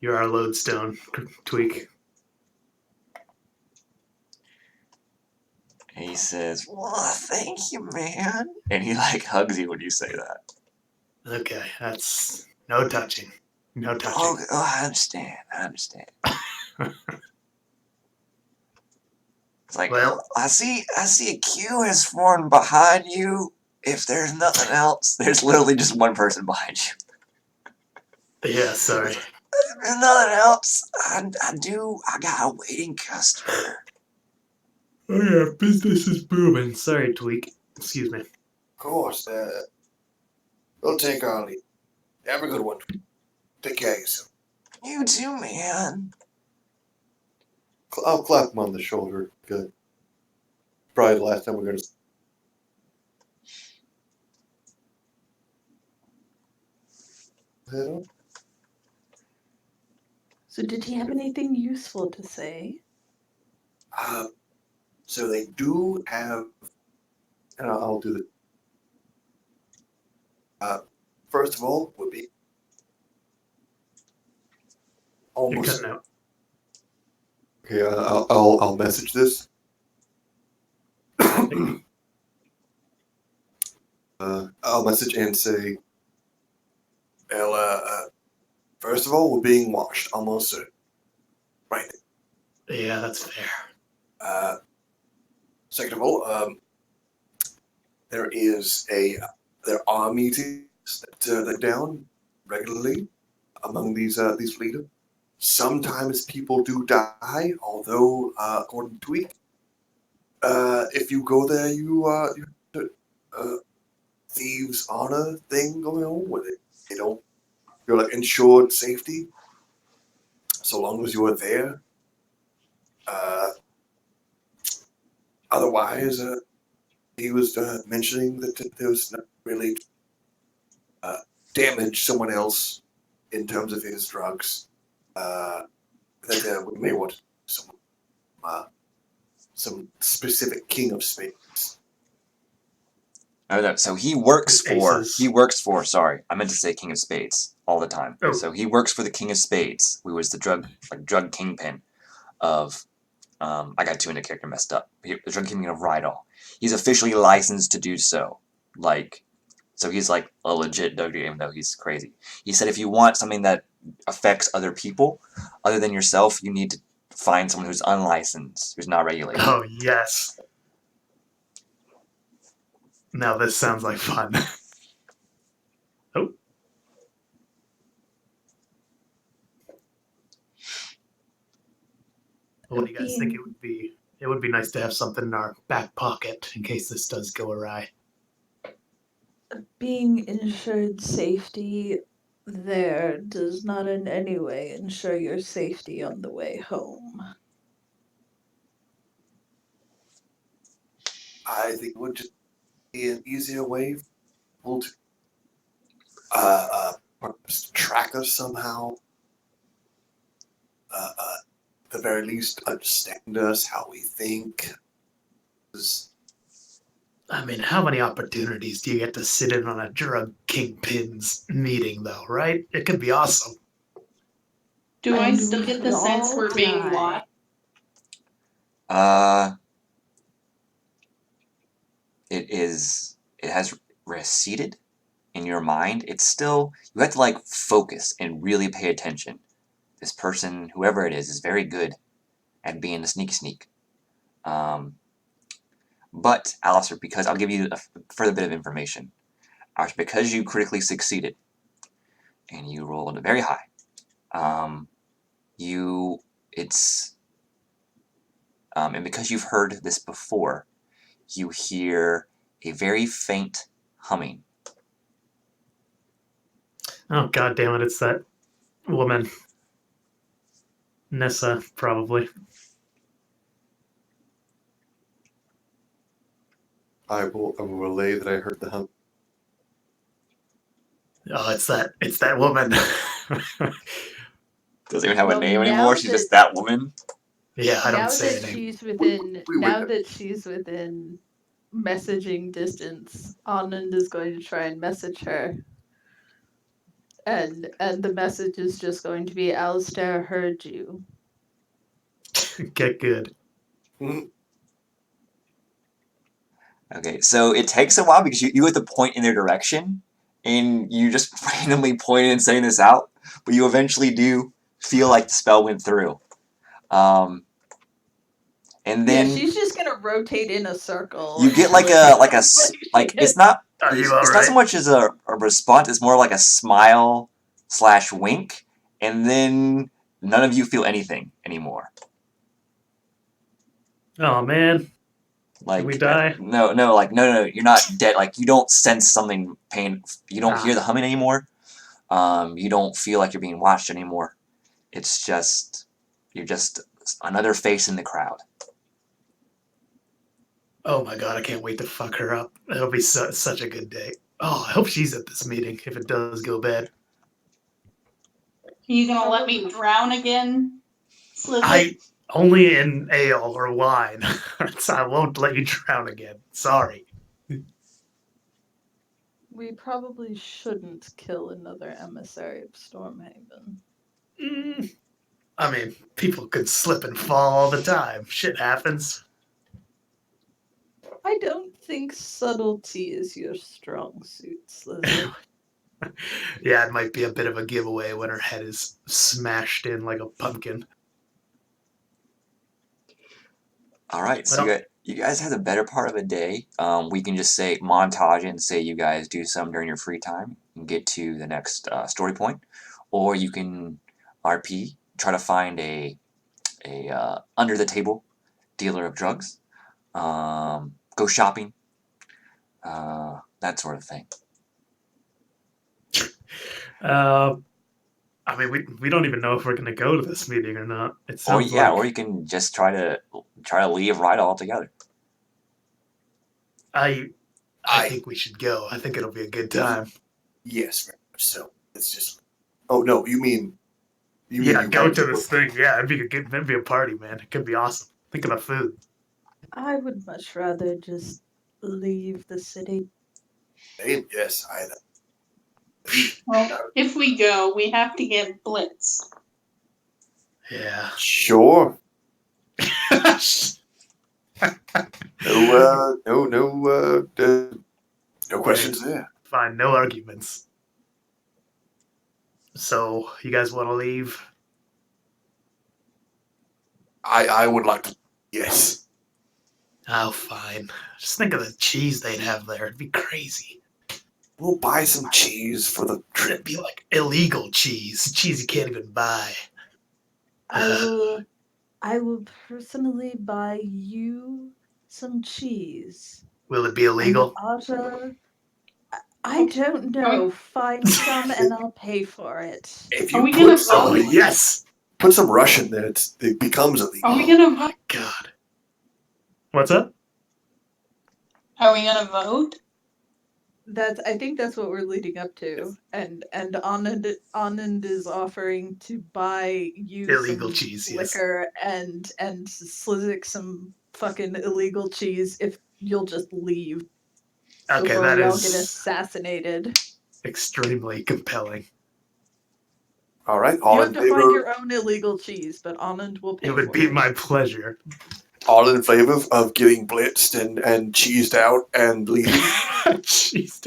F: You're our lodestone, Tweak.
A: And he says, well, thank you, man. And he like hugs you when you say that.
F: Okay, that's no touching. No touching.
A: Oh, I understand. It's like,
F: Well,
A: I see a queue has formed behind you. If there's nothing else, there's literally just one person behind you.
F: yeah, sorry.
A: If there's nothing else, I got a waiting customer.
F: Oh yeah, business is booming. Sorry, Tweak. Excuse me.
B: Of course. We'll take our leave. Have a good one. Take care of yourself.
A: You too, man.
B: I'll clap him on the shoulder. Good. Probably the last time we're gonna. Head on.
D: So did he have anything useful to say?
B: So they do have, and I'll do the. First of all, would be
F: You're
B: almost.
F: cutting out.
B: Okay, I'll message this. I'll message and say, well, first of all, we're being watched, almost certain. Right.
F: Yeah, that's fair.
B: Second of all, there are meetings that are down regularly among these leaders. Sometimes people do die, although according to Tweak, if you go there, you have thieves honor thing going on where they don't. You're like ensured safety, so long as you are there. Otherwise, he was mentioning that there was not really damage someone else in terms of his drugs. That we may want some specific king of spades.
A: Oh, no, so he works
F: Aces.
A: for, sorry, I meant to say King of Spades all the time.
F: Oh.
A: So he works for the King of Spades, who was the drug kingpin of, I got 2 in the character messed up. The drug kingpin of Rydal. He's officially licensed to do so. So he's like a legit drug dealer, even though he's crazy. He said if you want something that affects other people, other than yourself, you need to find someone who's unlicensed, who's not regulated.
F: Oh yes. Now this sounds like fun. Oh. What do you guys think it would be? It would be nice to have something in our back pocket in case this does go awry.
D: being ensured safety there does not in any way ensure your safety on the way home.
B: I think it would just be an easier way for people to perhaps track us somehow. At the very least, understand us, how we think.
F: I mean, how many opportunities do you get to sit in on a drug kingpin's meeting, though, right? It could be awesome.
C: Do I
D: And
C: still
D: we
C: get the
D: should
C: sense
D: all
C: we're being
D: die.
C: watched?
A: It has receded in your mind. It's still, you have to like focus and really pay attention. This person, whoever it is very good at being a sneaky sneak. But Alistair, because I'll give you a further bit of information. Alistair, because you critically succeeded and you rolled very high, and because you've heard this before, you hear a very faint humming.
F: Oh, god damn it, it's that woman. Nissa, probably.
B: I will relay that I heard the hum.
F: Oh, it's that woman.
A: Doesn't even have a
D: Well,
A: name
D: now
A: anymore. She's
D: that-
A: just that woman.
F: Yeah, I
D: now
F: don't say
D: that
F: her name.
D: she's within
B: We
D: now
B: would-
D: that she's within messaging distance, Anand is going to try and message her. And the message is just going to be, Alistair heard you.
F: Get good.
A: Okay, so it takes a while because you have to point in their direction, and you just randomly pointed and saying this out, but you eventually do feel like the spell went through. And then
D: Yeah, she's just gonna rotate in a circle.
A: you get like it's not
F: Are you
A: it's not so
F: alright?
A: much as a response, it's more like a smile / wink, and then none of you feel anything anymore.
F: Oh man.
A: Like
F: we die?
A: No, you're not dead. Like you don't sense something pain. You don't hear the humming anymore. You don't feel like you're being watched anymore. It's just you're just another face in the crowd.
F: Oh my god, I can't wait to fuck her up. It'll be such a good day. Oh, I hope she's at this meeting if it does go bad.
C: Are you gonna let me drown again, Slither?
F: I only in ale or wine. So I won't let you drown again. Sorry.
D: We probably shouldn't kill another emissary of Stormhaven.
F: I mean, people could slip and fall all the time. Shit happens.
D: I don't think subtlety is your strong suit, Slither.
F: Yeah, it might be a bit of a giveaway when her head is smashed in like a pumpkin.
A: All right, so
F: Well-
A: you guys had the better part of a day. We can just say montage it and say you guys do some during your free time and get to the next story point, or you can RP, try to find a under the table dealer of drugs, go shopping, that sort of thing.
F: I mean, we don't even know if we're gonna go to this meeting or not. It
A: Or
F: sounds
A: or you can just try to leave Rydal altogether.
F: I think we should go. I think it'll be a good time.
B: Yes, very much so. It's just. Oh no, you mean?
F: Yeah,
B: you
F: go
B: want
F: to this thing. Yeah, it'd be a party, man. It could be awesome. Think about food.
D: I would much rather just leave the city.
B: Yes,
C: Well, if we go, we have to get Blitz.
F: Yeah.
B: Sure. No questions there.
F: Fine, no arguments. So, you guys want to leave?
B: I would like to. Yes.
F: Oh, fine. Just think of the cheese they'd have there. It'd be crazy.
B: We'll buy some cheese for the
F: It'd
B: trip.
F: be like illegal cheese. Cheese you can't even buy.
D: I will personally buy you some cheese.
F: Will it be illegal?
D: And Aja, I don't know. Find some and I'll pay for it.
B: If
C: Are
B: you
C: we gonna
B: put
F: Oh,
C: vote?
B: some,
F: yes!
B: put some Russian there, it becomes illegal.
C: Are we gonna
F: My
C: vote?
F: God. What's up?
C: Are we gonna vote?
D: I think that's what we're leading up to. And Anand is offering to buy you
F: Illegal
D: some
F: cheese, yes.
D: liquor and Slizik some fucking illegal cheese if you'll just leave
F: Okay,
D: before
F: that
D: we all get
F: is
D: assassinated.
F: extremely compelling.
B: All right,
D: You
B: all
D: have
B: in
D: to find
B: favor.
D: your own illegal cheese, but Anand will pay
F: It would
D: for
F: be
D: it.
F: my pleasure.
B: All in favor of getting blitzed and cheesed out and leaving.
F: Jeez,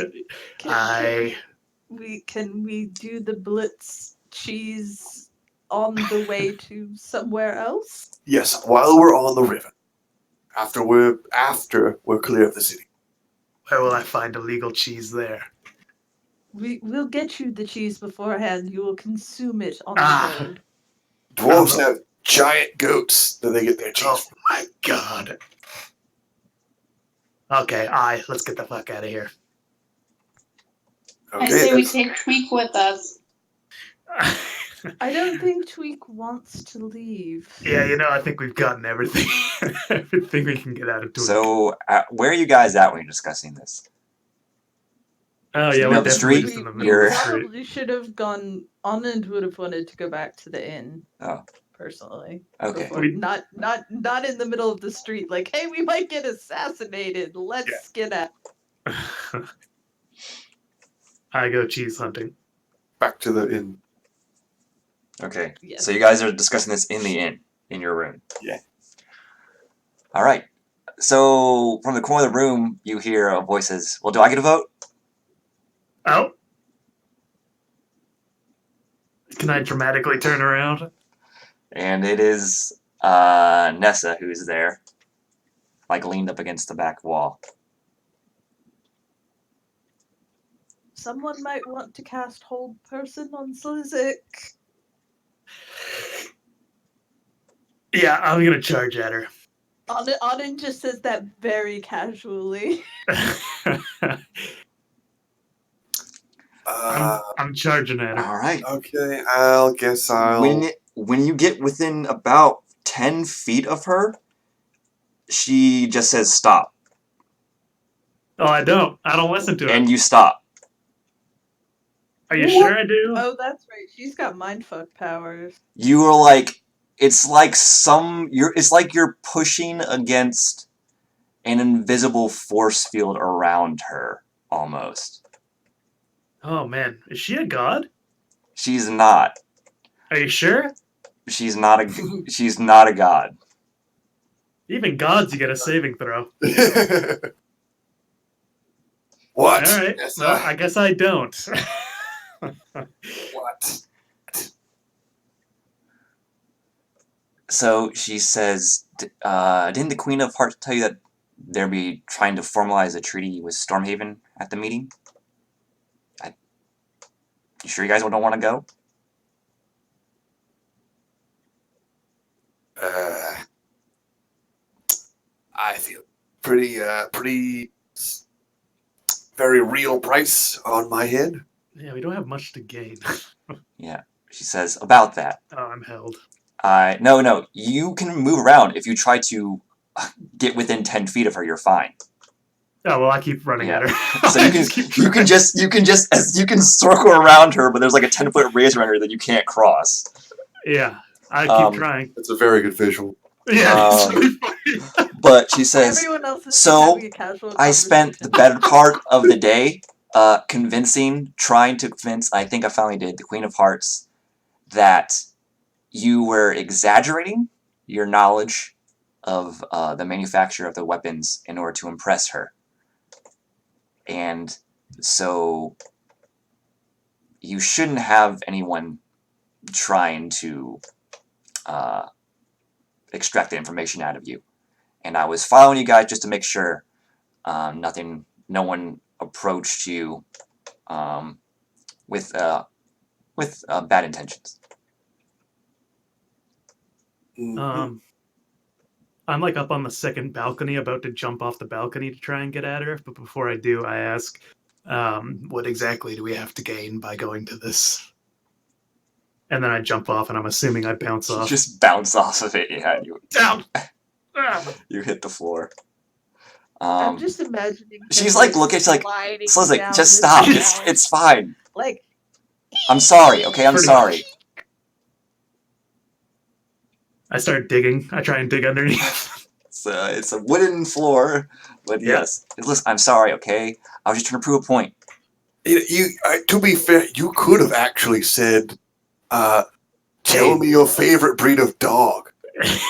D: Can we do the Blitz cheese on the way to somewhere else?
B: Yes, while we're on the river, after we're clear of the city.
F: where will I find illegal cheese there?
D: We'll get you the cheese beforehand. You will consume it on the
F: Ah.
D: road.
B: Dwarves have giant goats that they get their cheese
F: Oh
B: from.
F: my God. Okay, let's get the fuck out of here.
C: I
B: Okay,
C: say we
B: that's-
C: take Tweak with us.
D: I don't think Tweak wants to leave.
F: Yeah, I think we've gotten everything, everything we can get out of Tweak.
A: So, where are you guys at when you're discussing this?
F: Oh
A: So
F: yeah,
A: you
F: we're
A: know the
F: definitely
A: street?
F: just in the
D: We
F: middle of the
A: You're-
F: street.
D: probably should have gone. Anand would have wanted to go back to the inn.
A: Oh.
D: Personally.
A: Okay.
D: Before, not in the middle of the street. Like, hey, we might get assassinated. Let's get out.
F: I go cheese hunting.
B: back to the inn.
A: Okay.
D: Yes.
A: So you guys are discussing this in the inn, in your room.
B: Yeah.
A: All right. So from the corner of the room, you hear a voice says, "Well, do I get a vote?"
F: Oh. Can I dramatically turn around?
A: And it is Nessa who's there, like leaned up against the back wall.
D: Someone might want to cast Hold Person on Slizik.
F: Yeah, I'm gonna charge at her.
D: Anand just says that very casually.
F: I'm charging at her.
A: All right.
B: Okay, I'll guess I'll.
A: When you get within about 10 feet of her, she just says stop,
F: Oh, I don't listen to her.
A: and you stop.
F: Are you sure I do?
D: Oh, that's right. She's got mindfuck powers.
A: You are like, it's like it's like you're pushing against an invisible force field around her, almost.
F: Oh man, is she a god?
A: She's not.
F: Are you sure?
A: She's not a god.
F: Even gods, you get a saving throw.
B: What?
F: All right.
B: Yes,
F: Well, I guess I don't.
B: what?
A: So she says, didn't the Queen of Hearts tell you that they'll be trying to formalize a treaty with Stormhaven at the meeting? You sure you guys don't want to go?
B: I feel pretty very real price on my head.
F: Yeah, we don't have much to gain.
A: Yeah. She says, about that.
F: Oh, I'm held.
A: No, you can move around. If you try to get within 10 feet of her, you're fine.
F: Oh well, I keep running
A: Yeah.
F: at her.
A: So you can just circle around her, but there's like a 10-foot radius around her that you can't cross.
F: Yeah, I keep trying.
B: It's a very good visual.
F: Yeah. it's
A: Um,
F: really funny.
A: But she says,
D: Everyone else is
A: so,
D: having a casual
A: I spent the better part of the day trying to convince, I think I finally did, the Queen of Hearts, that you were exaggerating your knowledge of the manufacture of the weapons in order to impress her. And so you shouldn't have anyone trying to extract the information out of you. And I was following you guys just to make sure no one approached you with bad intentions.
F: I'm like up on the second balcony, about to jump off the balcony to try and get at her. But before I do, I ask, What exactly do we have to gain by going to this? And then I jump off, and I'm assuming I bounce
A: You
F: off.
A: just bounce off of it. Yeah,
F: Down! Ah.
A: you hit the floor.
D: I'm just imagining him,
A: she's like looking. She's like,
D: sliding
A: Slizik,
D: down
A: just
D: this
A: stop.
D: mountain.
A: It's fine.
D: Like,
A: I'm sorry. Okay, I'm
F: Pretty
A: sorry.
F: I start digging. I try and dig underneath.
A: It's a wooden floor, but
F: Yeah.
A: yes. Listen, I'm sorry. Okay, I was just trying to prove a point.
B: To be fair, you could have actually said, "Tell
F: Hey.
B: me your favorite breed of dog,"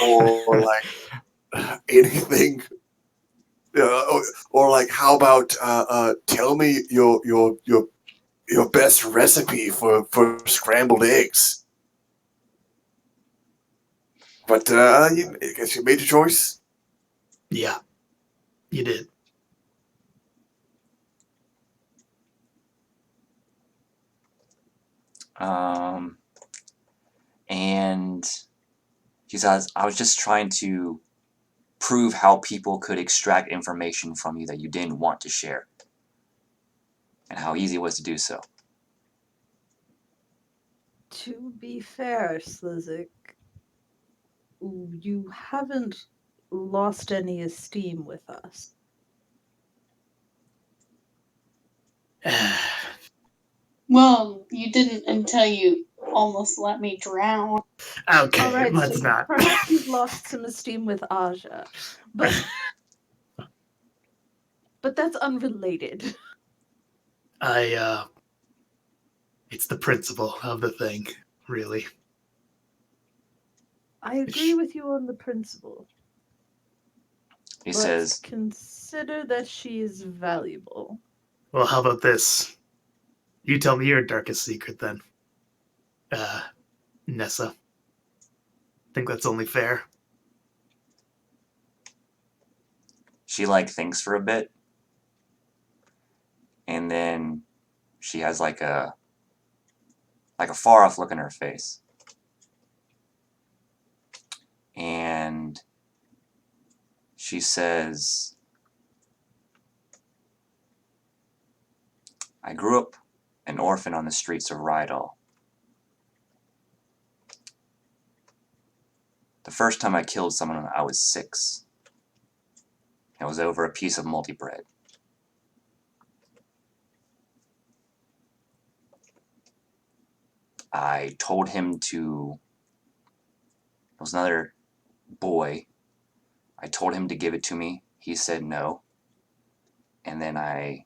B: or like anything. Or like, how about tell me your best recipe for scrambled eggs. But I guess you made your choice.
F: Yeah, you did.
A: And she says, I was just trying to prove how people could extract information from you that you didn't want to share, and how easy it was to do so.
D: to be fair, Slizik, you haven't lost any esteem with us.
C: Well, you didn't until you almost let me drown.
F: Okay,
D: All right,
F: let's
D: so
F: not.
D: perhaps you've lost some esteem with Aja, but that's unrelated.
F: It's the principle of the thing, really.
D: I agree with you on the principle.
A: He
D: but
A: says,
D: consider that she is valuable.
F: Well, how about this? You tell me your darkest secret then. Nessa. Think that's only fair.
A: she like thinks for a bit, and then she has like a far off look in her face. And she says, I grew up an orphan on the streets of Rydal. The first time I killed someone, I was 6. It was over a piece of multi bread. I told him to. It was another boy. I told him to give it to me. He said no. And then I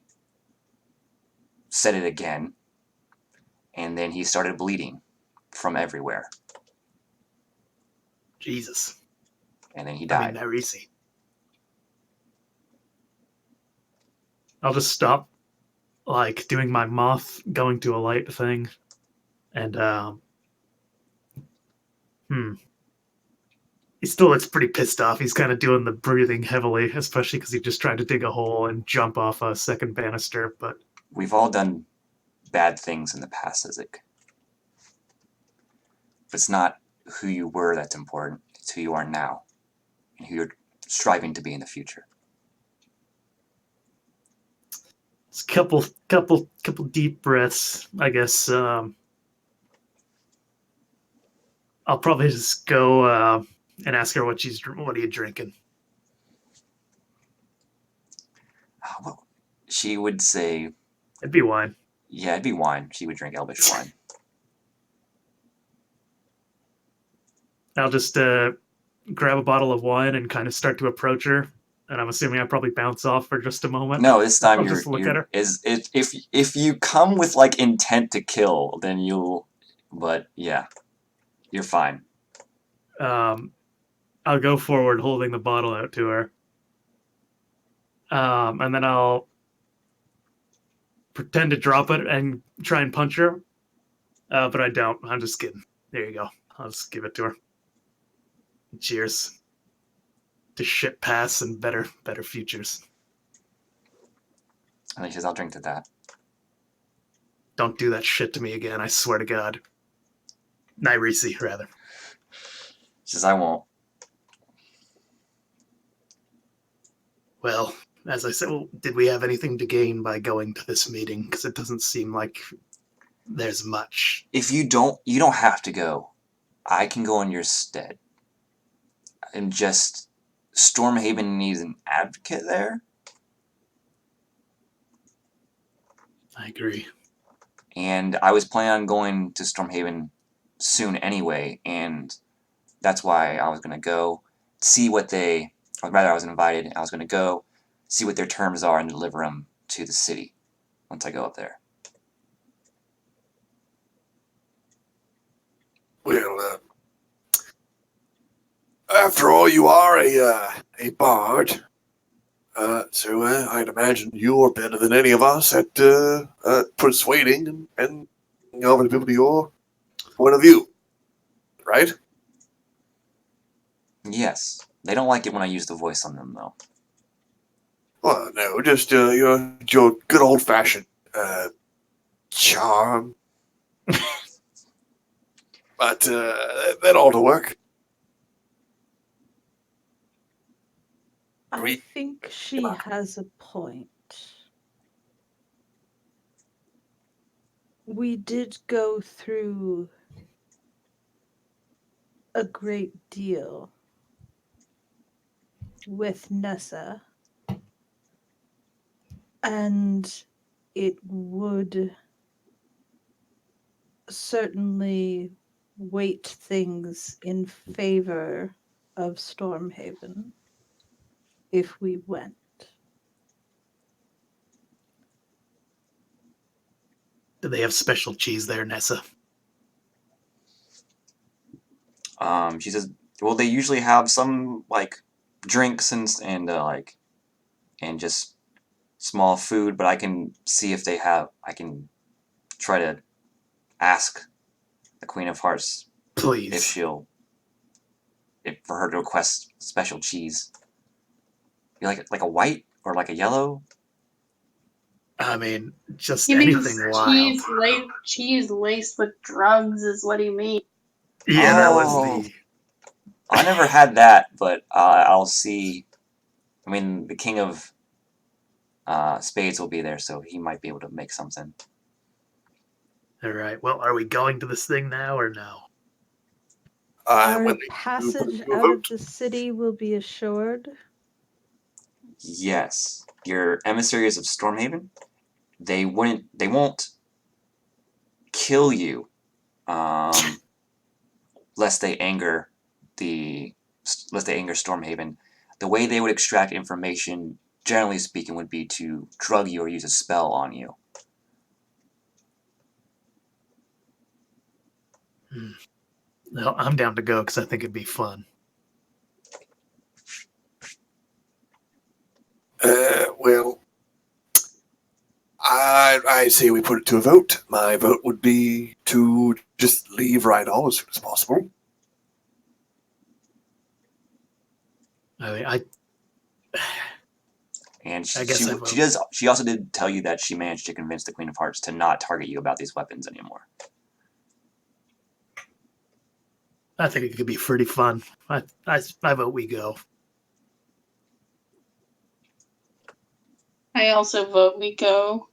A: said it again. And then he started bleeding from everywhere.
F: Jesus.
A: And then he
F: I mean,
A: died.
F: Nyrisi. I'll just stop, like, doing my moth going to a light thing. And, he still looks pretty pissed off. He's kind of doing the breathing heavily, especially because he just tried to dig a hole and jump off a second banister, but...
A: We've all done bad things in the past, Isaac. But it's not who you were that's important. It's who you are now. And who you're striving to be in the future.
F: It's a couple deep breaths, I guess. I'll probably just go and ask her what are you drinking?
A: Well, she would say,
F: It'd be wine.
A: yeah, it'd be wine. She would drink Elvish wine.
F: I'll just grab a bottle of wine and kind of start to approach her. And I'm assuming I probably bounce off for just a moment.
A: No, this time
F: I'll
A: you're
F: just look at her.
A: If you come with like intent to kill, then you'll. But yeah, you're fine.
F: I'll go forward holding the bottle out to her. And then I'll pretend to drop it and try and punch her. But I don't. I'm just kidding. There you go. I'll just give it to her. Cheers. To shit pass and better futures.
A: And then she says, I'll drink to that.
F: Don't do that shit to me again, I swear to God. Nyrisi, rather.
A: She says, I won't.
F: Well, as I said, well, did we have anything to gain by going to this meeting? Because it doesn't seem like there's much.
A: If you don't have to go. I can go in your stead. And just Stormhaven needs an advocate there.
F: I agree.
A: And I was planning on going to Stormhaven soon anyway, and that's why I was gonna go see what they, or rather, I was invited. I was gonna go see what their terms are and deliver them to the city once I go up there.
B: Well, after all, you are a bard. So I'd imagine you're better than any of us at persuading and other people to your point of view, right?
A: Yes, they don't like it when I use the voice on them, though.
B: Well, no, just your good old fashioned charm. But that ought to work.
D: I
B: We-
D: think she has a point. We did go through a great deal with Nessa, and it would certainly weight things in favor of Stormhaven if we went.
F: Do they have special cheese there, Nessa?
A: She says, well, they usually have some like drinks and just small food, but I can see if they have. I can try to ask the Queen of Hearts if
F: Please.
A: if for her to request special cheese. You like a white or like a yellow?
F: I mean, just
C: He means
F: anything wild.
C: cheese laced with drugs is what he means.
F: Yeah, that was
A: Oh.
F: the.
A: I never had that, but I'll see. I mean, the King of Spades will be there, so he might be able to make something.
F: All right. Well, are we going to this thing now or no?
D: Our
B: When
D: passage
B: you
D: out
B: vote,
D: of the city will be assured.
A: Yes, your emissaries of Stormhaven. They won't kill you, lest they anger Stormhaven. The way they would extract information, generally speaking, would be to drug you or use a spell on you.
F: Well, I'm down to go because I think it'd be fun.
B: well, I say we put it to a vote. My vote would be to just leave Rydal as soon as possible.
F: I mean,
A: And
F: I guess I vote.
A: she also did tell you that she managed to convince the Queen of Hearts to not target you about these weapons anymore.
F: I think it could be pretty fun. I vote we go.
C: I also vote we go.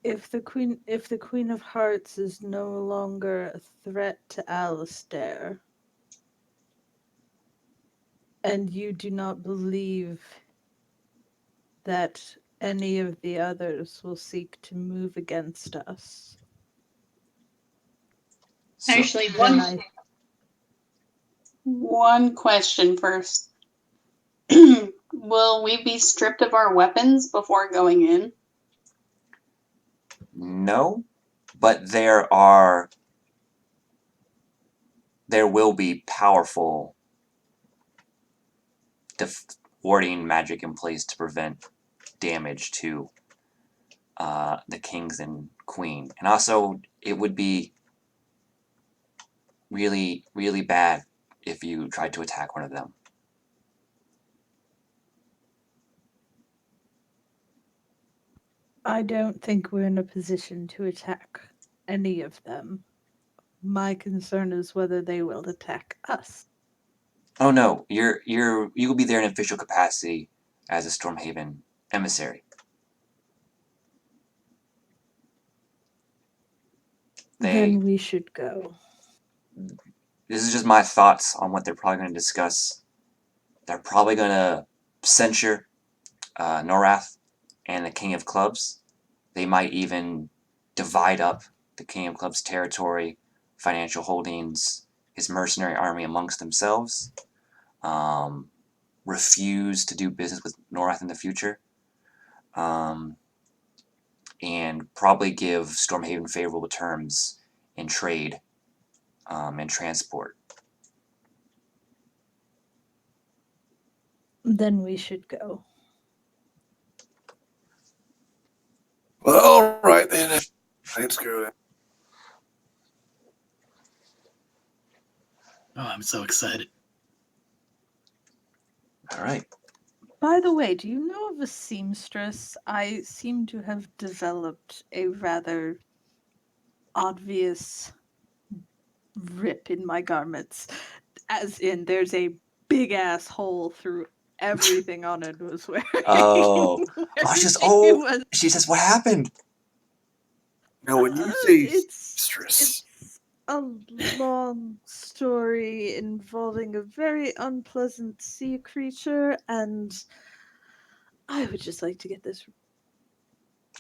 D: If the Queen of Hearts is no longer a threat to Alistair, and you do not believe that any of the others will seek to move against us,
A: So,
C: Actually,
D: then
C: one question first. Will we be stripped of our weapons before going in?
A: no, but there will be powerful warding magic in place to prevent damage to the kings and queen. And also, it would be really, really bad if you tried to attack one of them.
D: I don't think we're in a position to attack any of them. My concern is whether they will attack us.
A: Oh no, you will be there in official capacity as a Stormhaven emissary.
D: Then we should go.
A: This is just my thoughts on what they're probably going to discuss. They're probably going to censure Norath and the King of Clubs. They might even divide up the King of Clubs' territory, financial holdings, his mercenary army amongst themselves. Refuse to do business with Norath in the future. And probably give Stormhaven favorable terms in trade and transport.
D: Then we should go.
B: Well, all right then. Let's go.
F: Oh, I'm so excited.
A: All right.
D: By the way, do you know of a seamstress? I seem to have developed a rather obvious rip in my garments. As in, there's a big ass hole through everything Anand was wearing.
A: Oh.
D: Where
A: She says,
D: she was-
A: she says, what happened?
B: Now, when you say
D: it's
B: stress,
D: a long story involving a very unpleasant sea creature, and I would just like to get this.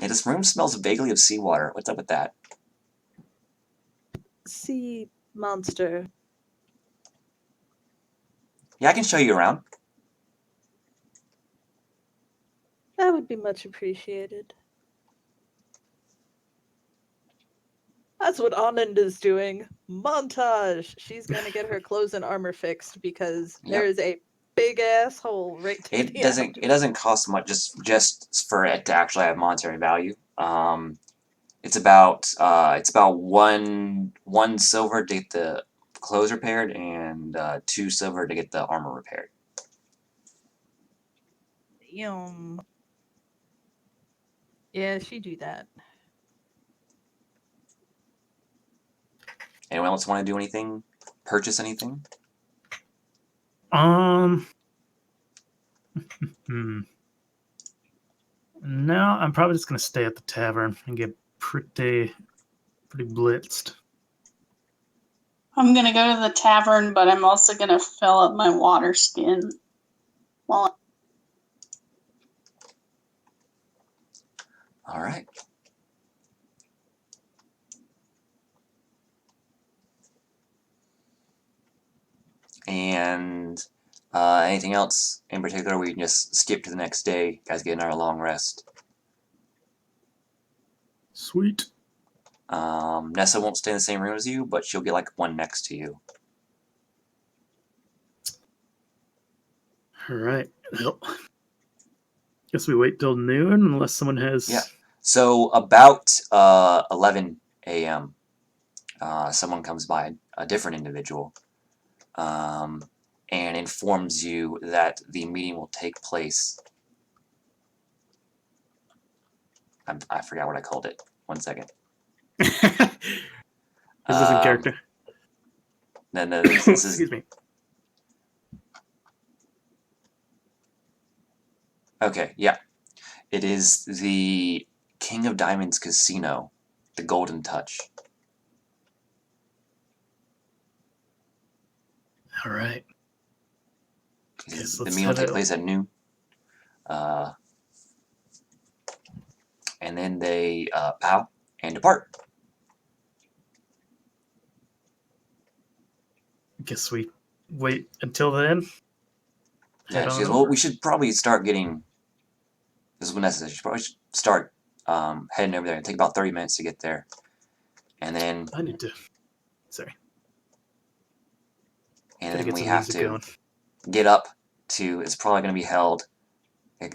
A: Yeah, this room smells vaguely of seawater. What's up with that?
D: Sea monster.
A: Yeah, I can show you around.
D: That would be much appreciated. That's what Anand is doing. Montage! She's gonna get her clothes and armor fixed because there is a big ass hole right to
A: It
D: the
A: doesn't. It doesn't cost much just for it to actually have monetary value. It's about one silver to get the clothes repaired and 2 silver to get the armor repaired.
D: Yeah, she do that.
A: Anyone else want to do anything? Purchase anything?
F: No, I'm probably just gonna stay at the tavern and get pretty blitzed.
C: I'm gonna go to the tavern, but I'm also gonna fill up my water skin. While
A: All right. And anything else in particular? We can just skip to the next day. Guys, get another long rest.
F: Sweet.
A: Nessa won't stay in the same room as you, but she'll get like one next to you.
F: All right. Well, guess we wait till noon unless someone has.
A: Yeah. So about 11 a.m., someone comes by, a different individual, and informs you that the meeting will take place. I forgot what I called it. 1 second.
F: Is this in character?
A: No, this is.
F: Excuse me.
A: Okay, yeah. It is the King of Diamonds Casino, the Golden Touch.
F: All right.
A: The meeting will take place at noon. And then they bow and depart.
F: Guess we wait until then.
A: Yeah, she goes, well, we should probably start getting. This is what Nessa says. You should probably start heading over there. It'll take about 30 minutes to get there. And then.
F: I need to. Sorry.
A: And then we have to get up to. It's probably going to be held.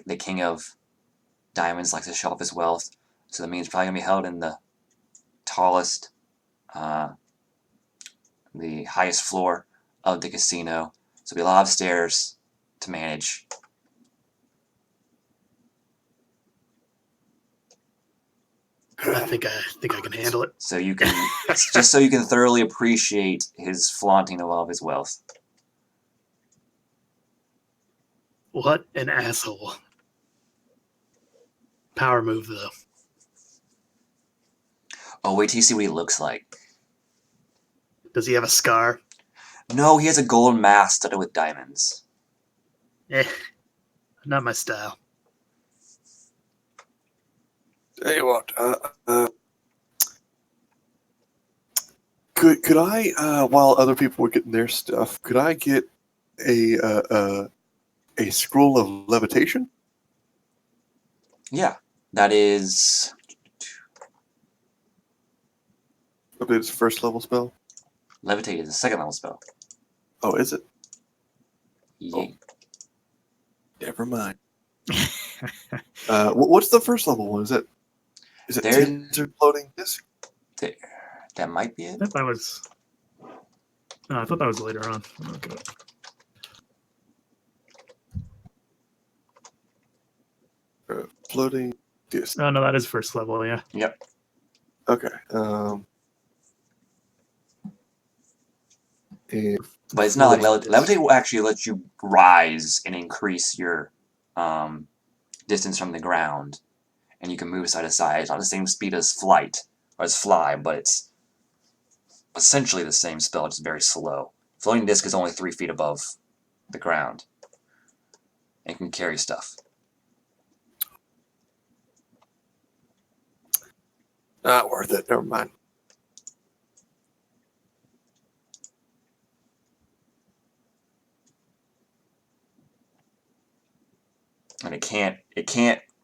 A: The King of Diamonds likes to show off his wealth. So that means it's probably going to be held in the tallest, the highest floor of the casino. So there'll be a lot of stairs to manage.
F: I think I can handle it.
A: So you can just so you can thoroughly appreciate his flaunting of all of his wealth.
F: What an asshole. Power move, though.
A: Oh, wait till you see what he looks like.
F: Does he have a scar?
A: No, he has a gold mask studded with diamonds.
F: Not my style.
B: Tell you what, could I, while other people were getting their stuff, could I get a scroll of levitation?
A: Yeah, that is...
B: I believe it's a first level spell.
A: Levitate is a second level spell.
B: Oh, is it?
A: Yeah.
B: Never mind. What's the first level one? Is it
A: There-
B: Tinsel floating disc?
A: There. That might be
F: I
A: it.
F: thought that was. No, I thought that was later on. Okay.
B: Floating disc.
F: Oh, no, that is first level, yeah.
A: Yep.
B: Okay. And
A: But it's not like
F: Floating
A: levitate.
F: disc.
A: Levitate will actually let you rise and increase your distance from the ground, and you can move side to side. It's not the same speed as flight or as fly, but it's essentially the same spell. It's very slow. Floating disc is only 3 feet above the ground and can carry stuff.
B: not worth it. Never mind.
A: And it can't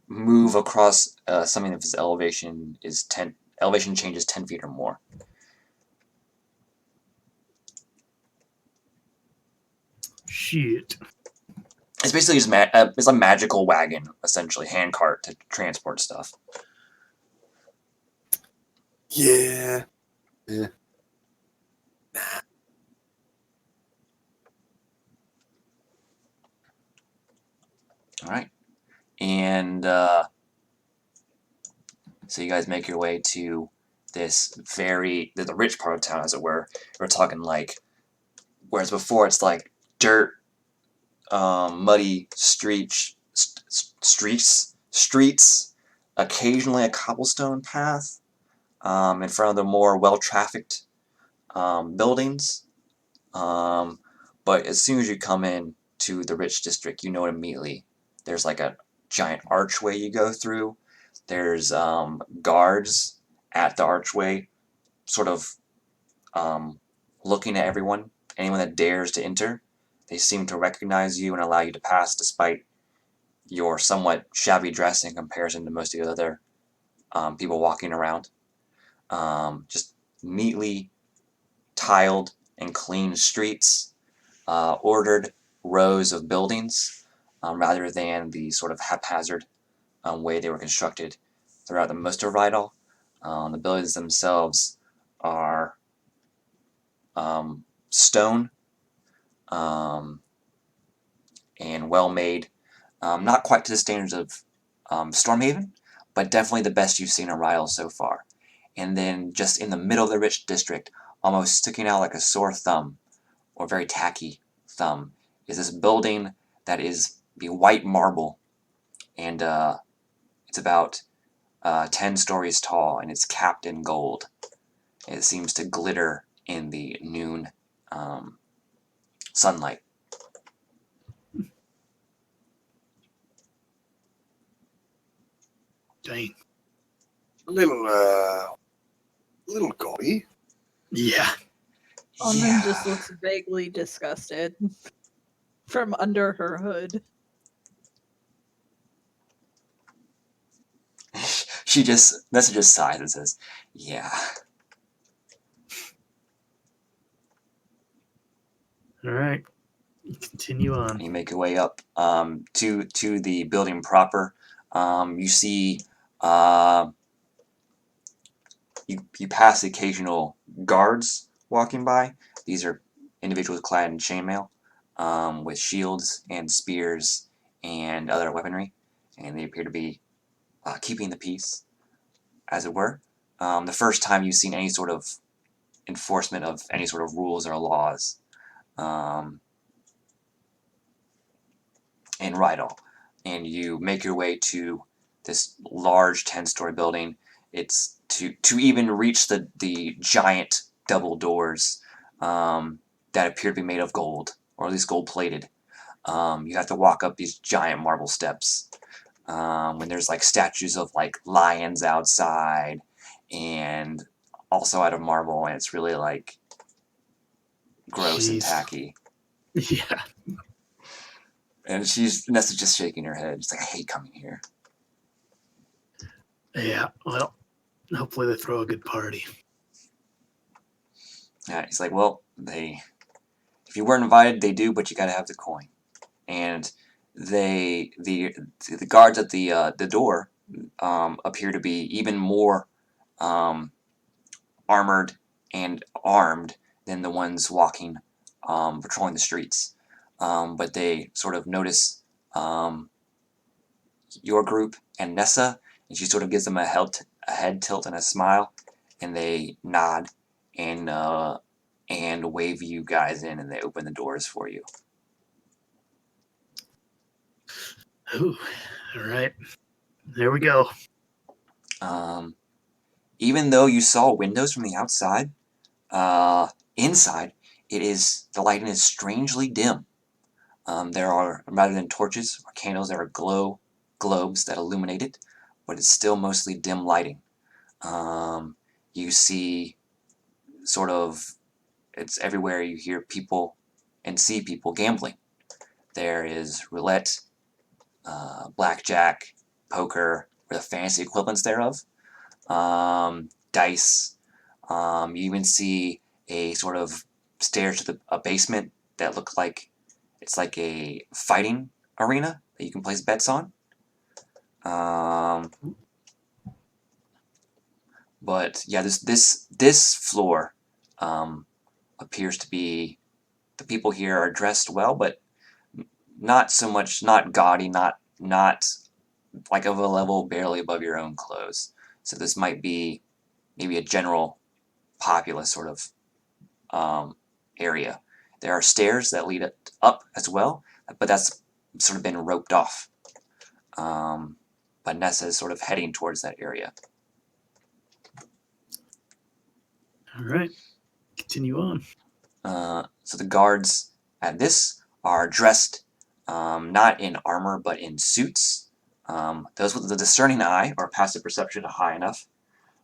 A: move across something if its elevation is 10. Elevation changes 10 feet or more.
F: Shit.
A: It's basically just it's a magical wagon, essentially, handcart to transport stuff.
B: Yeah.
A: All right, and so you guys make your way to this the rich part of town, as it were. We're talking like, whereas before it's like dirt, muddy streets, occasionally a cobblestone path in front of the more well-trafficked buildings. But as soon as you come in to the rich district, you know it immediately. There's like a giant archway you go through. There's guards at the archway, sort of looking at everyone, anyone that dares to enter. They seem to recognize you and allow you to pass despite your somewhat shabby dress in comparison to most of the other people walking around. Just neatly tiled and clean streets, ordered rows of buildings, rather than the sort of haphazard way they were constructed throughout the most of Rydal. The buildings themselves are stone and well made. Not quite to the standards of Stormhaven, but definitely the best you've seen in Rydal so far. And then just in the middle of the rich district, almost sticking out like a sore thumb, or very tacky thumb, is this building that is the white marble, and it's about 10 stories tall, and it's capped in gold. It seems to glitter in the noon sunlight.
F: Dang.
B: Little gaudy.
F: Yeah.
D: Anand just looks vaguely disgusted from under her hood.
A: Nessa just sighs and says, "Yeah."
F: All right. Continue on.
A: And you make your way up to the building proper. You see, you pass the occasional guards walking by. These are individuals clad in chainmail, with shields and spears and other weaponry, and they appear to be keeping the peace, as it were. The first time you've seen any sort of enforcement of any sort of rules or laws. And in Rydal, and you make your way to this large 10-story building. It's to even reach the giant double doors that appear to be made of gold, or at least gold plated. You have to walk up these giant marble steps. When there's like statues of like lions outside, and also out of marble, and it's really like gross and
F: Jeez.
A: tacky.
F: Yeah.
A: And Nessa's just shaking her head. She's like, I hate coming here.
F: Yeah. Well, hopefully they throw a good party.
A: Yeah, he's like, well, if you weren't invited, they do, but you gotta have the coin. And the guards at the door appear to be even more armored and armed than the ones walking patrolling the streets. But they sort of notice your group and Nessa, and she sort of gives them a head tilt and a smile, and they nod and wave you guys in, and they open the doors for you.
F: Ooh. All right. There we go.
A: Even though you saw windows from the outside, inside the lighting is strangely dim. There are, rather than torches or candles, there are globes that illuminate it, but it's still mostly dim lighting. You see sort of, it's everywhere. You hear people and see people gambling. There is roulette, blackjack, poker, or the fancy equivalents thereof, dice. You even see a sort of stairs to a basement that look like it's like a fighting arena that you can place bets on. But yeah, this floor appears to be, the people here are dressed well, but not so much, not gaudy, not like of a level barely above your own clothes. So this might be maybe a general populous sort of area. There are stairs that lead up as well, but that's sort of been roped off. But Nessa is sort of heading towards that area.
F: All right. Continue on.
A: So the guards at this are dressed not in armor but in suits. Those with the discerning eye or passive perception high enough,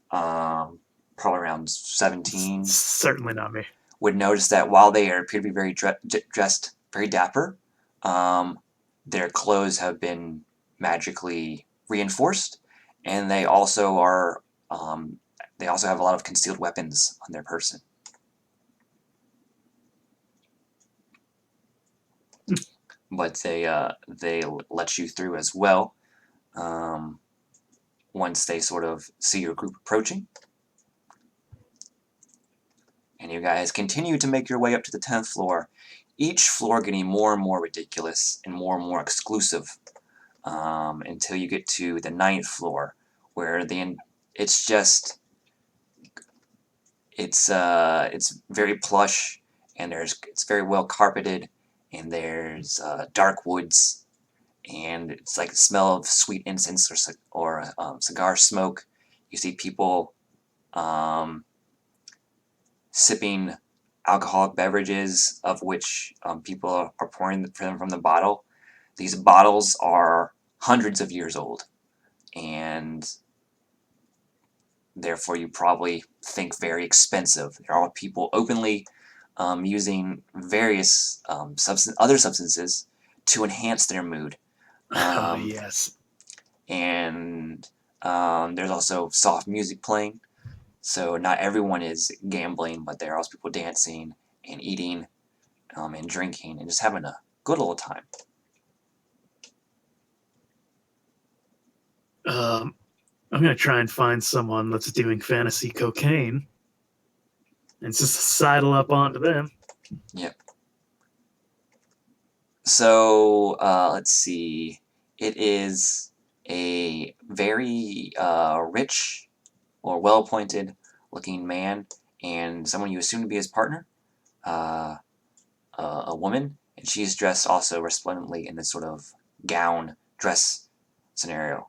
A: probably around 17,
F: Certainly not me.
A: would notice that while they appear to be very dressed very dapper, their clothes have been magically reinforced, and they also have a lot of concealed weapons on their person. But they let you through as well once they sort of see your group approaching. And you guys continue to make your way up to the 10th floor, each floor getting more and more ridiculous and more exclusive until you get to the 9th floor, where it's very plush, and it's very well carpeted, and there's dark woods, and it's like the smell of sweet incense or cigar smoke. You see people sipping alcoholic beverages, of which people are pouring them from the bottle. These bottles are hundreds of years old, and therefore you probably think very expensive. There are people openly using various other substances to enhance their mood.
F: Oh, yes.
A: And there's also soft music playing. So not everyone is gambling, but there are also people dancing and eating and drinking and just having a good old time.
F: I'm going to try and find someone that's doing fantasy cocaine and just sidle up onto them.
A: Yep. So let's see. It is a very rich or well-appointed looking man and someone you assume to be his partner, a woman, and she's dressed also resplendently in this sort of gown dress scenario.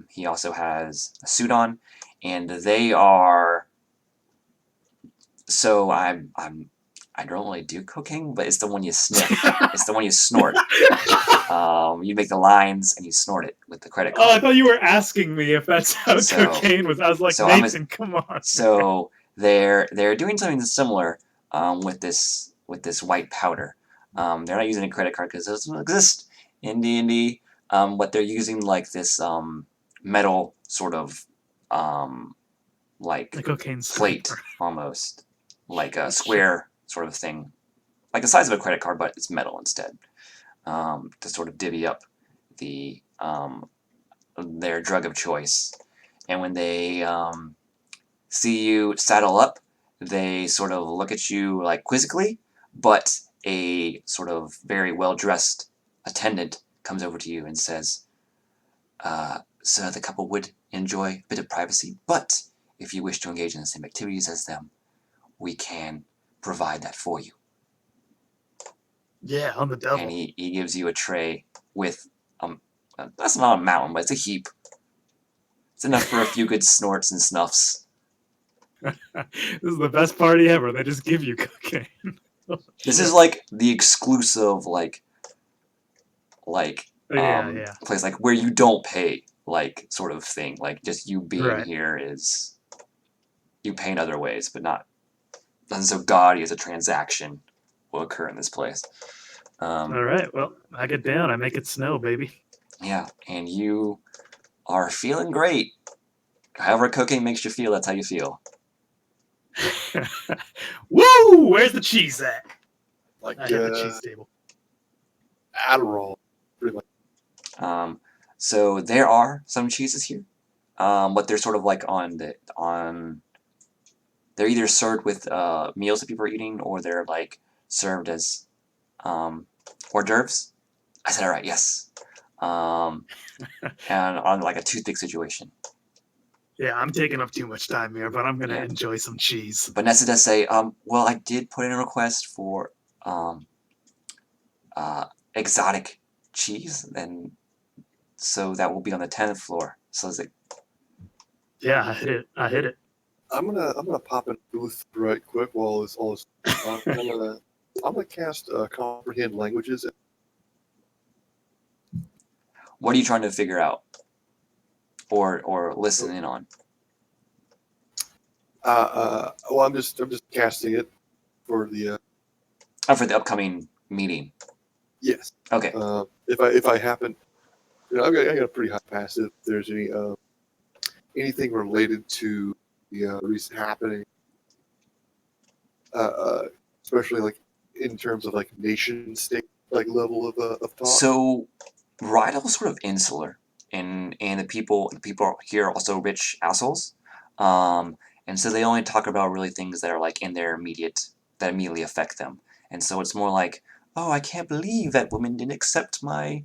A: He also has a suit on, and they are. So I don't really do cocaine, but it's the one you sniff. It's the one you snort. You make the lines and you snort it with the credit
F: Oh, I
A: card.
F: thought you were asking me if that's how
A: So-
F: cocaine was. I was like,
A: so I'm a-
F: Nathan, come on.
A: So they're doing something similar with this white powder. They're not using a credit card because it doesn't exist in D&D. But they're using like this metal sort of like
F: The cocaine
A: plate
F: scraper.
A: almost, like a square sort of thing, like the size of a credit card, but it's metal instead, to sort of divvy up the their drug of choice. And when they see you saddle up, they sort of look at you like quizzically, but a sort of very well-dressed attendant comes over to you and says, "Sir, the couple would enjoy a bit of privacy, but if you wish to engage in the same activities as them, we can provide that for you."
F: Yeah, on the double.
A: And he gives you a tray with, that's not a mountain, but it's a heap. It's enough for a few good snorts and snuffs.
F: This is the best party ever. They just give you cocaine.
A: This is like the exclusive, like
F: yeah.
A: place, like where you don't pay, like sort of thing. Like just you being
F: Right.
A: here is, you pay in other ways, but nothing so gaudy as a transaction will occur in this place.
F: All right. Well, I get down. I make it snow, baby.
A: Yeah, and you are feeling great. However cocaine makes you feel, that's how you feel.
F: Woo! Where's the cheese at?
B: Like
F: I hit the cheese table.
B: Adderall, pretty much.
A: So there are some cheeses here, but they're sort of like they're either served with meals that people are eating, or they're like served as hors d'oeuvres. I said it right, yes. And on like a toothpick situation.
F: Yeah, I'm taking up too much time here, but I'm gonna enjoy some cheese.
A: Vanessa does say, well, I did put in a request for exotic cheese, and so that will be on the 10th floor. So it's like,
F: Yeah, I hit it.
B: I'm gonna pop in the booth right quick while this all is. I'm gonna cast comprehend languages.
A: what are you trying to figure out, or listen in on?
B: Well, I'm just casting it for the
A: For the upcoming meeting.
B: yes.
A: Okay.
B: If I happen, I got a pretty high passive. If there's anything related to the recent happening, especially like in terms of like nation state like level of talk.
A: So Rydal's sort of insular, and the people here are also rich assholes, and so they only talk about really things that are like in their that immediately affect them, and so it's more like, oh, I can't believe that woman didn't accept my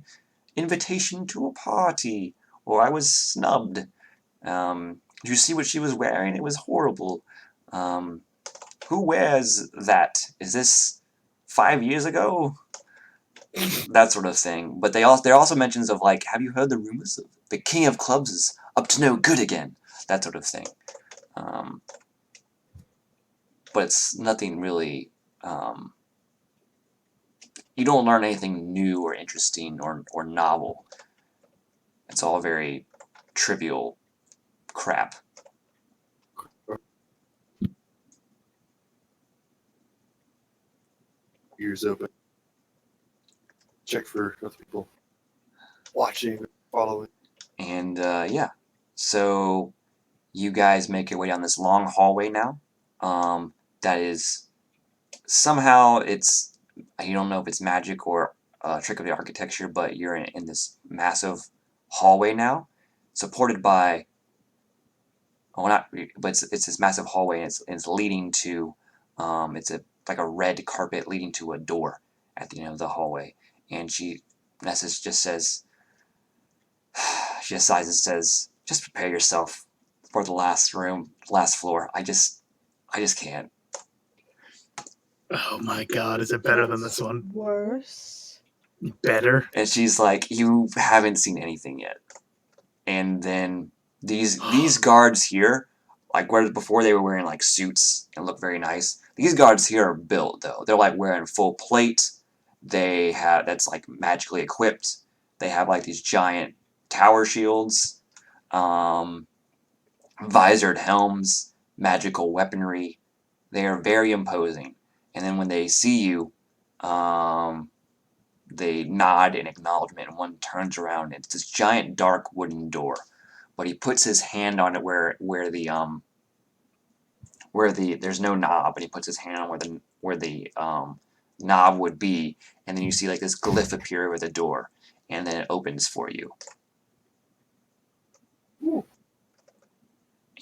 A: invitation to a party, or I was snubbed. Did you see what she was wearing? It was horrible. Who wears that? Is this 5 years ago? That sort of thing. But there are also mentions of like, have you heard the rumors of the King of Clubs is up to no good again? That sort of thing. But it's nothing really. You don't learn anything new or interesting or novel. It's all very trivial crap.
B: Ears open. Check for other people watching, following.
A: And yeah, so you guys make your way down this long hallway now. That is somehow you don't know if it's magic or a trick of the architecture, but you're in this massive hallway now, supported by. Well, not, but it's this massive hallway, and it's leading to, it's like a red carpet leading to a door at the end of the hallway, and Nessa just says, she just sighs and says, "Just prepare yourself for the last floor. I just can't."
F: Oh my god, is it better than this one?
D: Worse.
F: Better.
A: And she's like, you haven't seen anything yet. And then these guards here, like whereas before they were wearing like suits and look very nice, these guards here are built though. They're like wearing full plate. They have that's like magically equipped. They have like these giant tower shields, visored helms, magical weaponry. They are very imposing. And then when they see you, they nod in acknowledgement, and one turns around, and it's this giant dark wooden door. But he puts his hand on it where there's no knob, and he puts his hand on where the knob would be, and then you see like this glyph appear over the door, and then it opens for you.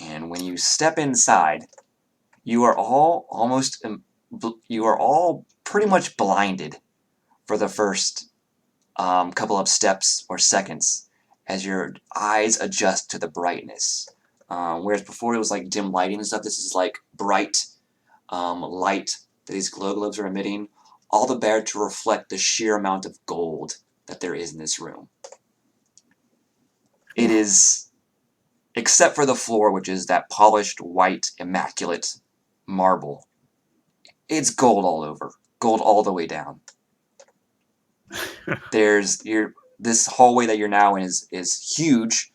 A: And when you step inside, you are all pretty much blinded for the first couple of steps or seconds as your eyes adjust to the brightness. Whereas before it was like dim lighting and stuff, this is like bright light that these glow globes are emitting, all the better to reflect the sheer amount of gold that there is in this room. It is, except for the floor, which is that polished white, immaculate marble, it's gold all over, gold all the way down. This hallway that you're now in is huge.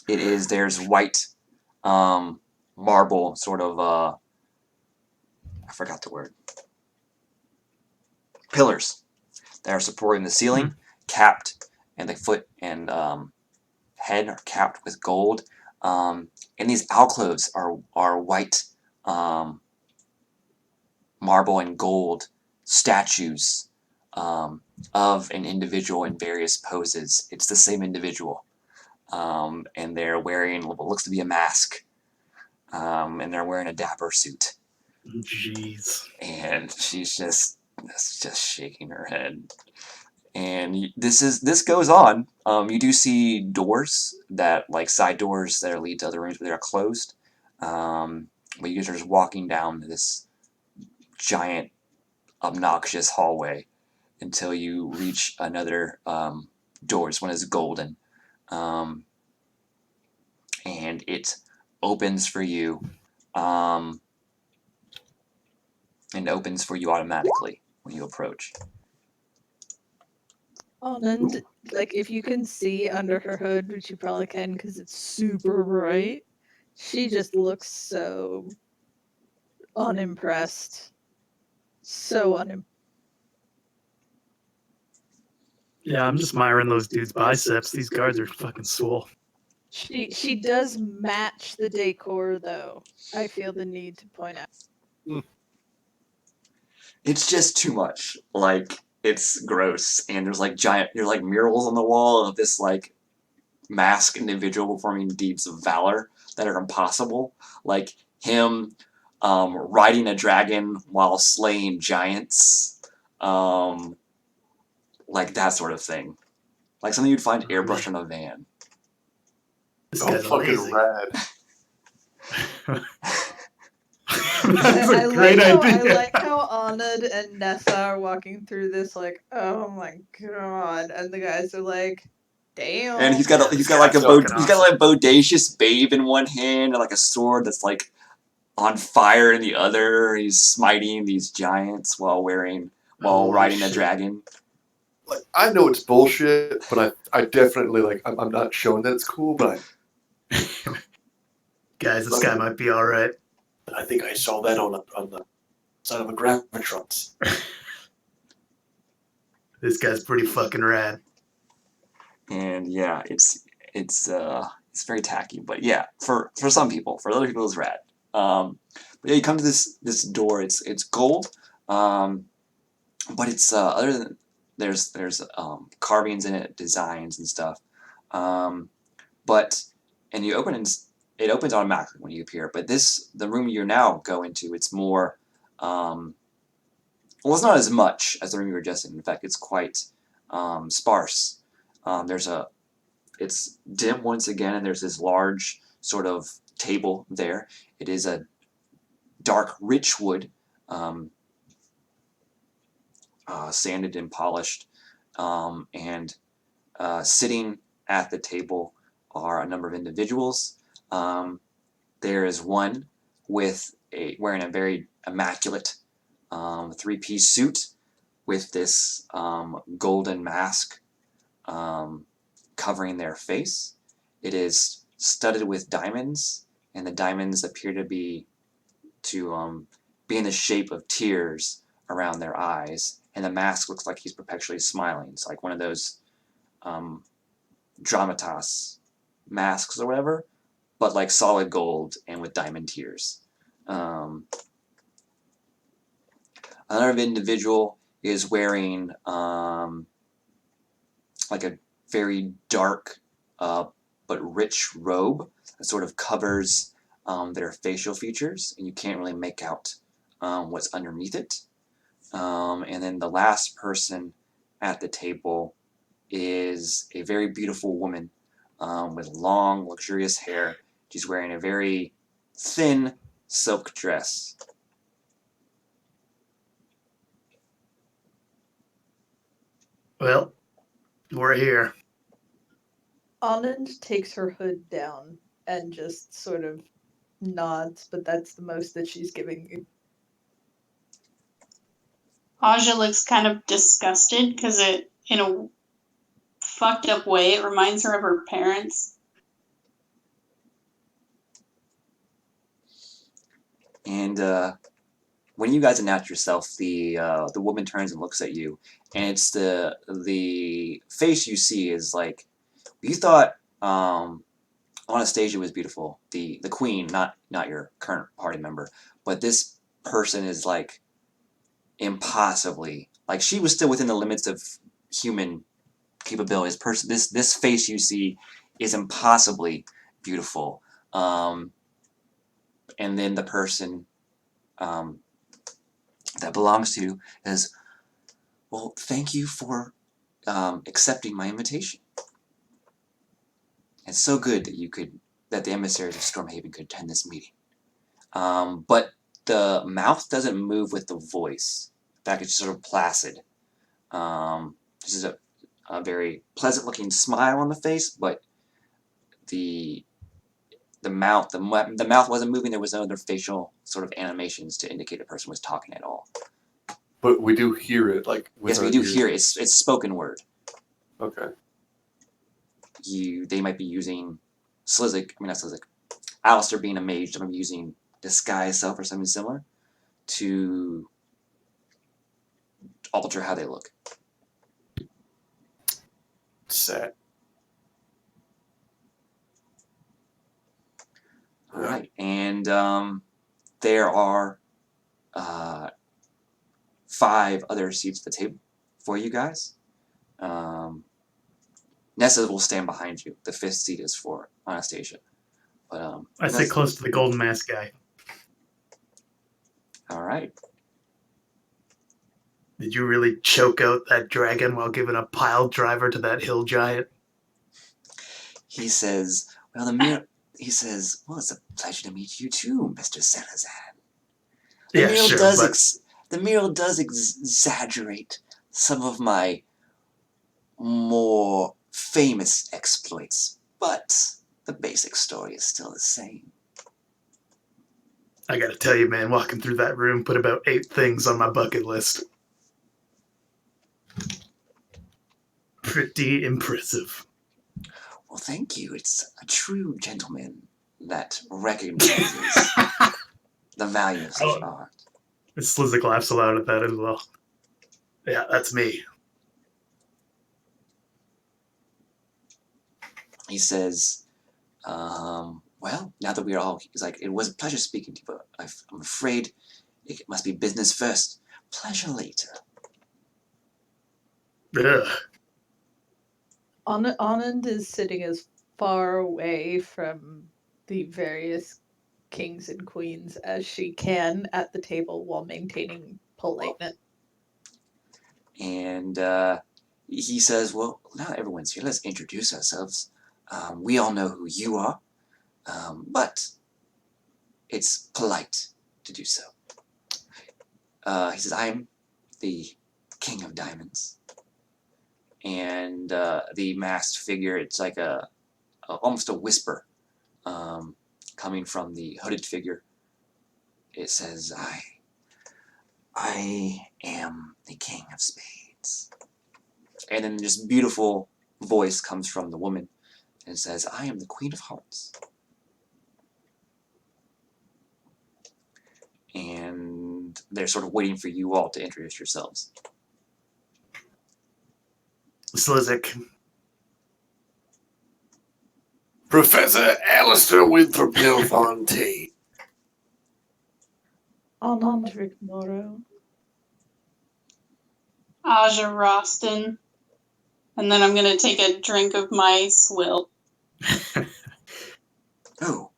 A: There's white marble sort of I forgot the word. Pillars that are supporting the ceiling, capped, and the foot and head are capped with gold. And these alcoves are white marble and gold statues of an individual in various poses. It's the same individual. And they're wearing what looks to be a mask. And they're wearing a dapper suit.
F: Jeez.
A: And she's just shaking her head. And this goes on. You do see doors like side doors that lead to other rooms, but they're closed. But you guys are just walking down this giant, obnoxious hallway until you reach another door. This one is golden, and it opens for you, and opens for you automatically when you approach.
D: And like if you can see under her hood, which you probably can because it's super bright, she just looks so unimpressed. So unimpressed.
F: Yeah, I'm just admiring those dudes' biceps. These guards are fucking swole.
D: She does match the decor though. I feel the need to point out.
A: It's just too much. Like, it's gross, and there's like murals on the wall of this like masked individual performing deeds of valor that are impossible. Like him riding a dragon while slaying giants. Like that sort of thing. Like something you'd find airbrushed on a van.
F: This
B: Oh,
F: guy's
B: fucking
F: amazing.
B: rad.
F: That's a
D: I
F: great idea.
D: like how Anand and Nessa are walking through this like, oh my god, and the guys are like, damn.
A: And he's got like
F: That's
A: a
F: fucking
A: he's got like a bodacious babe in one hand and like a sword that's like on fire in the other. He's smiting these giants while riding a dragon.
B: Like, I know it's bullshit, but I definitely like. I'm not showing that it's cool, but
F: Guys, this guy might be all right.
B: I think I saw that on the side of a gravitron.
F: This guy's pretty fucking rad.
A: And yeah, it's very tacky, but yeah, for some people, for other people, it's rad. But yeah, you come to this door. It's gold, but it's other than there's carvings in it, designs and stuff. But and you open it opens automatically when you appear. But the room you're now go into, it's more. Well, it's not as much as the room you were just in. In fact, it's quite sparse. It's dim once again, and there's this large sort of table there. It is a dark, rich wood, sanded and polished, and sitting at the table are a number of individuals. There is one wearing a very immaculate three-piece suit with this golden mask covering their face. It is studded with diamonds, and the diamonds appear to be in the shape of tears around their eyes, and the mask looks like he's perpetually smiling. It's like one of those dramatas masks or whatever, but like solid gold and with diamond tears. Another individual is wearing like a very dark but rich robe that sort of covers their facial features, and you can't really make out what's underneath it. And then the last person at the table is a very beautiful woman with long, luxurious hair. She's wearing a very thin silk dress.
F: Well, we're here.
D: Anand takes her hood down and just sort of nods, but that's the most that she's giving you.
C: Aja looks kind of disgusted because it, in a fucked up way, it reminds her of her parents.
A: And when you guys announce yourself, the woman turns and looks at you, and it's the face you see is like, you thought Anastasia was beautiful, the queen, not your current party member, but this person is like impossibly, like, she was still within the limits of human capabilities. This face you see is impossibly beautiful. And then the person that belongs to you is, well, thank you for accepting my invitation. It's so good that the emissaries of Stormhaven could attend this meeting. But the mouth doesn't move with the voice. In fact, it's sort of placid. This is a very pleasant-looking smile on the face, but the mouth wasn't moving. There was no other facial sort of animations to indicate a person was talking at all.
B: But we do hear it, like with
A: Yes, we
B: our
A: do
B: ears.
A: hear it. It's spoken word.
B: Okay.
A: They might be using Alistair being a mage, they might be using disguise self or something similar to alter how they look.
B: Sad.
A: All right, and there are 5 other seats at the table for you guys. Nessa will stand behind you. The 5th seat is for Anastasia. But
F: I sit close to the golden mask guy.
A: all right.
F: Did you really choke out that dragon while giving a pile driver to that hill giant?
A: He says, well, it's a pleasure to meet you too, Mr. Salazar. The mural does exaggerate some of my more famous exploits, but the basic story is still the same.
F: I gotta tell you, man, walking through that room put about 8 things on my bucket list. Pretty impressive.
A: Well, thank you. It's a true gentleman that recognizes the value of such art.
F: Slizik laughs aloud at that as well. Yeah, that's me.
A: He says, well, now that we're all, he's like, it was a pleasure speaking to you, but I'm afraid it must be business first. Pleasure later.
F: Ugh.
D: Anand is sitting as far away from the various kings and queens as she can at the table while maintaining politeness.
A: And he says, well, now everyone's here. Let's introduce ourselves. We all know who you are, but it's polite to do so. He says, I'm the King of Diamonds. And the masked figure, it's like almost a whisper coming from the hooded figure. It says, I am the King of Spades. And then this beautiful voice comes from the woman and says, I am the Queen of Hearts. And they're sort of waiting for you all to introduce yourselves.
F: Slizik.
B: Professor Alistair Winthrop Belfontaine.
D: Anand Rick Morrow.
C: Aja Roston. And then I'm going to take a drink of my swill.
A: Oh.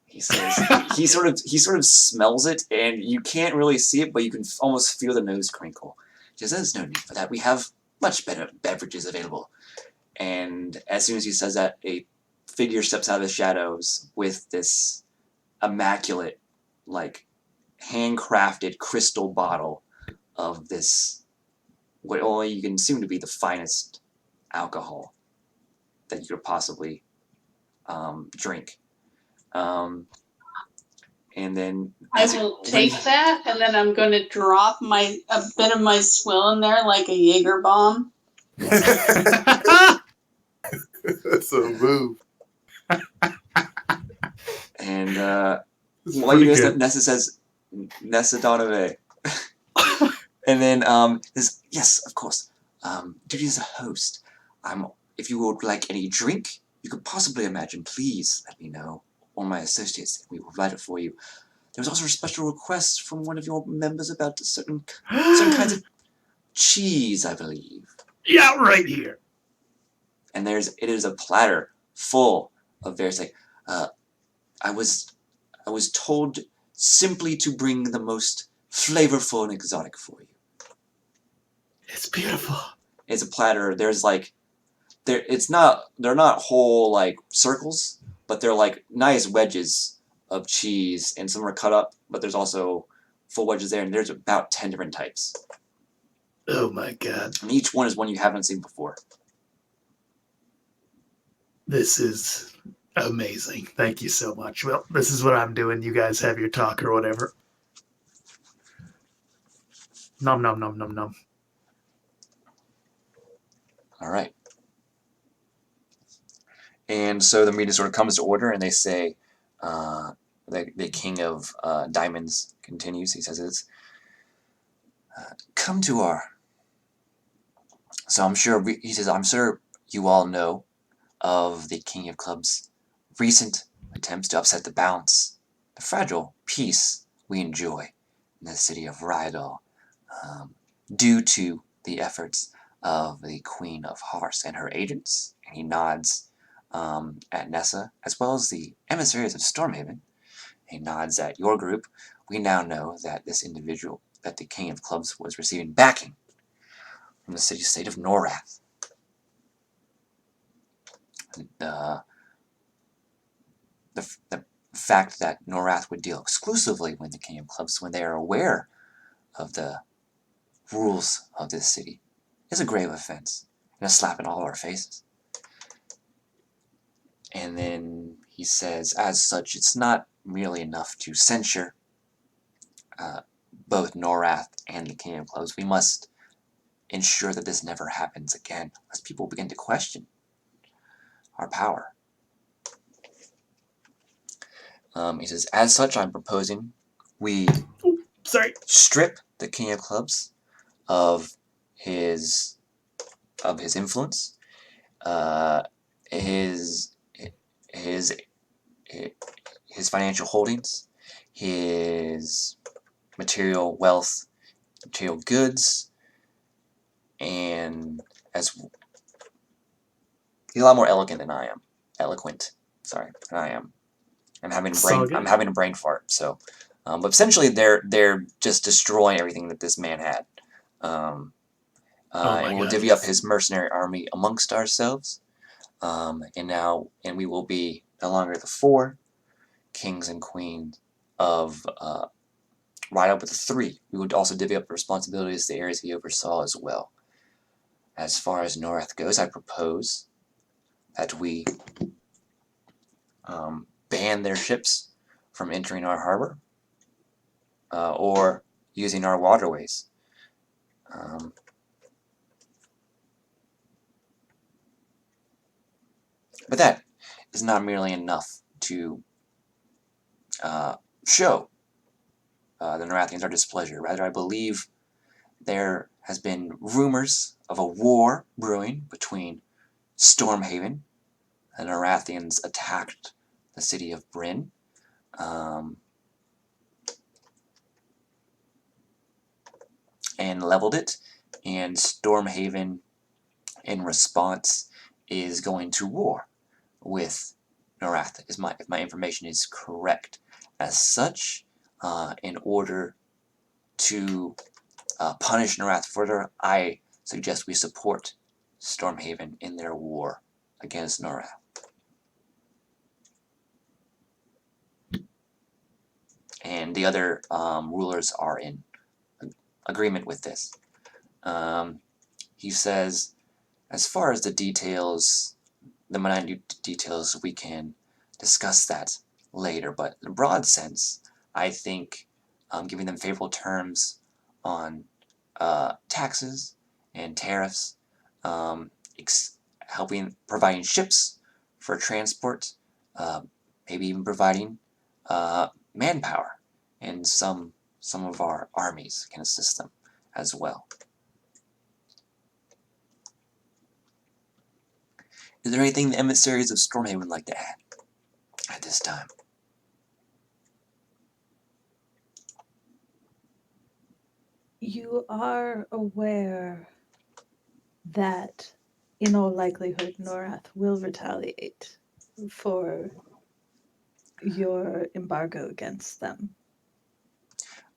A: He says, he sort of smells it, and you can't really see it, but you can almost feel the nose crinkle. He says, there's no need for that. We have much better beverages available. And as soon as he says that, a figure steps out of the shadows with this immaculate, like, handcrafted crystal bottle of this, what only you can assume to be the finest alcohol that you could possibly drink. And then
C: I will take that, and then I'm going to drop a bit of my swill in there like a Jaeger bomb.
B: That's a move.
A: And
B: That's
A: while you
B: pretty
A: guys,
B: good.
A: Nessa says, Nessa Donovan. And then says, yes, of course. Duty as a host. If you would like any drink you could possibly imagine, please let me know. Or my associates, we will write it for you. There was also a special request from one of your members about certain kinds of cheese, I believe.
F: Yeah, right here.
A: And it is a platter full of various, like, I was told simply to bring the most flavorful and exotic for you.
F: It's beautiful.
A: It's a platter. There's like, they're not whole like circles, but they're like nice wedges of cheese, and some are cut up, but there's also full wedges there, and there's about 10 different types.
F: Oh my god.
A: And each one is one you haven't seen before.
F: This is amazing. Thank you so much. Well, this is what I'm doing. You guys have your talk or whatever. Nom nom nom nom nom.
A: All right. And so the meeting sort of comes to order, and they say, the King of Diamonds continues. He says, "It's come to our." So I'm sure he says, "I'm sure you all know of the King of Clubs' recent attempts to upset the balance, the fragile peace we enjoy in the city of Rydal, due to the efforts of the Queen of Hearts and her agents." And he nods at Nessa, as well as the emissaries of Stormhaven. He nods at your group. We now know that this individual, that the King of Clubs, was receiving backing from the city-state of Norath. The fact that Norath would deal exclusively with the King of Clubs when they are aware of the rules of this city is a grave offense and a slap in all of our faces. And then he says, as such, it's not merely enough to censure both Norath and the King of Clubs. We must ensure that this never happens again, lest people begin to question our power. He says, as such, I'm proposing we strip the King of Clubs of his influence, his financial holdings, his material wealth, material goods, and he's a lot more eloquent than I am. Than I am. I'm having a brain fart. So, but essentially, they're just destroying everything that this man had. And we'll divvy up his mercenary army amongst ourselves. And we will be no longer the 4 kings and queens of Rydal with a 3. We would also divvy up responsibilities to the areas he oversaw as well. As far as Norath goes, I propose that we ban their ships from entering our harbor or using our waterways. But that is not merely enough to show the Norathians our displeasure. Rather, I believe there has been rumors of a war brewing between Stormhaven. The Norathians attacked the city of Bryn. And leveled it, and Stormhaven, in response, is going to war with Norath, if my information is correct. As such, in order to punish Norath further, I suggest we support Stormhaven in their war against Norath. And the other rulers are in agreement with this. He says, as far as the details, the minute details, we can discuss that later, but in a broad sense, I think giving them favorable terms on taxes and tariffs, providing ships for transport, maybe even providing manpower, and some of our armies can assist them as well. Is there anything the emissaries of Stormhaven would like to add at this time?
D: You are aware that, in all likelihood, Norath will retaliate for your embargo against them.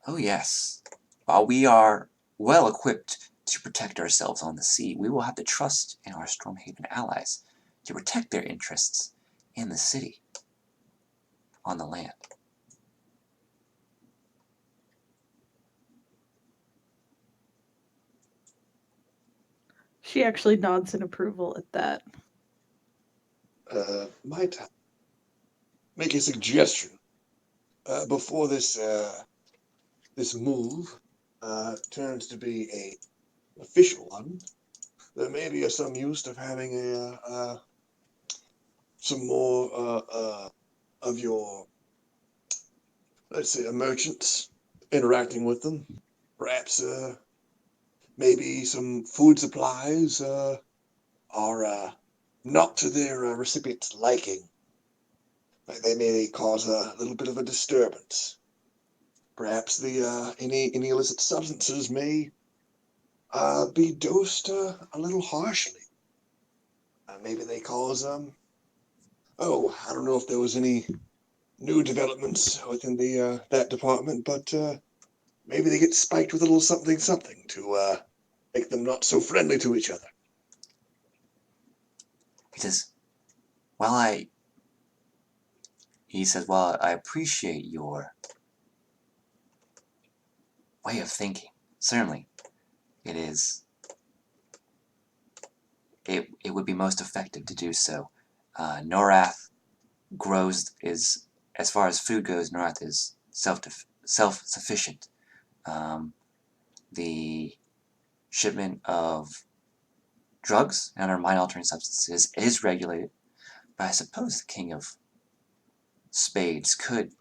A: Oh yes. While we are well equipped to protect ourselves on the sea, we will have to trust in our Stormhaven allies to protect their interests in the city, on the land.
D: She actually nods in approval at that.
B: Might I make a suggestion before this move turns to be a official one. There may be some use of having some more of your, let's say, merchants interacting with them. Perhaps maybe some food supplies are not to their recipients' liking. Like they may cause a little bit of a disturbance. Perhaps the any illicit substances may be dosed a little harshly. Maybe they cause oh, I don't know if there was any new developments within the that department, but maybe they get spiked with a little something to make them not so friendly to each other.
A: He says, well, I appreciate your way of thinking. Certainly, it would be most effective to do so. Norath as far as food goes, Norath is self-sufficient. The shipment of drugs and other mind-altering substances is regulated, but I suppose the King of Spades could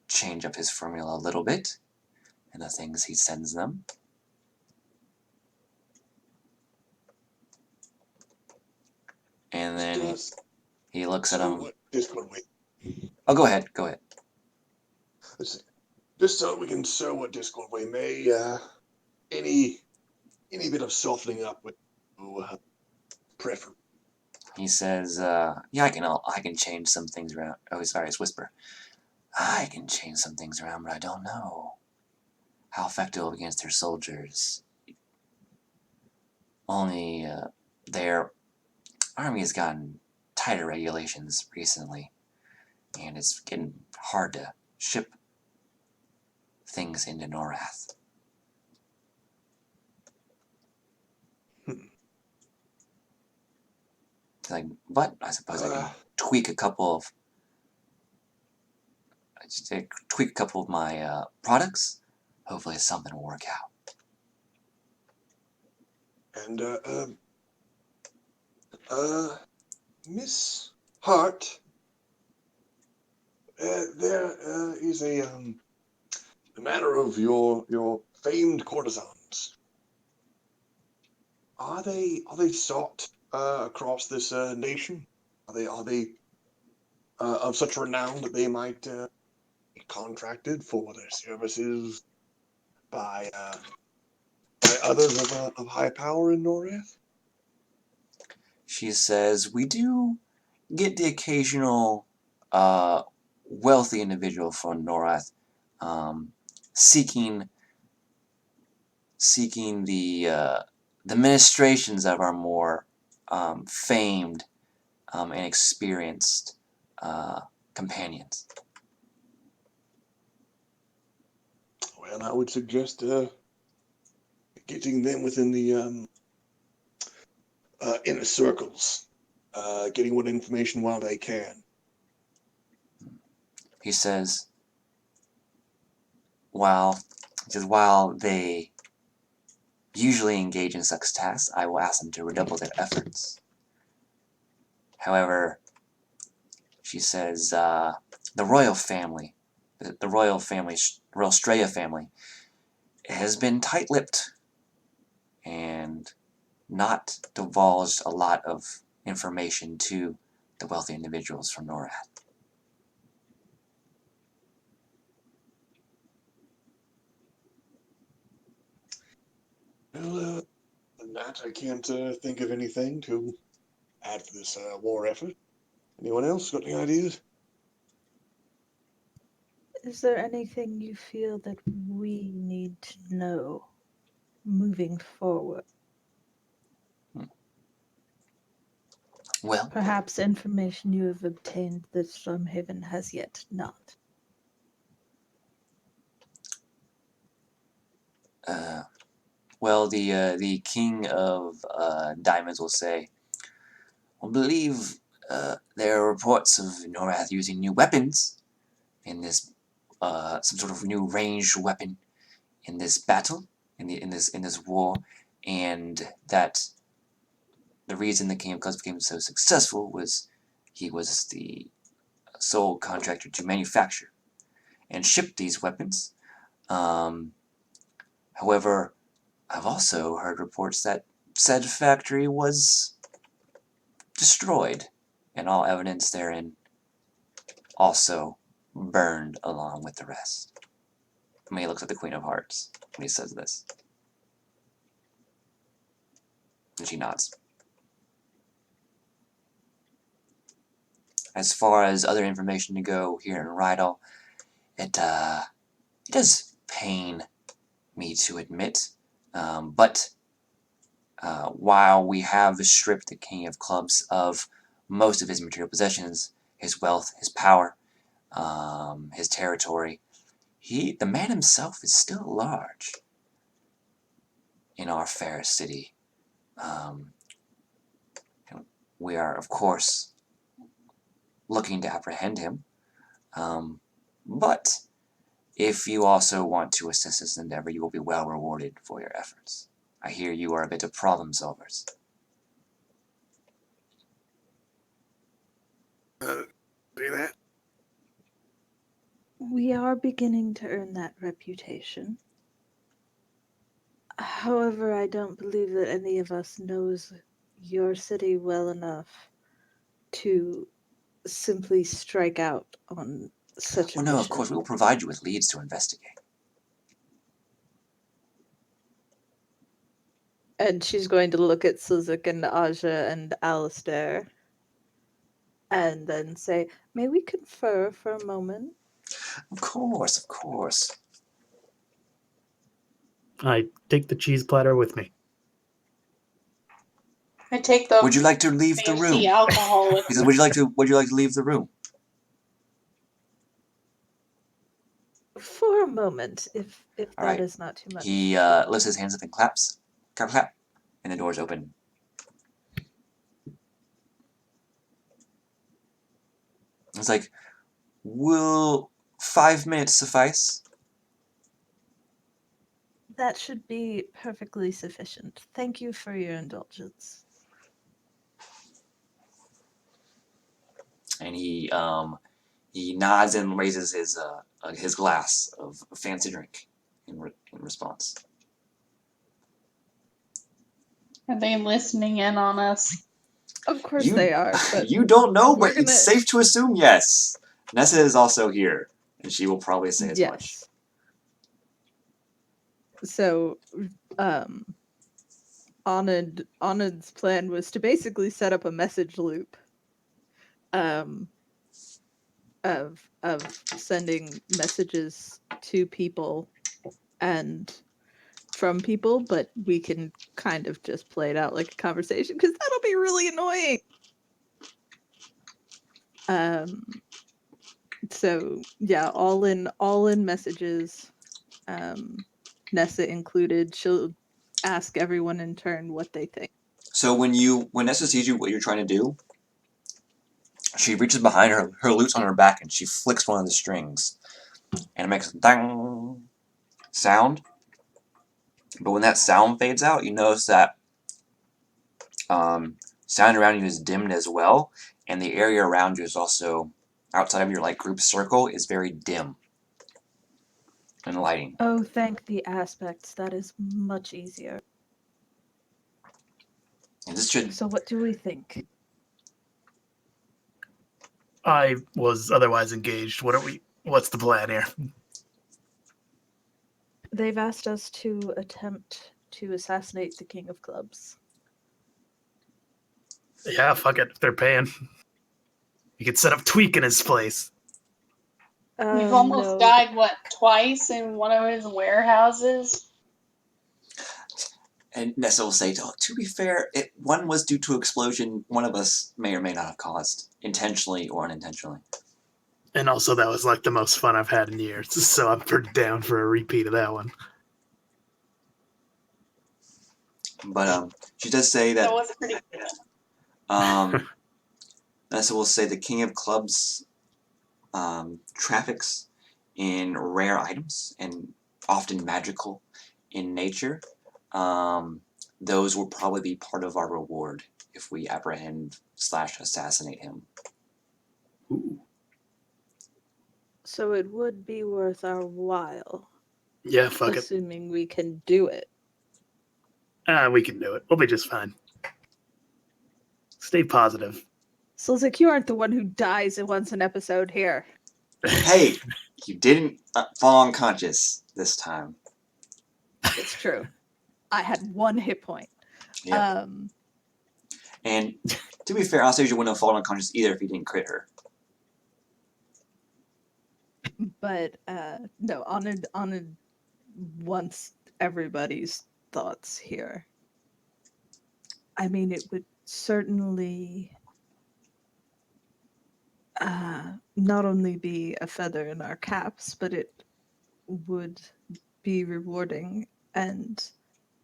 A: change up his formula a little bit in the things he sends them. And then he looks at him. Oh, go ahead.
B: Let's see. Just so we can show what Discord we may any bit of softening up with preference.
A: He says, yeah, I can change some things around. Oh, sorry, it's Whisper. I can change some things around, but I don't know how effective against their soldiers. Only their army has gotten tighter regulations recently, and it's getting hard to ship things into Norath. Like, but I suppose I can tweak a couple of my products. Hopefully something will work out.
B: And Miss Hart, there is a matter of your famed courtesans. Are they sought across this nation? Are they of such renown that they might be contracted for their services by others of high power in Norath?
A: She says, we do get the occasional wealthy individual from Norath seeking the ministrations of our more famed and experienced companions.
B: Well, I would suggest getting them within the inner circles, getting what information while they can.
A: He says, while they usually engage in such tasks, I will ask them to redouble their efforts. However, she says, the royal family, the royal Straya family, has been tight-lipped and not divulged a lot of information to the wealthy individuals from Norath.
B: Well, than that, I can't think of anything to add for this war effort. Anyone else got any ideas?
D: Is there anything you feel that we need to know moving forward?
A: Well,
D: Perhaps information you have obtained that Stormhaven has yet not.
A: well, the king of diamonds will say, I believe there are reports of Norath using new weapons in this, some sort of new ranged weapon in this battle, in this war, and that the reason the King of Clubs became so successful was he was the sole contractor to manufacture and ship these weapons. However, I've also heard reports that said factory was destroyed, and all evidence therein also burned along with the rest. I mean, he looks at the Queen of Hearts when he says this. And she nods. As far as other information to go here in Rydal, it does pain me to admit, but while we have stripped the King of Clubs of most of his material possessions, his wealth, his power, his territory, the man himself is still large in our fair city. We are, of course, looking to apprehend him, but if you also want to assist this endeavor, you will be well rewarded for your efforts. I hear you are a bit of problem solvers.
B: See that?
D: We are beginning to earn that reputation. However, I don't believe that any of us knows your city well enough to simply strike out on such a
A: Well, no, of course,
D: mission.
A: we will provide you with leads to investigate.
D: And she's going to look at Suzik and Aja and Alistair and then say, may we confer for a moment?
A: Of course, of course.
F: I take the cheese platter with me.
C: I take the
A: Would you like to leave the room?
C: fancy alcohol with
A: He says, would you like to leave the room?
D: For for a moment, if
A: All
D: that
A: right.
D: is not too much.
A: He lifts his hands up and claps. Clap, clap. And the doors open. It's like, will 5 minutes suffice?
D: That should be perfectly sufficient. Thank you for your indulgence.
A: And he nods and raises his glass of fancy drink in response.
C: Are they listening in on us?
D: Of course
A: You-
D: they are, but
A: You don't know,
D: we're
A: but it's
D: gonna-
A: safe to assume yes. Nessa is also here, and she will probably say as much.
D: yes. So, Anand's plan was to basically set up a message loop, of sending messages to people and from people, but we can kind of just play it out like a conversation because that'll be really annoying. So yeah, all in messages, Nessa included. She'll ask everyone in turn what they think.
A: So when Nessa sees you, what you're trying to do, she reaches behind her lute's on her back, and she flicks one of the strings, and it makes a dang sound. But when that sound fades out, you notice that sound around you is dimmed as well, and the area around you is also, outside of your group circle, is very dim in lighting.
D: Oh, thank the aspects. That is much easier.
A: And this should.
D: So what do we think?
F: I was otherwise engaged. What's the plan here?
D: They've asked us to attempt to assassinate the King of Clubs.
F: Yeah, fuck it. If they're paying, you could set up Tweak in his place.
C: We've almost died, twice in one of his warehouses?
A: And Nessa will say, oh, to be fair, one was due to explosion one of us may or may not have caused, intentionally or unintentionally.
F: And also, that was the most fun I've had in years, so I'm pretty down for a repeat of that one.
A: But she does say
C: That
A: that
C: was pretty good.
A: Nessa will say the King of Clubs traffics in rare items and often magical in nature. Those will probably be part of our reward if we apprehend / assassinate him.
F: Ooh.
D: So it would be worth our while.
F: Yeah, fuck
D: assuming we can do it.
F: it. We can do it. We'll be just fine. Stay positive.
D: Slizak, you aren't the one who dies in once an episode here.
A: Hey, you didn't fall unconscious this time.
D: It's true. I had 1 hit point.
A: Yeah. And to be fair, Anastasia wouldn't have fallen unconscious either if he didn't crit her.
D: But no, Anand wants everybody's thoughts here. I mean, it would certainly not only be a feather in our caps, but it would be rewarding, and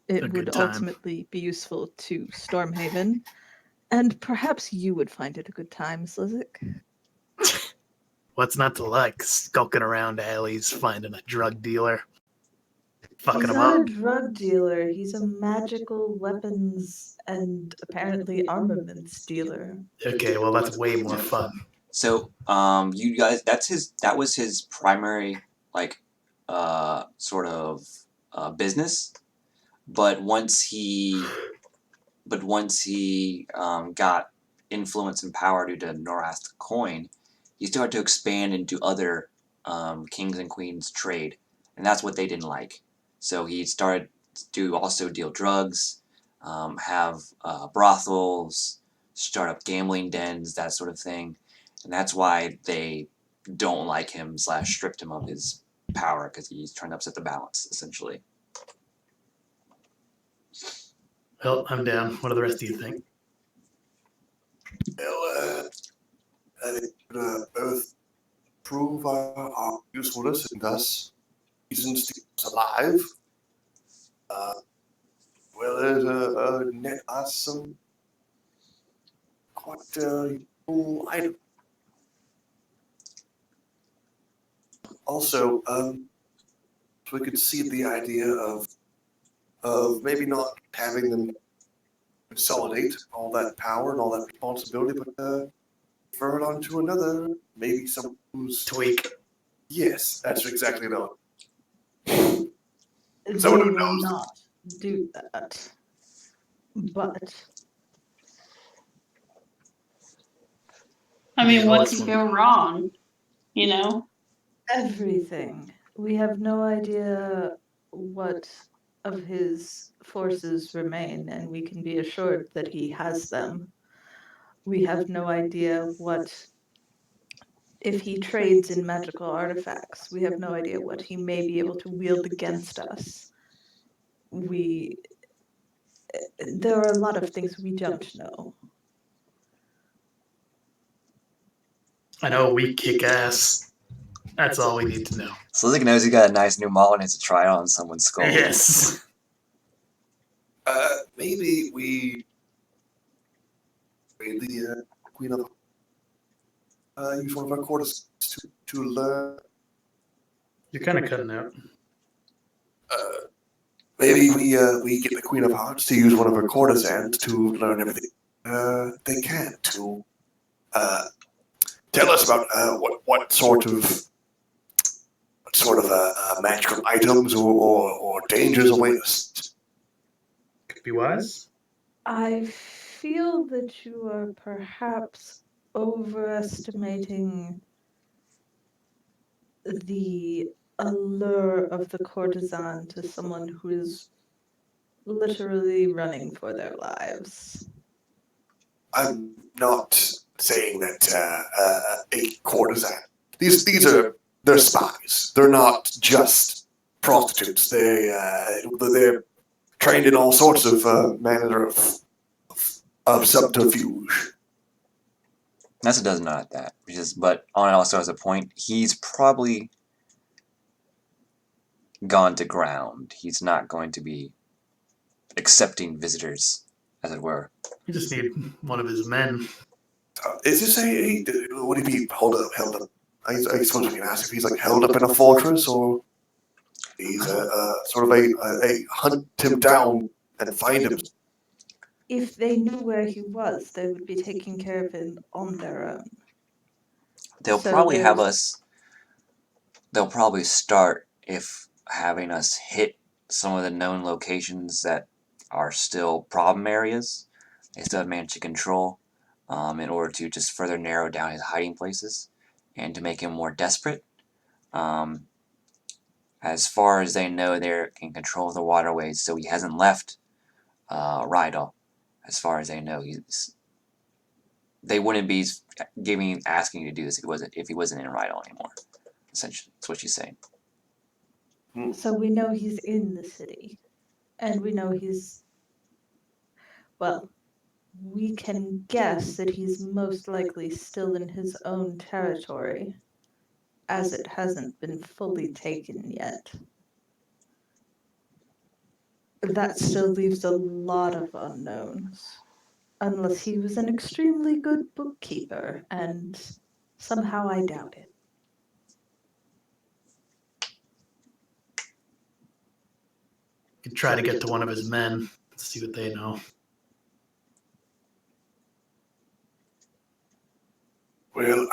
D: it would ultimately be useful to Stormhaven, and perhaps you would find it a good time, Slizak.
F: What's not to like? Skulking around alleys, finding a drug dealer, fucking
D: He's
F: him
D: not
F: up.
D: a drug dealer. He's a magical weapons and apparently armaments dealer.
F: Okay, well that's way more fun.
A: So, you guys, that was his primary, sort of, business. But once he got influence and power due to Norast the coin, he started to expand into other kings and queens trade, and that's what they didn't like. So he started to also deal drugs, have brothels, start up gambling dens, that sort of thing. And that's why they don't like him / stripped him of his power, because he's trying to upset the balance, essentially.
F: Well, I'm down. What do the rest of you think?
B: Well, I think both prove our usefulness and thus reasons to keep us alive. Well, there's a net some quite useful item. Also, so we could see the idea of maybe not having them consolidate all that power and all that responsibility, but refer it on to another, maybe someone who's
F: Tweak.
B: Yes, that's exactly the
D: They
B: Someone who
D: will
B: knows.
D: not do that. But
C: I mean,
F: Yeah,
C: what
F: that's
C: could
F: one.
C: go wrong? You know?
D: everything. We have no idea what of his forces remain, and we can be assured that he has them. We have no idea what, if he trades in magical artifacts, we have no idea what he may be able to wield against us. There are a lot of things we don't know.
F: I know we kick ass. That's all we need to know.
A: Slizik knows he got a nice new model and needs to try it on someone's skull.
F: Yes.
B: maybe we the Queen of use one of our quarters to learn.
F: You're kind of cutting out.
B: Maybe we get the Queen of Hearts to use one of her courtesans to learn everything they can to tell us about what sort of magical items or dangers await us.
F: Be wise.
D: I feel that you are perhaps overestimating the allure of the courtesan to someone who is literally running for their lives.
B: I'm not saying that a courtesan. They're spies. They're not just prostitutes. They're trained in all sorts of manner of subterfuge.
A: Nessa does not at that. But on also has a point, he's probably gone to ground. He's not going to be accepting visitors, as it were.
F: We just need one of his men.
B: Is this would he be held up? I suppose we can ask if he's like held up in a fortress or he's sort of a hunt him down and find him.
D: If they knew where he was, they would be taking care of him on their own.
A: They'll
D: So
A: probably have
D: there's-
A: us. They'll probably start if having us hit some of the known locations that are still problem areas. They still have managed to control, in order to just further narrow down his hiding places and to make him more desperate. As far as they know, they're in control of the waterways, so he hasn't left Rydal. As far as they know, they wouldn't be asking you to do this if he wasn't in Rydal anymore. Essentially, that's what she's saying.
D: So we know he's in the city, and we know well, we can guess that he's most likely still in his own territory, as it hasn't been fully taken yet. That still leaves a lot of unknowns, unless he was an extremely good bookkeeper, and somehow I doubt it.
F: Could try to get to one of his men, see what they know.
B: Well,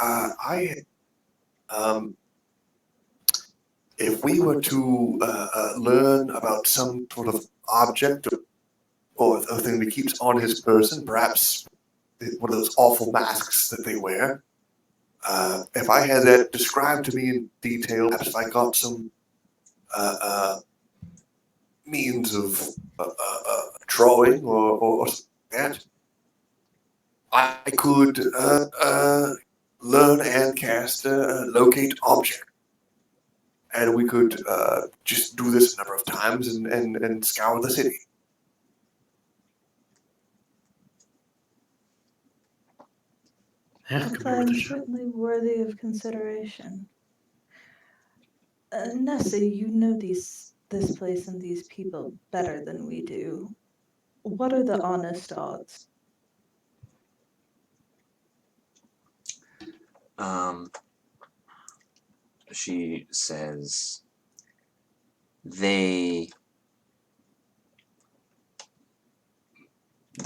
B: if we were to learn about some sort of object or a thing that keeps on his person, perhaps one of those awful masks that they wear, if I had that described to me in detail, perhaps if I got some means of drawing or that, I could learn and cast a locate object. And we could just do this a number of times and scour the city.
F: Yeah,
D: That
F: could be worth a
D: sounds
F: shot.
D: certainly worthy of consideration. Nessa, you know this place and these people better than we do. What are the honest odds?
A: She says they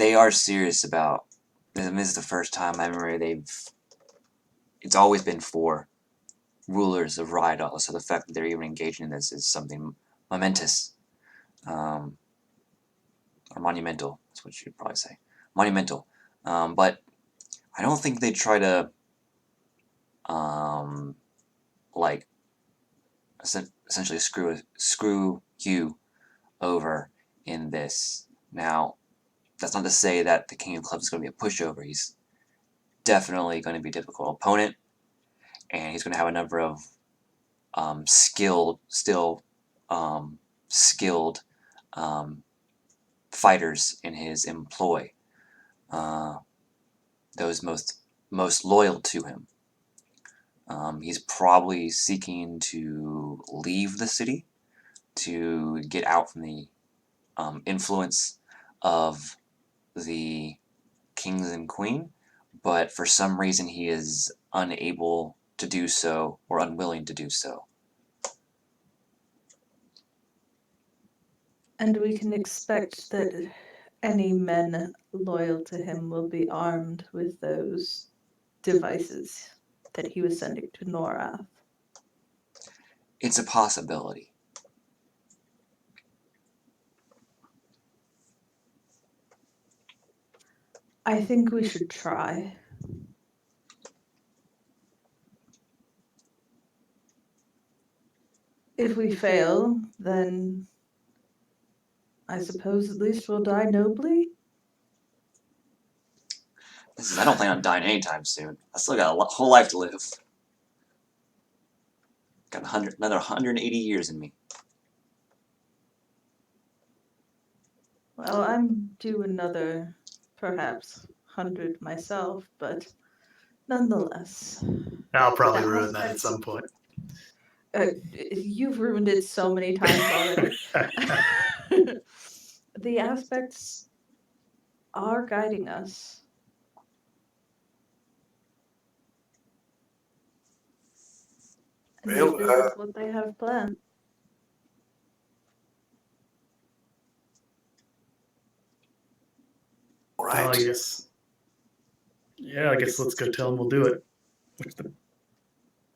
A: are serious about. This is the first time I remember it's always been for rulers of Rydal, so the fact that they're even engaging in this is something momentous, or monumental. That's what you'd probably say, monumental. But I don't think they try to, like, essentially screw you over in this. Now, that's not to say that the King of Clubs is going to be a pushover. He's definitely going to be a difficult opponent, and he's going to have a number of skilled fighters in his employ. Those most loyal to him. He's probably seeking to leave the city to get out from the influence of the kings and queen, but for some reason he is unable to do so or unwilling to do so.
D: And we can expect that any men loyal to him will be armed with those devices that he was sending to Norath.
A: It's a possibility.
D: I think we should try. If we fail, then I suppose at least we'll die nobly.
A: I don't plan on dying anytime soon. I still got a whole life to live. Got another 180 years in me.
D: Well, I'm due another, perhaps, 100 myself, but nonetheless.
F: I'll probably ruin that at some point.
D: You've ruined it so many times already. The aspects are guiding us. And
B: Well,
D: maybe that's what they have planned.
B: All
F: Well,
B: right.
F: I guess let's go tell him we'll do it.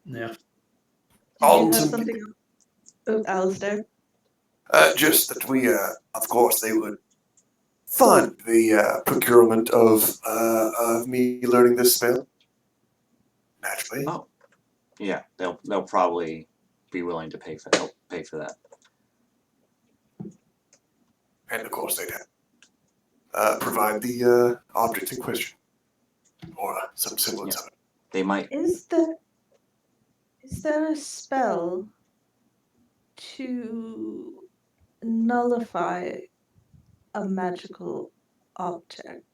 F: Yeah.
D: Did you
B: All
D: have
B: to-
D: something? Oh, Alistair.
B: Just that we, of course, they would fund the procurement of me learning this spell. Naturally.
A: Oh, yeah, they'll probably be willing to pay for that.
B: And of course they'd provide the object in question. Or some semblance of it.
A: They might.
D: Is there a spell to nullify a magical object?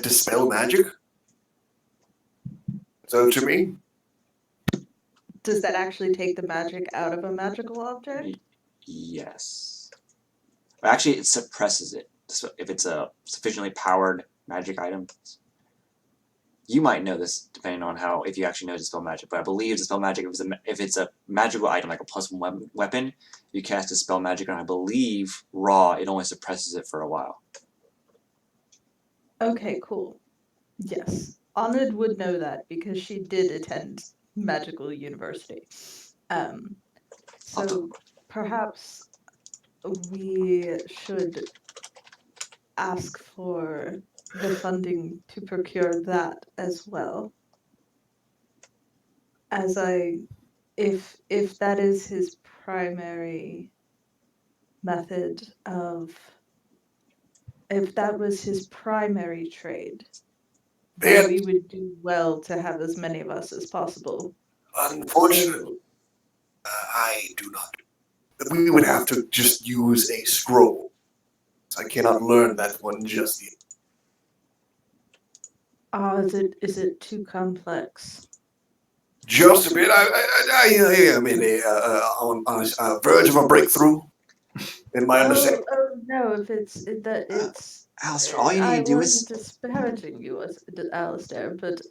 B: Dispel magic? So to me?
D: Does that actually take the magic out of a magical object?
A: Yes. Actually, it suppresses it. So if it's a sufficiently powered magic item. You might know this depending on if you actually know Dispel Magic, but I believe Dispel Magic, if it's a magical item, like a +1 weapon, you cast Dispel Magic, and I believe raw, it only suppresses it for a while.
D: Okay, cool. Yes. Anand would know that because she did attend magical university. So perhaps we should ask for the funding to procure that as well. If that is his primary method of, if that was his primary trade, then we would do well to have as many of us as possible.
B: Unfortunately, I do not. We would have to just use a scroll. I cannot learn that one just yet.
D: Is it too complex?
B: Just a bit. I am on a verge of a breakthrough in my understanding.
D: No, if it's
A: Alistair, all you need
D: I
A: to do
D: wasn't
A: is
D: disparaging you, Alistair, but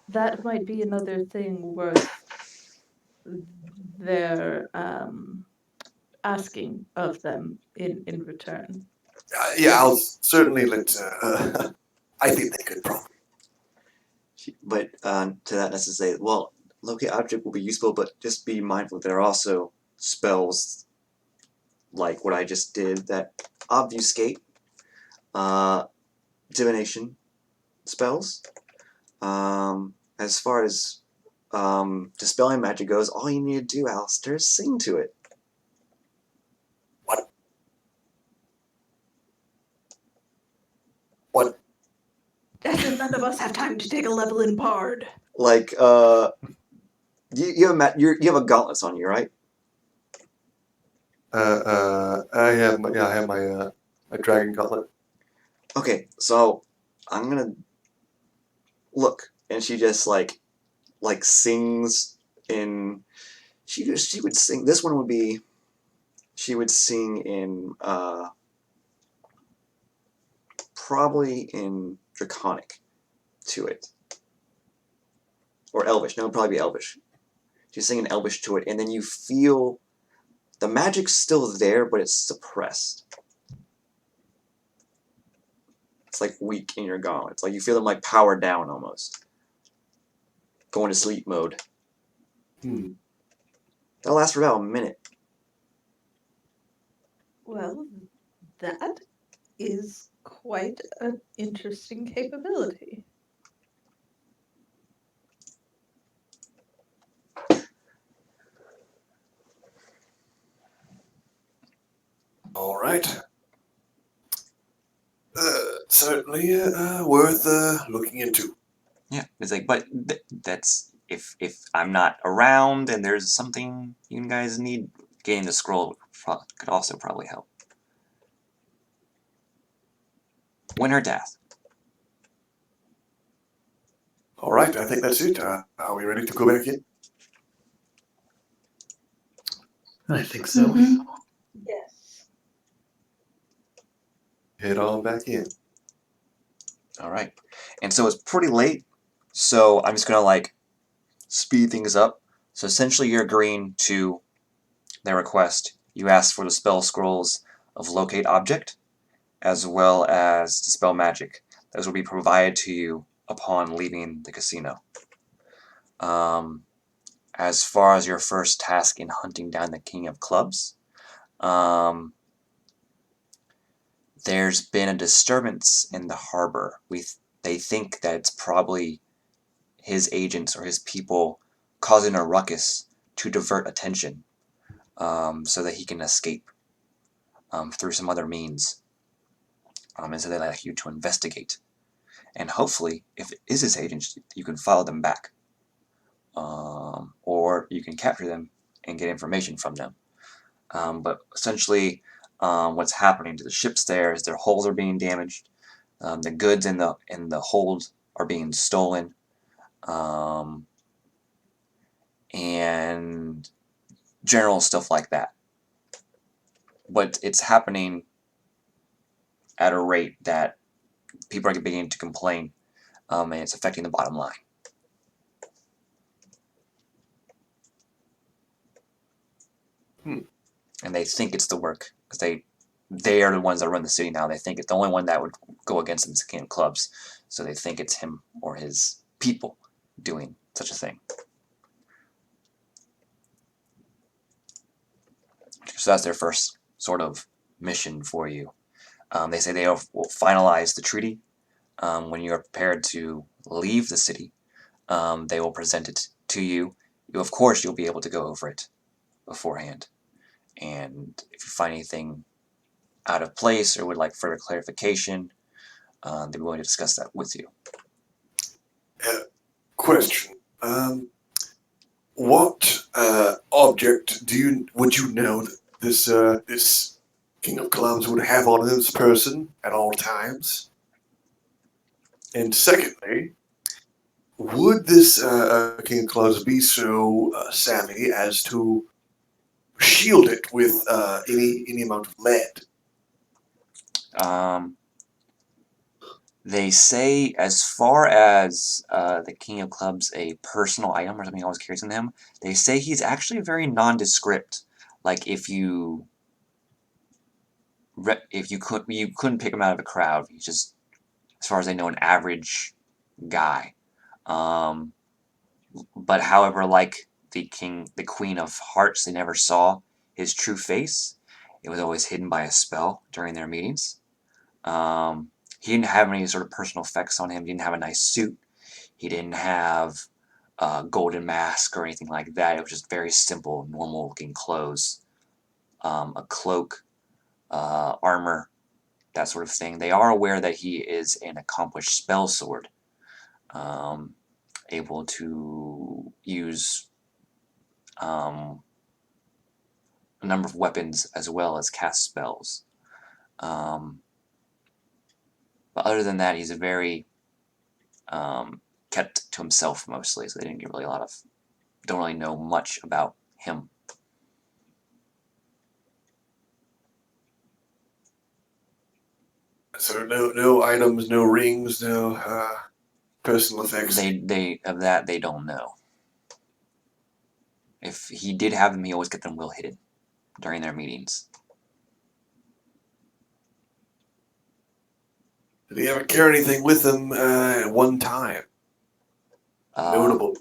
D: that might be another thing worth their asking of them in return.
B: Yeah, I'll certainly let. I think they could probably.
A: But to that, that's to say, well, locate object will be useful, but just be mindful there are also spells like what I just did that obfuscate, divination spells. As far as dispelling magic goes, all you need to do, Alistair, is sing to it.
B: What?
D: None of us have time to take a level in Bard.
A: Like, you have a gauntlets on you, right?
B: I have my my dragon gauntlet.
A: Okay, so I'm gonna look, and she just like sings in. She would sing. This one would be. She would sing in probably in Draconic to it, or Elvish. No, it'd probably be Elvish. She's singing Elvish to it, and then you feel the magic's still there, but it's suppressed. It's like weak in your gauntlets. Like you feel them like powered down almost. Going to sleep mode. That'll last for about a minute.
D: Well, that is quite an interesting capability.
B: All right. Certainly worth looking into.
A: Yeah, it's like, but that's if I'm not around and there's something you guys need, getting the scroll could also probably help. Win her death.
B: All right, I think that's it. Are we ready to go back in?
F: I think so.
C: Mhm.
D: Yes.
B: Head on back in.
A: All right, and so it's pretty late, so I'm just gonna like speed things up. So essentially, you're agreeing to their request. You ask for the spell scrolls of locate object, as well as dispel magic. Those will be provided to you upon leaving the casino. As far as your first task in hunting down the King of Clubs, there's been a disturbance in the harbor. They think that it's probably his agents or his people causing a ruckus to divert attention, so that he can escape through some other means. And so they'd like you to investigate. And hopefully, if it is his agents, you can follow them back. Or you can capture them and get information from them. But essentially, what's happening to the ships there is their hulls are being damaged. The goods in the hold are being stolen. And general stuff like that. But it's happening at a rate that people are beginning to complain, and it's affecting the bottom line. And they think it's the work, because they are the ones that run the city now. They think it's the only one that would go against them is the King of Clubs, so they think it's him or his people doing such a thing. So that's their first sort of mission for you. They say they will finalize the treaty when you are prepared to leave the city. They will present it to you. Of course, you'll be able to go over it beforehand. And if you find anything out of place or would like further clarification, they'd be willing to discuss that with you.
B: Question. What object would you know that this King of Clubs would have on his person at all times? And secondly, would this King of Clubs be so savvy as to shield it with any amount of lead?
A: They say as far as the King of Clubs a personal item or something he always carries with him, they say he's actually very nondescript. Like if you couldn't pick him out of a crowd. He's just, as far as they know, an average guy. But however, like the Queen of Hearts, they never saw his true face. It was always hidden by a spell during their meetings. He didn't have any sort of personal effects on him. He didn't have a nice suit. He didn't have a golden mask or anything like that. It was just very simple, normal-looking clothes, a cloak, armor, that sort of thing. They are aware that he is an accomplished spell sword, able to use a number of weapons as well as cast spells. But other than that, he's a very kept to himself mostly, so they didn't get really don't really know much about him.
B: So no items, no rings, no personal effects.
A: They don't know. If he did have them, he always kept them well hidden during their meetings.
B: Did he ever carry anything with him at one time? Notable.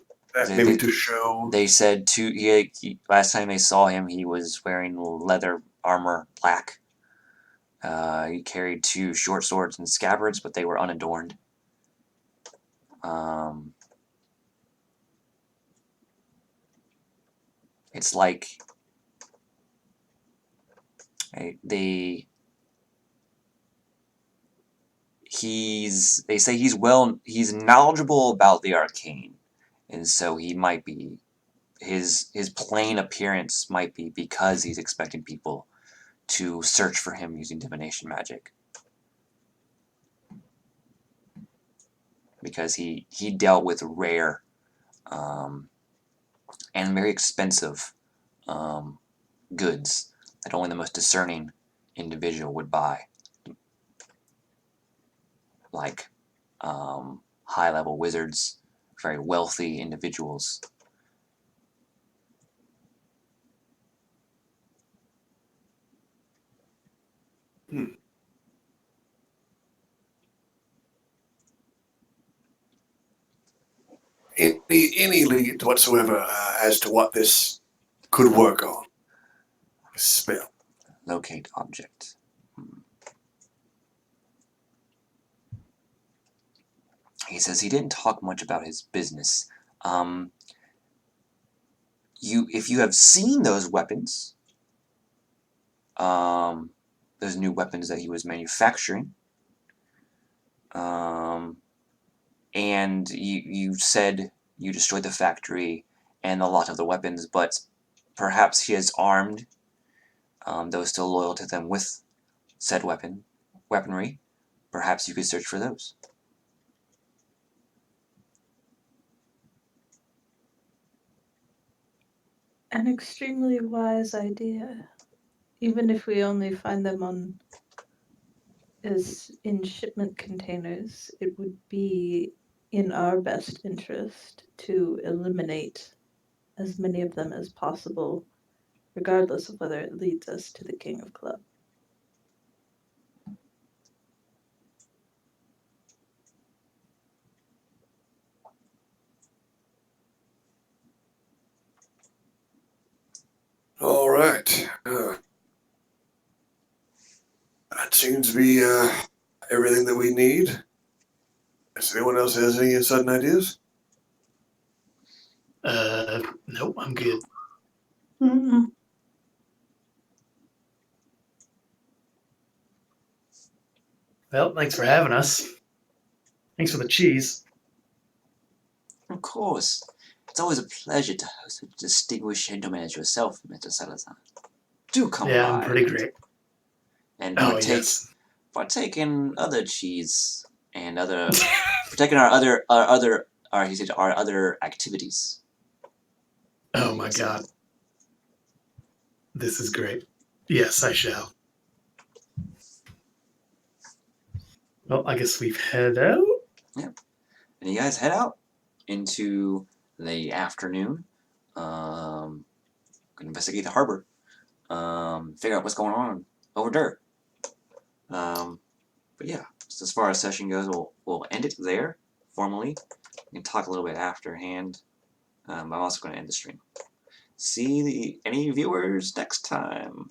B: Maybe to show.
A: They said last time they saw him, he was wearing leather armor, black. He carried 2 short swords and scabbards, but they were unadorned. It's like they say he's knowledgeable about the arcane, and so he might be his plain appearance might be because he's expecting people to search for him using divination magic, because he dealt with rare and very expensive goods that only the most discerning individual would buy, like high-level wizards, very wealthy individuals.
B: Any lead whatsoever as to what this could work on? Spell.
A: Locate object. He says he didn't talk much about his business. If you have seen those weapons, those new weapons that he was manufacturing, and you said you destroyed the factory and a lot of the weapons, but perhaps he has armed those still loyal to them with said weaponry. Perhaps you could search for those.
D: An extremely wise idea. Even if we only find them in shipment containers, it would be in our best interest to eliminate as many of them as possible, regardless of whether it leads us to the King of Club.
B: All right. That seems to be everything that we need. Does anyone else has any sudden ideas?
F: Nope, I'm good.
C: Mm-mm.
F: Well, thanks for having us. Thanks for the cheese.
A: Of course. It's always a pleasure to host a distinguished gentleman as yourself, Mr. Salazar. Do come by.
F: Yeah, I'm pretty great.
A: And
F: Oh, yes.
A: partake in other cheese and other partake in our other he said, are other activities.
F: Oh my god. This is great. Yes, I shall. Well, I guess we've head out.
A: And you guys head out into the afternoon. Investigate the harbor. Figure out what's going on over there. But yeah, so as far as session goes, we'll end it there formally. We can talk a little bit afterhand. I'm also going to end the stream. See any viewers next time.